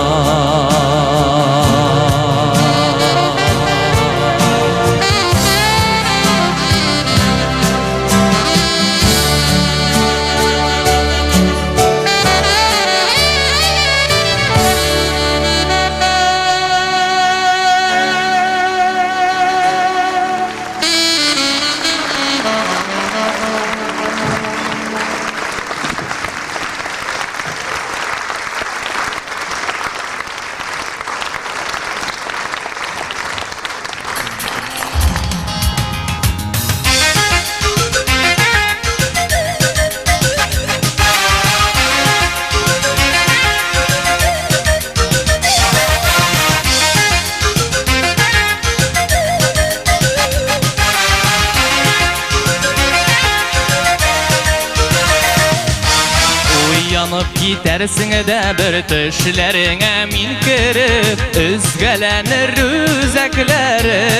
Uyanıp gidersin de bir düşlerine min kirip Üzgelenir üzeklerin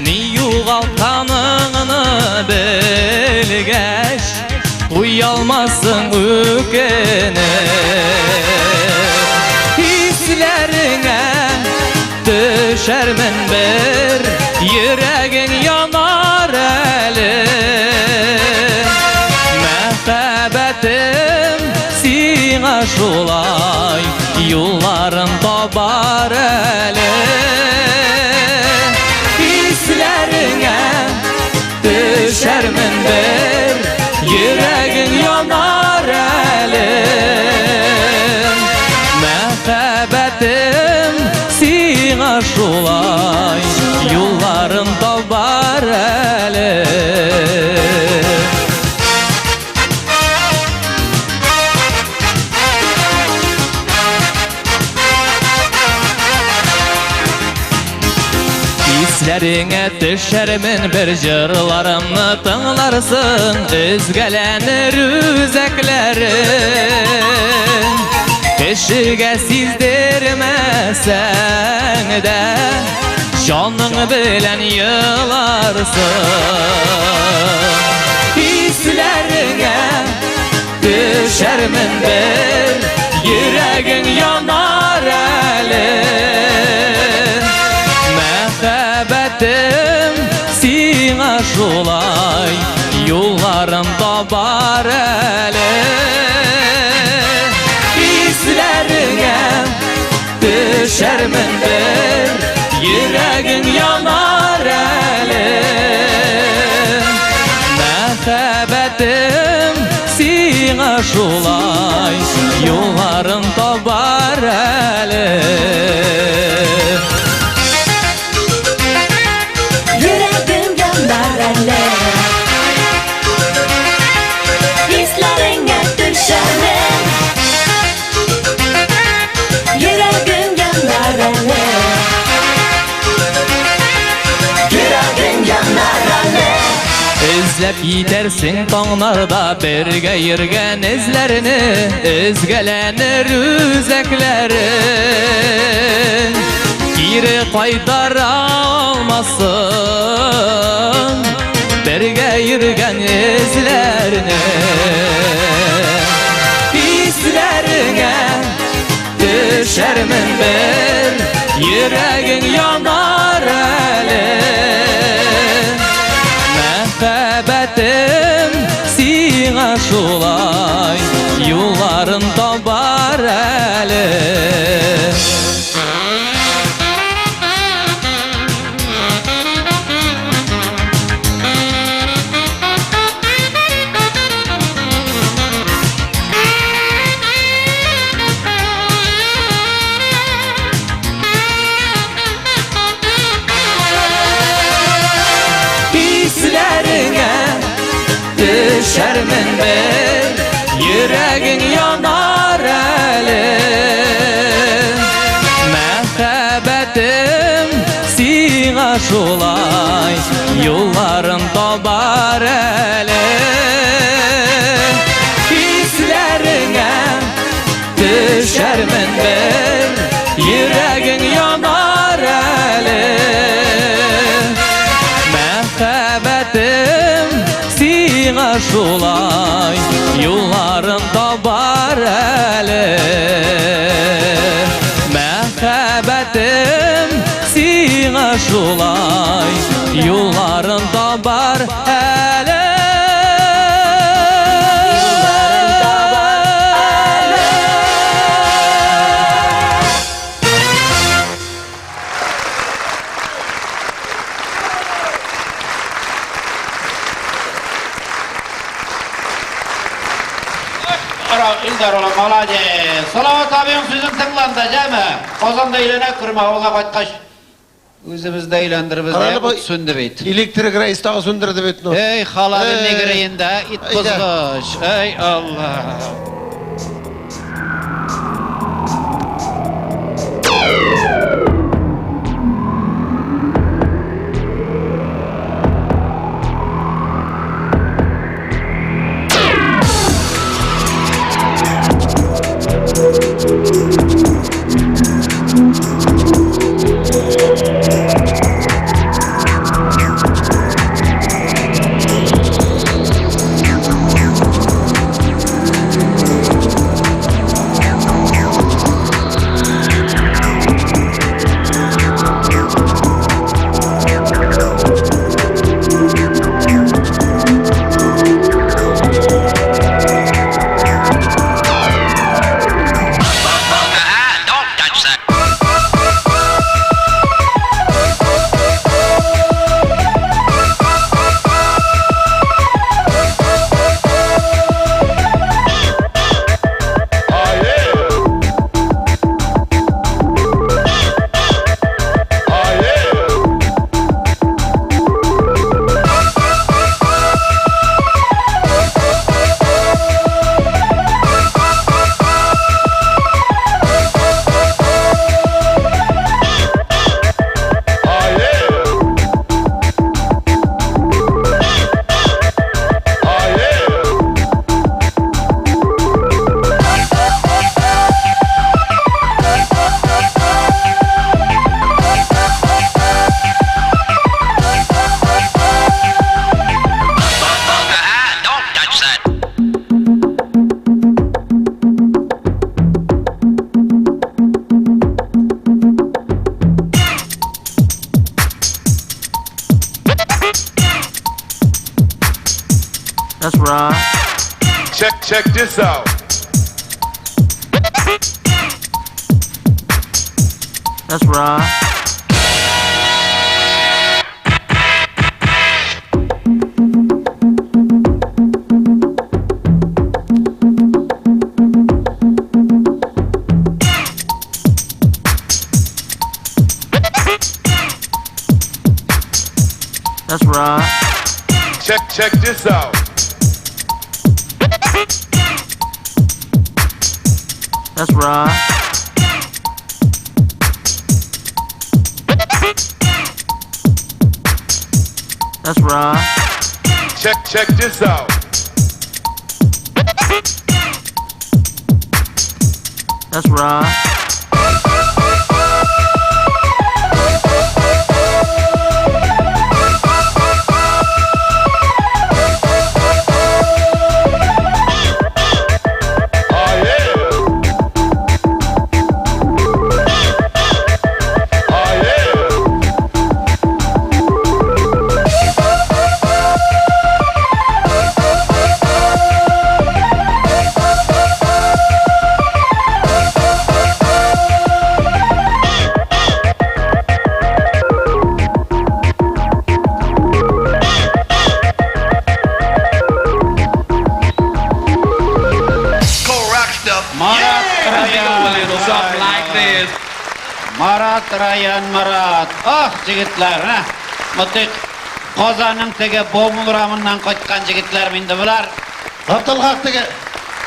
Ni yuğaltanını bilgeç Uyalmasın ükeni Hislerine düşer min bir Yüreğin yanar elin Mehbebbetim sina şulay Yollarım tabar elin Hislerine düşer min bir Yüreğin yanar elin Mehbebbetim sina şulay Yollarım tabar elin Hislerine düşerimin bir jırlarımı tınlarsın Üzgelenir üzeklerin Kişiге sizdirmesen de Canın bilen yılarsın Hislerine düşermin bir yüreğin yanar eli Mehebbetim sina şulay yollarımda bar eli İzlerine düşermin bir yüreğin yanar eli Mehebbetim sina şulay yollarımda bar eli Yüreğim yanar elle İzlerine düşerim Yüreğim yanar elle Yüreğim yanar elle İzlep gidersin tağlarda birge yürgen izlerini Özgelenir üzeklerin Geri kaydar almasın Birge yürgen izlerini İzlerine düşermin bir yüreğin yanar eli Mehebbetim sina şulay yollarında bar eli düşermin bir yüreğin yanar eli Mehebbetim sina şulay yollarında bar eli İzlerine düşermin bir yüreğin yanar eli Mehebbetim sina şulay yollarında bar eli Mehebbetim sina şulay yollarında bar eli İldar ola malade. Salavat abinin sözün tınlandı cemi. Kozanda eylene kırma ola kaçkaş. Özümüzde eğlendirimiz de ut sündü beyt. Elektrik reis dağı söndürdü betno. Ey haladı ne gireyinde it kızgış. Ey Allah. check this out. That's right. That's right. Check this out. That's right. That's right. Check this out. That's right. Oh yeah. Oh yeah. Marat Rayan Marat. Ah jigitler ha. Mutik Qozonning tegi bomulramından qaytgan jigitler mindi bular. Abdülhak'taki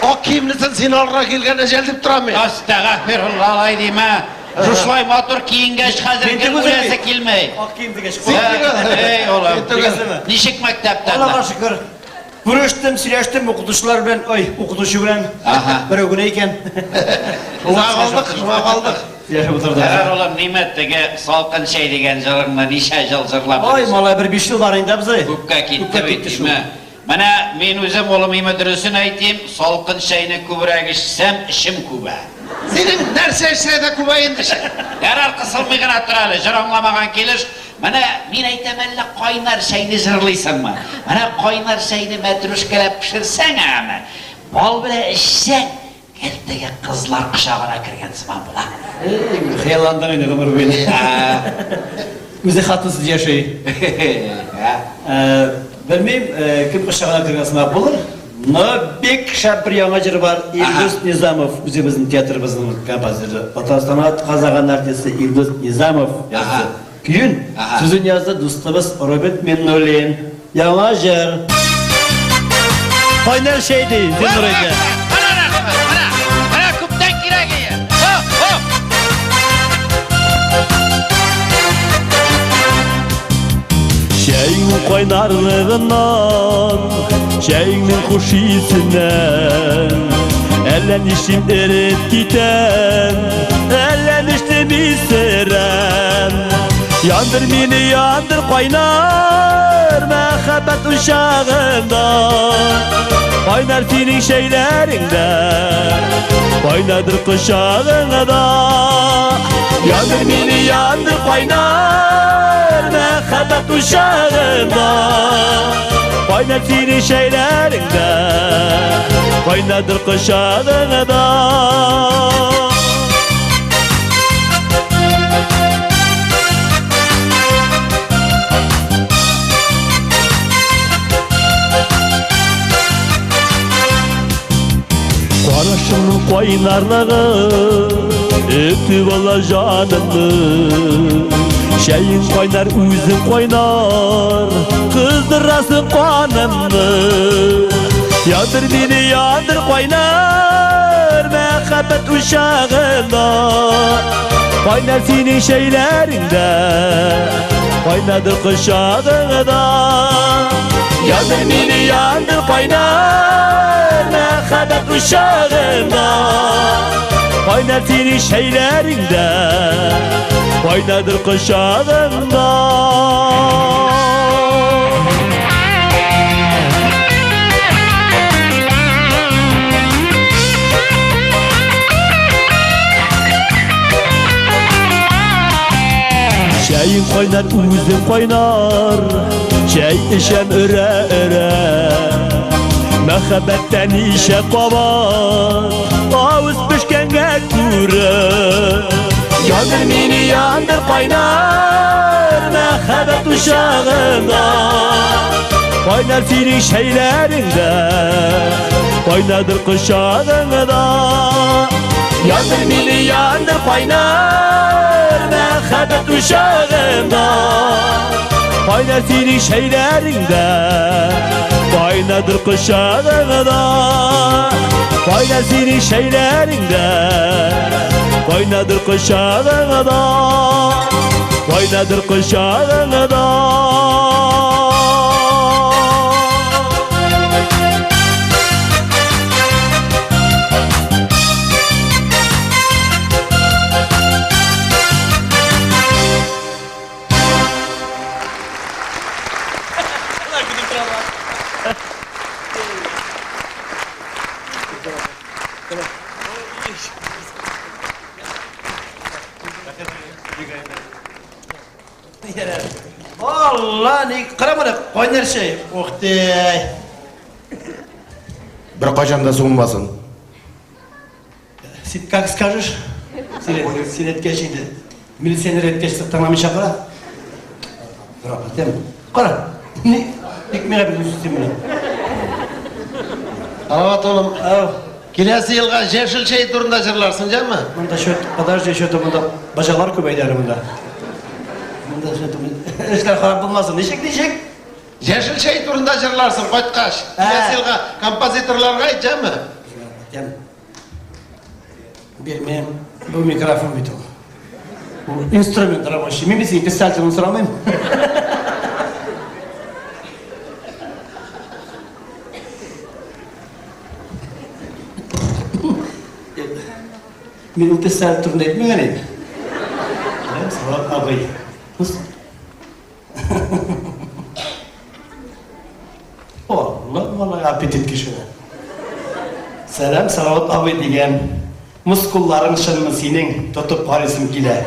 o kimlisin sen oraya gelgen ecel dip duram men. Astagfirullah alay deyme. Şuşlay motor kiyingeç hazırken ulese kilmey. Ak kiyimdiga chiqib. Ey oğlum. Yettigasizmi? Nişik maktabdan. Allohga shukr. Ko'rishdim, silashdim o'qituvchilar bilan, o'qituvchi bilan. Bir o'g'il ekan. Şuna kaldık. Yashab o'tirdi. Eğer oğlum nimetdagi salqin şey degan jilingni nisha jil jilab. Oy, malay bir 5 yil boringda biz. Ko'pga ketdi bitdimi? Mana men o'zim o'g'limga durusini aytayım, salqin shayni ko'proq ichsam ishim ko'pa. Senin nerse şeyde kubayın dışı. Yarar qısılmagina turali, jironglamagan kelish. Mana men aytamanla qaynar shayni jirlaysanmi? Mana qaynar shayni matrushkalab pishirsang ama, bol bilan ichsang, ertaga qizlar qushog'ina kirgansiman bular. Xayollandim endi umr bo'yi. O'zi xatisiz yashay. Bilmayman, kim qushog'ina kirgansiman bo'lar. Nobek Shapir yangajir var. Ildoz Nizamov o'zimizning teatrimizning kompoziteri. Otasanat qazag'an artisti Ildoz Nizamov yozdi. Keyin so'zini yozdi do'stimiz Robert Mennolin. Yangajir. Qaynar şeydi, Zinurayga. Mana rahmat, mana ko'pdan kerak edi. Hop. Şeyin kaynarlığından, şeyinin kuşisinden, ellenişim erit giden, elleniştim isterim. Yandır beni yandır kaynar, mehabbet uşağında, kaynar senin şeylerinde, kaynadır kuşağında. Yandır beni yandır kaynar, mehabbet uşağında, kaynar senin şeylerinde, kaynadır kuşağında. Karışımın kaynarlığı öptü valla canımı. Şeyin kaynar üzüm kaynar, kızdırasın kanımı. Yandır beni yandır kaynar, mehabbet uşağında, kaynar senin şeylerinde, kaynadır kuşağında. Yandır beni yandır kaynar, mehabbet uşağında, kaynar senin şeylerinde, kaynadır kuşağında. Şeyin kaynar, üzüm kaynar, şey işem öre öre. Mehabbetten işe kovar Ağız pişkenge kure Yandır mini yandır kaynar Mehabbet uşağında Kaynar senin şeylerinde Kaynadır kuşağında Yandır mini yandır kaynar Mehabbet uşağında Kaynar senin şeylerinde Kaynadır kuşağında Kaynar senin şeylerinde Kaynadır kuşağında Kaynadır kuşağında Allah ne karamadı oynar şey. Ohtay. Bir kaçanda soğumasın. Sen как скажешь? Sen etkişiydi. Milsener etkişti tamamı şakara. Bravo değil mi? Kara. Ne? Ekmeğe bir üstü mü? Evet oğlum. Av. Kilesi yılga yeşil şey turunda jırlarsın değil mi? Bunda şu kadar yaşıyordu bunda bacalar köpeyler bunda. Bunda şu işler harap olmasın. Nişek? Yeşil şey turunda jırlarsın koytkaş. Kilesi yılga kompozitörlerga değil mi? Gel. Benim bu mikrofon bitti. Bu instrument arabaşı. Mimi misin? Pistolcunu soramayım. Benim pistol turunda etmiyor ne? Sabah ağabey. Vallahi apetit kişi. Selam Salavat abi degan muskulların şınını senin tutup parisim gile.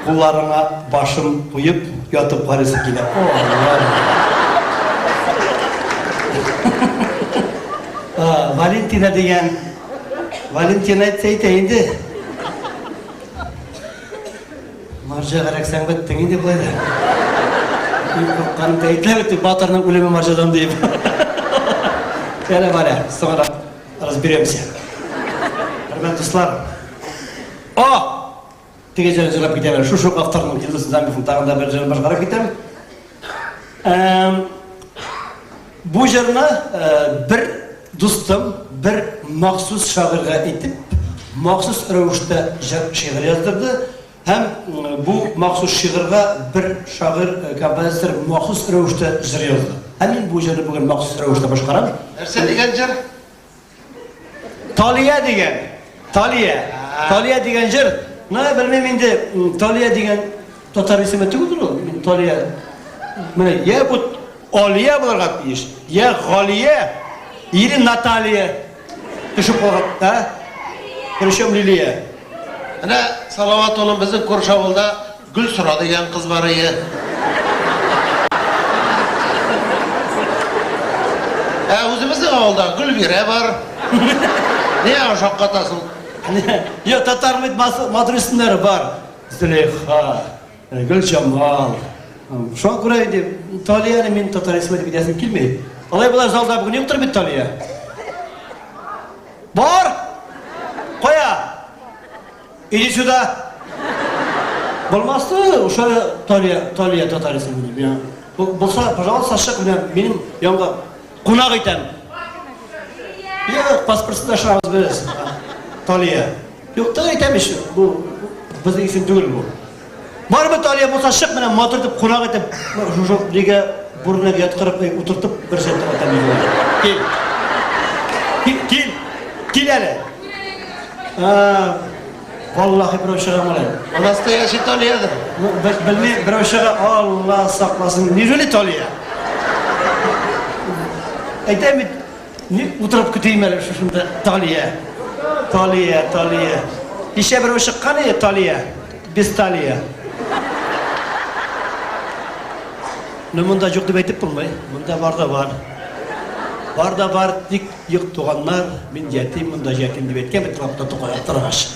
Kullarına başım koyup yatıp parisim gile. Valentina degan Valentina etseydi indi. Marja qaraksan bittin indi böyle. Kanı teyitler bitti Batır'ın ölümü marjadan deyip. Yani var ya sonra разберемся. Hürmetli dostlar. Tegeceni jırlap gidelim. Şu haftanın yıldızından bir fıntağında bir jırlap başqarab gidelim. Bu jırını bir dostum bir maxsus şagirga etip maxsus ravishda şiir yazdırdı. Hem bu maxsus şiirga bir şagir kompozitör maxsus ravishda jir yazdı. Hemen bu jırni bugün maxsus ravishda başqarab. Nerse degan jir? Taliye degan. Taliye degan jir. Ne bilmem endi Taliye degan tatar ismi tugudur o. Taliye. Mana ya bu Aliye bularga iş. Ya Galiye. Iri Nataliye. Düşüp qo'yib, ha? Kirishim Liliye. Ana Salavat oğlum bizim Kurşavulda Gülsura degan kız var iyi. O'zimizning avulda Gulbira var. Niye oşaq qatasın? Yo tatar madrisinler var. Züleyha, Gülcemal. Şu an ko'ray deb Taliyani men tatar ismi deb aytasım kelmaydi. Alay bular zalda bugun yo'qdir bit Taliya. Bor! Qo'ya! İdi şurada. Bo'lmasdi o'sha Taliya tatar ismi deb. Ya. Bo'lsa, пожалуйста, shaq bilan mening yonga qo'noq etam. Yo'q, pasportni tashlamiz biz. Taliya. Yo'q, to'g'ri aytamiz. Bu bizning isim tugul bu. Baribir Taliya bo'lsa shiq bilan motor deb qo'noq etib, shu liga burniga yotqirib o'tirtib bir sentda otamiz. Kel hali. Vallahi bir o'shaga bo'ladi. Nastoyashi Taliyadir. Bilmay bir o'shaga Alloh saqlasin. Niroli Taliya. Aytaymi, o'tirib ketayman shunda Taliya. Isha bir o'sha qani Taliya? Biz Taliya. Bunda yo'q deb aytib bo'lmay. Bunda bor. Бар да бар, тик юк туганнар, мин жетим, мында жетим дип әйткән бит лапта тоқая торгач.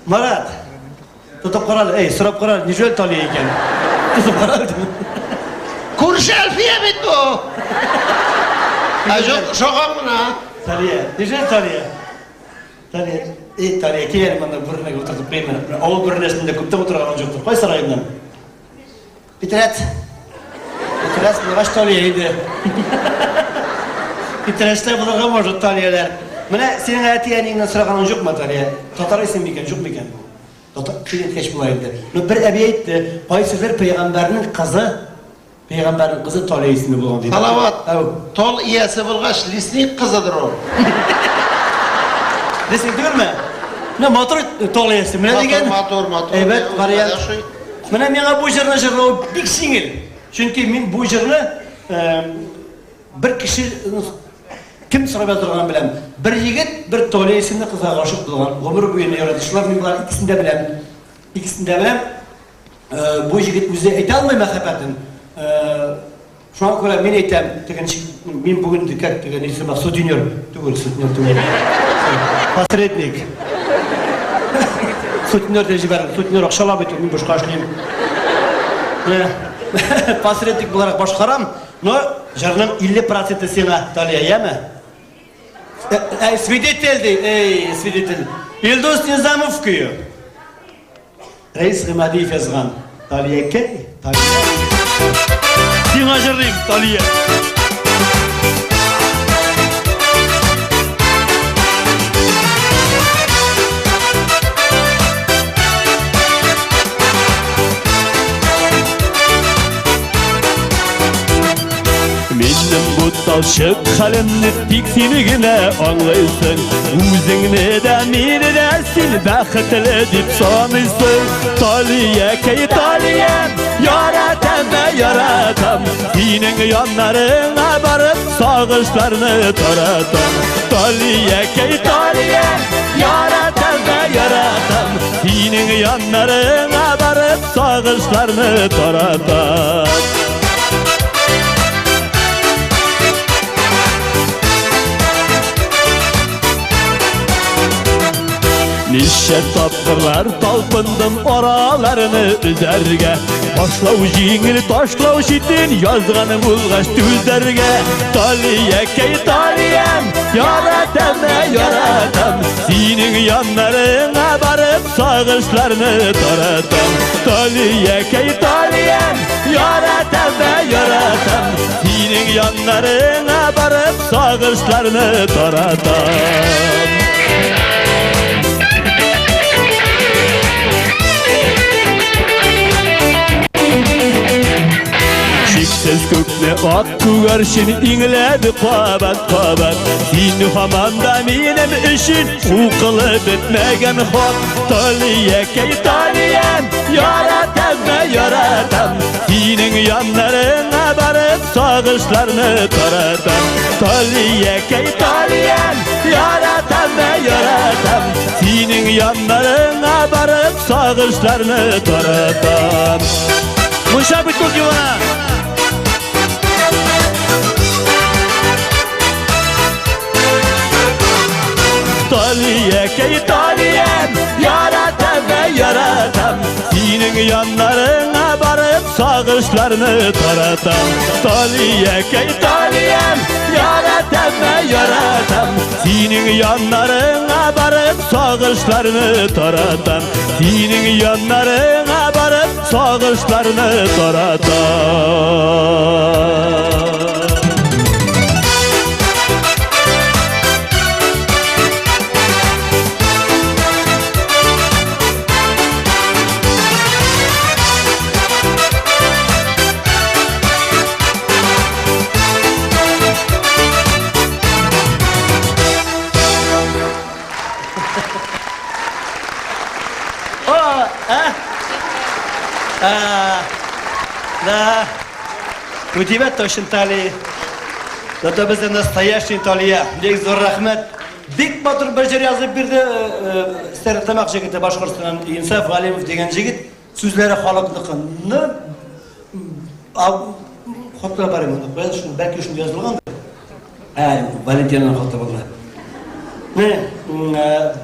Марат, тотып каралы, сорап каралы, ничә тали икән? Тотып каралы. Күрше Әлфия бит бу. Ажок шогамына. Талия, ничә талия? Талия, талия киер монда бүрнәгә утыртып куйман. Авыл бүрнәсендә күптән утырган юктыр. Кайсы районнан? Питрәт. Питрәт нигаш талия иде. Питрәттә булырга может талияләр. Менә синең әтиәнеңнән сораганың юкмы талия? Татар исем микән, юк микән? Татар киткәч була инде. Бер әби әйтте, кайсыдыр пәйгамбәрнең кызы, пәйгамбәрнең кызы талия исеме булган диде. Салават. Тол иясе булгач лесник кызыдыр ул. Лесник түгелме? Менә мотор талия исеме дигән. Мотор. Әйбәт вариант. Менә миңа бу җырны җырлау бик сиңел. Чөнки мин бу җырны бер кеше кем сорап торган беләм. Бер егет, бер талия исемле кызга гашык булган. Гомер буена яратышлар мин булар икесендә беләм. Икесендә беләм. Бу егет үзе әйтә алмый мәхәббәтен. Шуңа күрә мин әйтәм, мин бүген дикәт дигән исем сутенер түгел. Посредник. Сутенер дә җибәрә, сутенер акчалап итә, мин башка эшлим. Посредник буларак башкарам, но җырның 50% сиңа талия, яме? Свидетель ди, свидетель. Илдус Низамов күйі. Рейс Гымадиев язган. Талия кей? Талия. Сиңа җырлыйм, талия. Минем бу талчык хәлемне тик син генә аңлыйсың. Үзеңне дә, мине дә син бәхетле дип саныйсың. Талия, кей талия, яратам, синең яннарыңа барып сагышларны таратам. Талия, кей талия, яратам, синең яннарыңа барып сагышларны таратам. Ничә тапкырлар талпындым араларını үзәргә. Башлау җиңел, ташлау читен, язганым булгач түзәргә. Талия, кей талиям, яратам, синең яннарыңа барып сагышларны таратам. Талия, кей талиям, яратам, синең яннарыңа барып сагышларны таратам. Çiksiz kökle at kugarşin ingledi kabat. Seni hamanda minem işin uqılı bitmegen hot. Talия, key taliyem, yaratam, senin yanlarına barıp sağışlarını taratam. Talия, key taliyem, yaratam, senin yanlarına barıp sağışlarını taratam. Muşabit kul yuvana. Talия, key taliyem, yaratam, senin yanlarına barıp sağışlarını taratam. Talия, key taliyem, yaratam, senin yanlarına barıp sağışlarını taratam. Senin yanlarına barıp sağışlarını taratam. Да, у тебя точно талия. Зато бізде настоящий талия. Бек зор рахмет. Бик батыр бір жер yazып берді. Сәртамақ жігіті Башқұртстаннан Инсаф Ғалимов деген жігіт. Сөздері халықтықыны. Хотыра бар емен. Бәлкі үшін жазылған. Valentina'nın hatta buldu.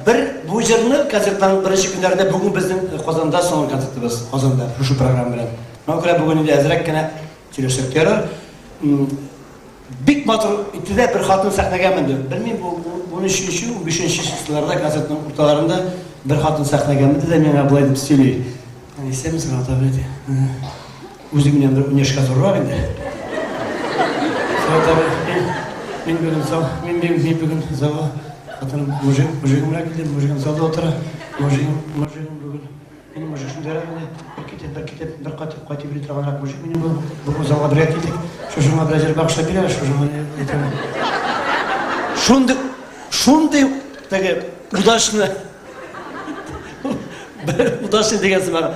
Bir bu jırını kasetlerin birinci günlerinde bugün bizim Kozan'da son kasetimiz. Kozan'da şu program bilen. Nokra bugün de azrak kana telesektörer. Big Motor ittide bir hatun sahneye gelmedi. Bilmiyorum bunu şu 5. yıllarda kasetin ortalarında bir hatun sahneye gelmedi de ben ablaydım söyleyeyim. Hani sevmiyorsun hata böyle. Uzun bir üniversite kazanır var bende. Sonra ben bugün sağ, ben bugün sağ. Hatanım mujigim rakildim, mujigim salda otura. Mujigim bugün. Benim mujig şimdi herhalde bir katı bir travanak mujig. Benim bu zala bir rakildik. Şuşuma biraz bakışta bile şuşuma yeter. Şundi tege udaşını. Udaşını degensin bana.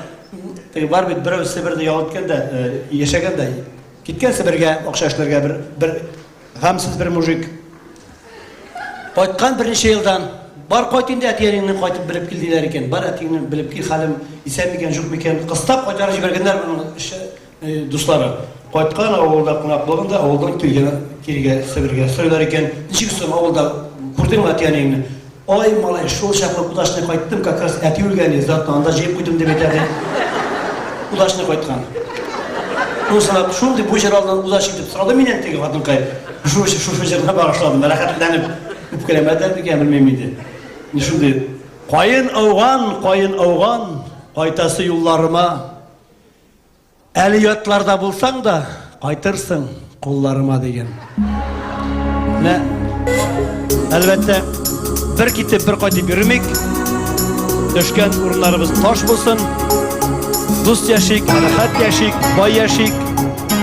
Tege var bir birov Sibir'de yağıtken de yaşagan da gitken Sibir'ge okşaşlarga bir gamsiz bir mujig. Qaytqan birinchi yildan bar qaytingda atiyingni qaytib bilib keldilar ekan. Bar atingni bilib kel halim isanmikan yo'qmikan qistab qaytarib jiberganlar buni do'stlari. Qaytqan avulda qo'naq bo'lganda avuldan kelgan Sibirga so'ylar ekan. Nechiksin avulda ko'rdingmi atiyingni? Oy malay shu shaqla qudashni qaytdim, как раз ati o'lgani zatni anda jeb qo'ydim deb aytadi. Qudashni qaytgan. Bu sabab shunday bu jaraldan uzash deb so'radi mendan tegi xotin qayt. Shu yerga bag'ishladim, rahatlanib Üpkelemeden bir gelmem miydi? Şimdi koyun avgan, kaytası yollarıma. Eliyatlarda bulsan da kaytırsın kollarıma degen. Ne? Elbette bir gitip bir kaytıp yürümek, düşken urunlarımız taş bulsun, dost yaşık, rahat yaşık, bay yaşık,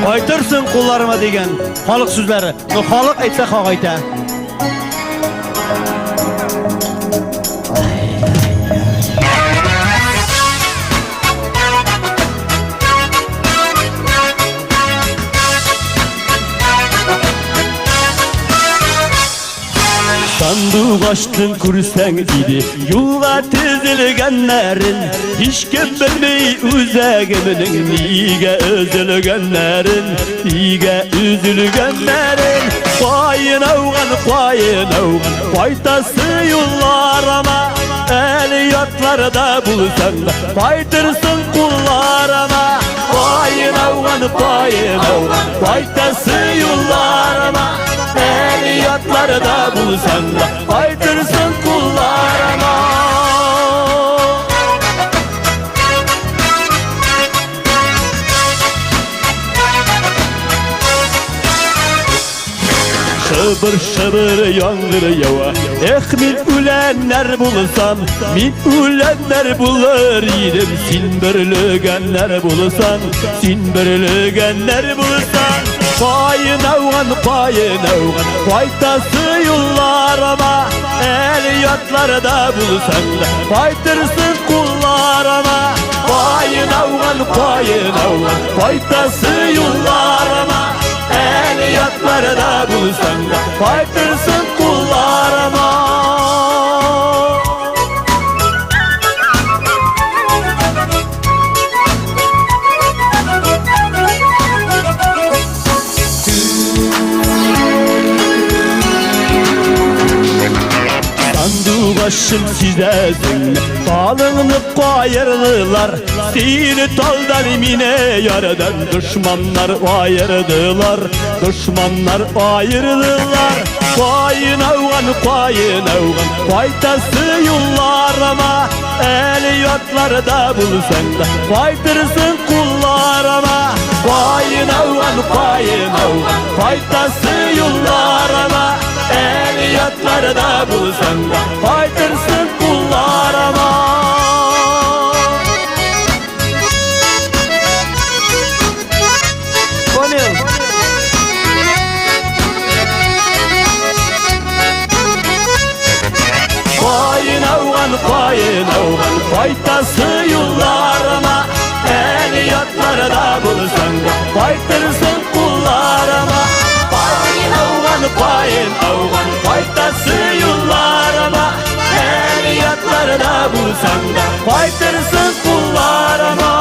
kaytırsın kollarıma degen. Halık sözleri, halık etse kayta. Sandık açtın kursen idi Yolga tizilgenlerin Hiç kim bilmey üzegiminin Niye üzülgenlerin Niye üzülgenlerin Koyun avgan Faytası yollarıma Eliyatlarda bulsan da Faytırsın kullarıma Koyun avgan Faytası yollarıma Eliyatlarda bulsan da faydırsın kullarıma. Şıbır şıbır yağmur yava min ülenler bulsan Min ülenler bulur idim Sin birlügenler bulsan Sin birlügenler bulsan Koyun avgan Faytası yollarıma Eliyatlarda bulsan da Faytırsın kullarıma Koyun avgan Faytası yollarıma Eliyatlarda bulsan da Faytırsın kullarıma Başım sizesin Balığını koyardılar Seni taldan mine yaradan Düşmanlar ayırdılar Düşmanlar ayırdılar Koyun avgan Faytası yollarıma Eliyatlarda bulsan da Faytırsın kullarıma Koyun avgan Faytası yollarıma Eliyatlarda bulsan da Faytırsın kullarıma Koyun avgan Faytası yollarıma Eliyatlarda bulsan da Faytırsın kullarıma Koyun avgan Faytası yollarıma Eliyatlarda bulsan da Faytırsın kullarıma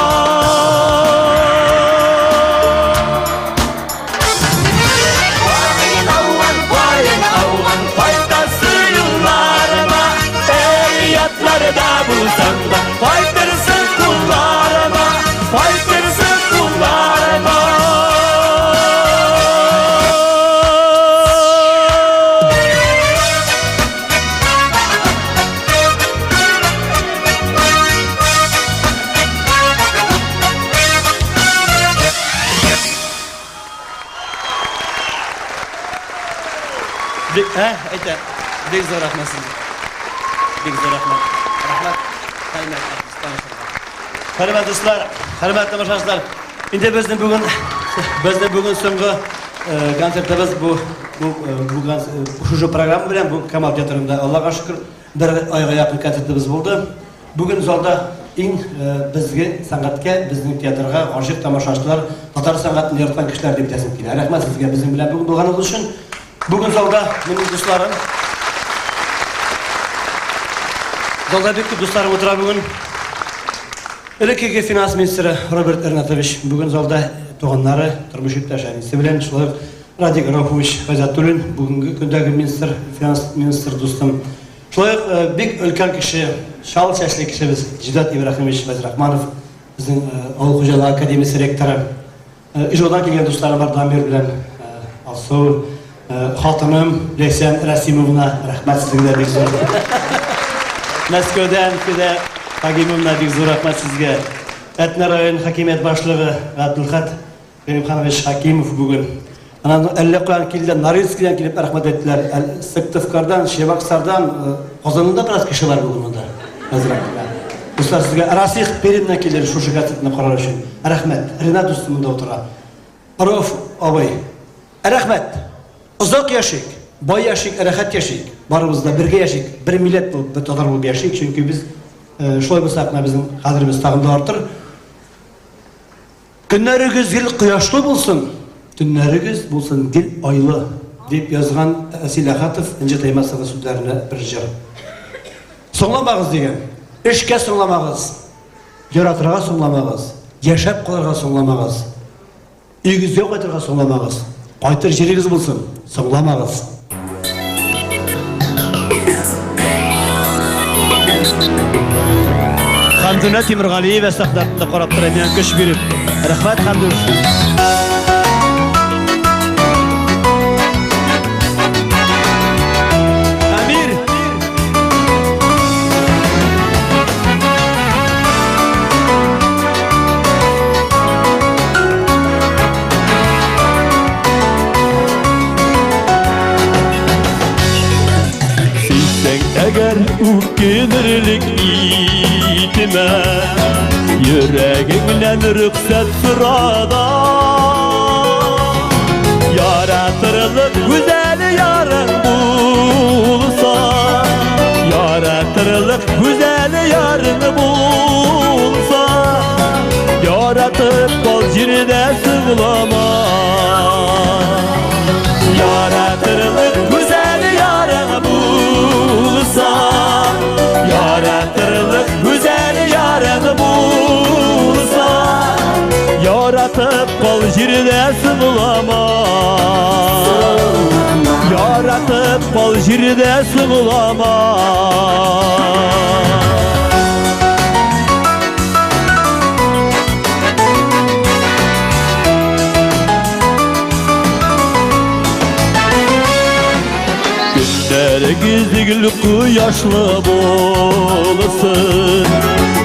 Koyun avgan He, ayta. Bek zor rahmat sizga. Bek zor rahmat. Rahmat. Hörmətli dostlar, hörmətli tamaşaçılar. İndi bizning bugun so'nggi konsertimiz bu şu program bilan bu Kamal teatrida Allohga shukr bir oyga yaqin konsertimiz bo'ldi. Bugun zalda eng bizga san'atga, bizning teatrga oshiq tomoshachilar, tatar san'atini yaratgan kishilar deb taslim keladi. Rahmat sizga bizning bilan bugun bo'lganingiz uchun. Bugun zalda mening do'stlarim zalda bir do'stlarim o'tiradi bugun. Elektrike finans ministri Robert Ernatovich bugun zalda to'g'anlari, turmush yurtdoshlari bilan shular Radik Raufovich G'azatulin bugungi kundagi finans ministri do'stim. Shular bek ulkan kishi, shal chashli kishimiz Jidat Ibrahimovich Vazirahmanov bizning Avul xo'jaligi akademiyasi rektori. Ijrodan kelgan do'stlarim bor Damir bilan Asov, xotinim Leysan Rasimovna rahmat sizga bek zo'r. Moskvadan kida Hakimovna bek zo'r rahmat sizga. Etna rayon hokimiyat boshlig'i Abdulxat Berimxonovich Hakimov bugun ana Allaqqan keldi, Norilskdan kelib rahmat etdilar. Syktyvkardan, Shevaksardan, Qozonda biroz kishi bor bugun unda. Hazratlar. Do'stlar sizga Rasih Perimdan keldi shu konsertni qarar uchun. Rahmat. Renat do'stim unda o'tiradi. Arof obay. Rahmat. Uzoq yashik, boy yashik, rahat yashik. Barimizda birga yashik, bir millat bo'lib, bir to'g'ri bo'lib yashik, chunki biz şoy bo'lsaqna bizning qadrimiz tag'inda orttir. Kunlarigiz yil quyoshli bo'lsin, tunlarigiz bo'lsin gil oyli deb yozgan Asil Axatov Inja Taymasova so'zlarini bir jir. So'nglamag'iz degan. Ishga so'nglamag'iz. Yaratirga so'nglamag'iz. Yashab qolarga so'nglamag'iz. Uyingizga qaytarga so'nglamag'iz. Qaytar jeringiz bo'lsin, so'nglamag'iz. Hamduna Temirg'aliy va sahdatda qarab turadigan kuch berib. Rahmat Hamdun. Amir. Sen eğer ukinirlik itime yüreğimden rüksat sırada yaratırılık güzel yarın bulsa yaratırılık güzel yarın bulsa yaratıp bol jirde sığlama yaratırılık güzel yarın bulsa yaratırılık güzel yarın bulsa yaratıp kol jirde sığlama yaratıp kol jirde sığlama Günleriniz quyoshli bo'lsin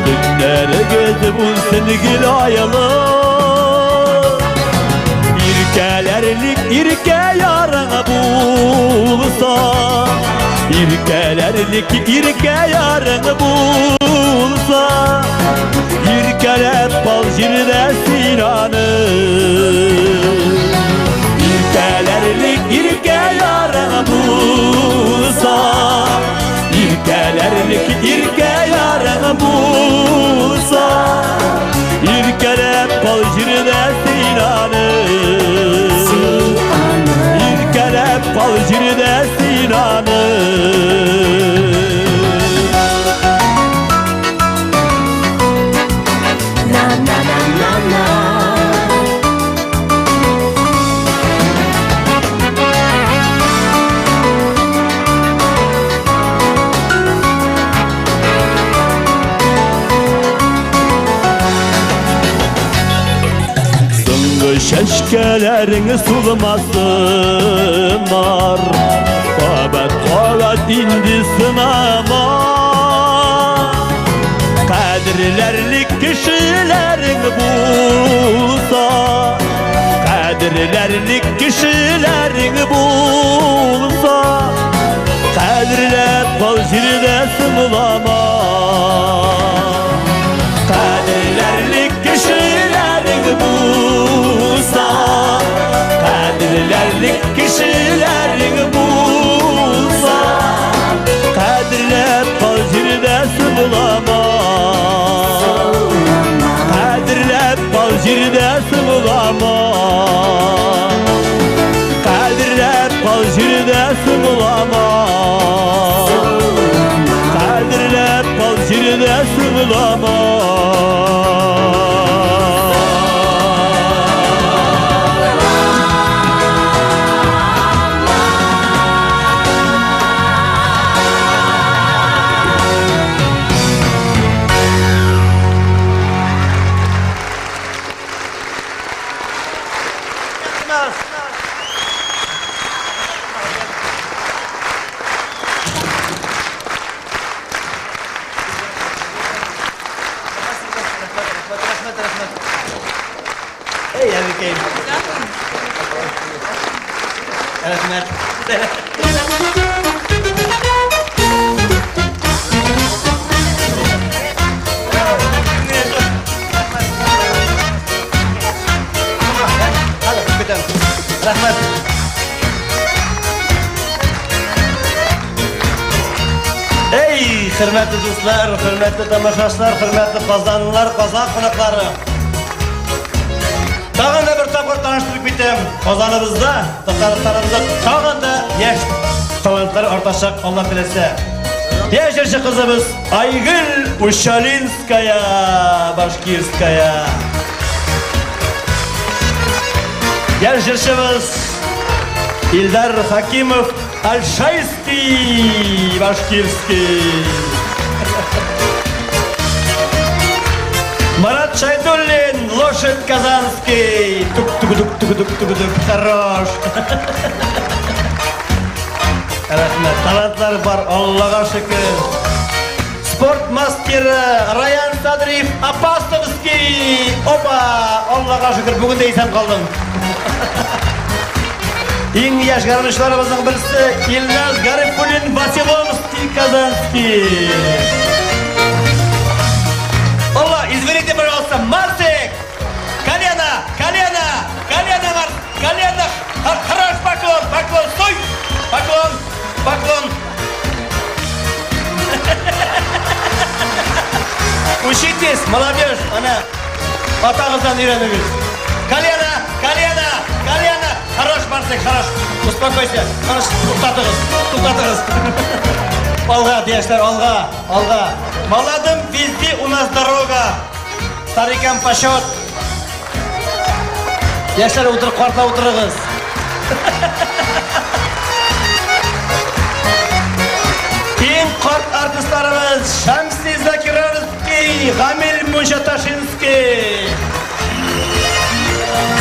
Günleriniz bo'lsin giloyli Irkelerlik irke yarın bulsa Irkelerlik irke yarın bulsa Irkelep bal jirde sinanı Irkelerlik irke yarın bulsa İrkelerlik irke yarın bulsa İrkelep bal jirde sinanı İrkelep bal jirde sinanı Na na na na na. Şeşkelerini sulmasınlar Babet kolat indi sınama Kadirlerlik kişilerin bulsa Kadirlerlik kişilerin bulsa jirdesin ulama Kadirlerlik kişilerin bulsa Kadirlerlik kişilerin bulsa Kadirlep kal jirdesin ulama Kadirlep kal jirdesin ulama Kadirlep kal jirdesin ulama Kadirlep kal jirdesin ulama Hey erkeğim. Rahmet. Hadi gidelim. Rahmet. Ey hürmetli dostlar, hürmetli tamaşaçılar, hürmetli kazanlar, kazan konakları. Tağın da bir tapır tanıştırıp bitem. Ozanımızda, Tatarlarımızda tağın da yaş talantları artacak Allah dilese. Yaşarşı kızımız Aygül Uşalinskaya, Başkirskaya. Yaşarşımız İldar Hakimov Alşayski, Başkirski. Марат Шайдуллин, лошадь казанский. Тук-тук-тук-тук-тук-тук-тук. Хорош. Рахмет. Талантлар бар, Аллаға шүкір. Спорт мастері Раян Садриев Апастовский. Опа, Аллаға шүкір, бүгін де исән қалдым. Ең яш гармоншыларымыздың бірісі Ильназ Гарифуллин Василовский Казанский. Алла, извините, пожалуйста, Марсик! Колено! Колено! Колено, Марс! Колено! Хорош, поклон! Поклон! Стой! Поклон! Поклон! Учитесь, молодежь! Она атағыздан үйреніңіз. Колено! Колено! Колено! Хорош, Марсик, хорош! Успокойся! Хорош, туқтатығыз! Туқтатығыз! Алға, деяштар, алға! Алға! Молодым, везде у нас дорога. Старикам почет. Яшар утыр, қорта отырығыз. Ең қорт артистарымыз Шамси Закировский, Ғамил Муншаташинский.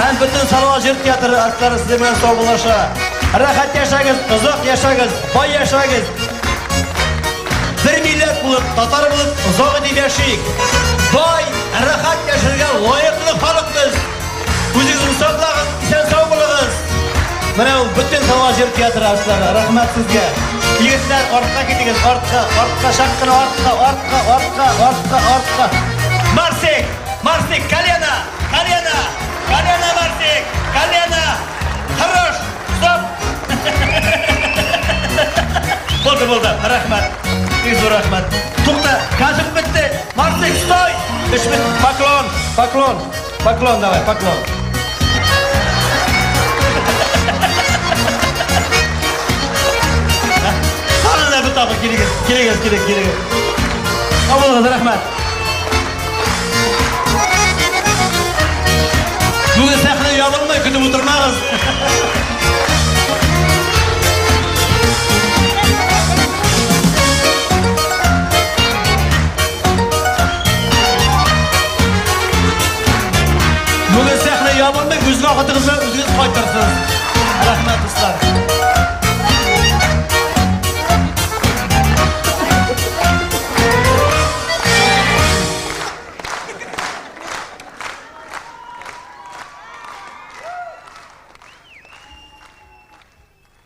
Һәм бүтін Салауат жер театры артистары сіздермен сау болаша. Рахат яшагыз, ұзақ яшагыз, бай яшагыз. Bir millet bulup, Tatar bulup, uzağı deyip yaşayık. Bay, rahat yaşarga layıklı halkız. Özünüzün sağlağın, isen sağ bulağız. Mana bütün Salauat jер teatrı artistları, rahmat sizge. Yigitler ortqa ketiniz, ortqa, şaqqın ortqa. Marsik, Marsik, колено, колено, колено, Marsik, колено. Хорош, stop. Oldu, rahmat. Yüzü rahmet. Tukta, kazık bitti. Marsik, stoy. Düşmüş, paklon, davay, paklon. Alın bu tabak, geri gel. Allah'a rahmet. Bugün sahne yalınmay, kütüp oturmağız.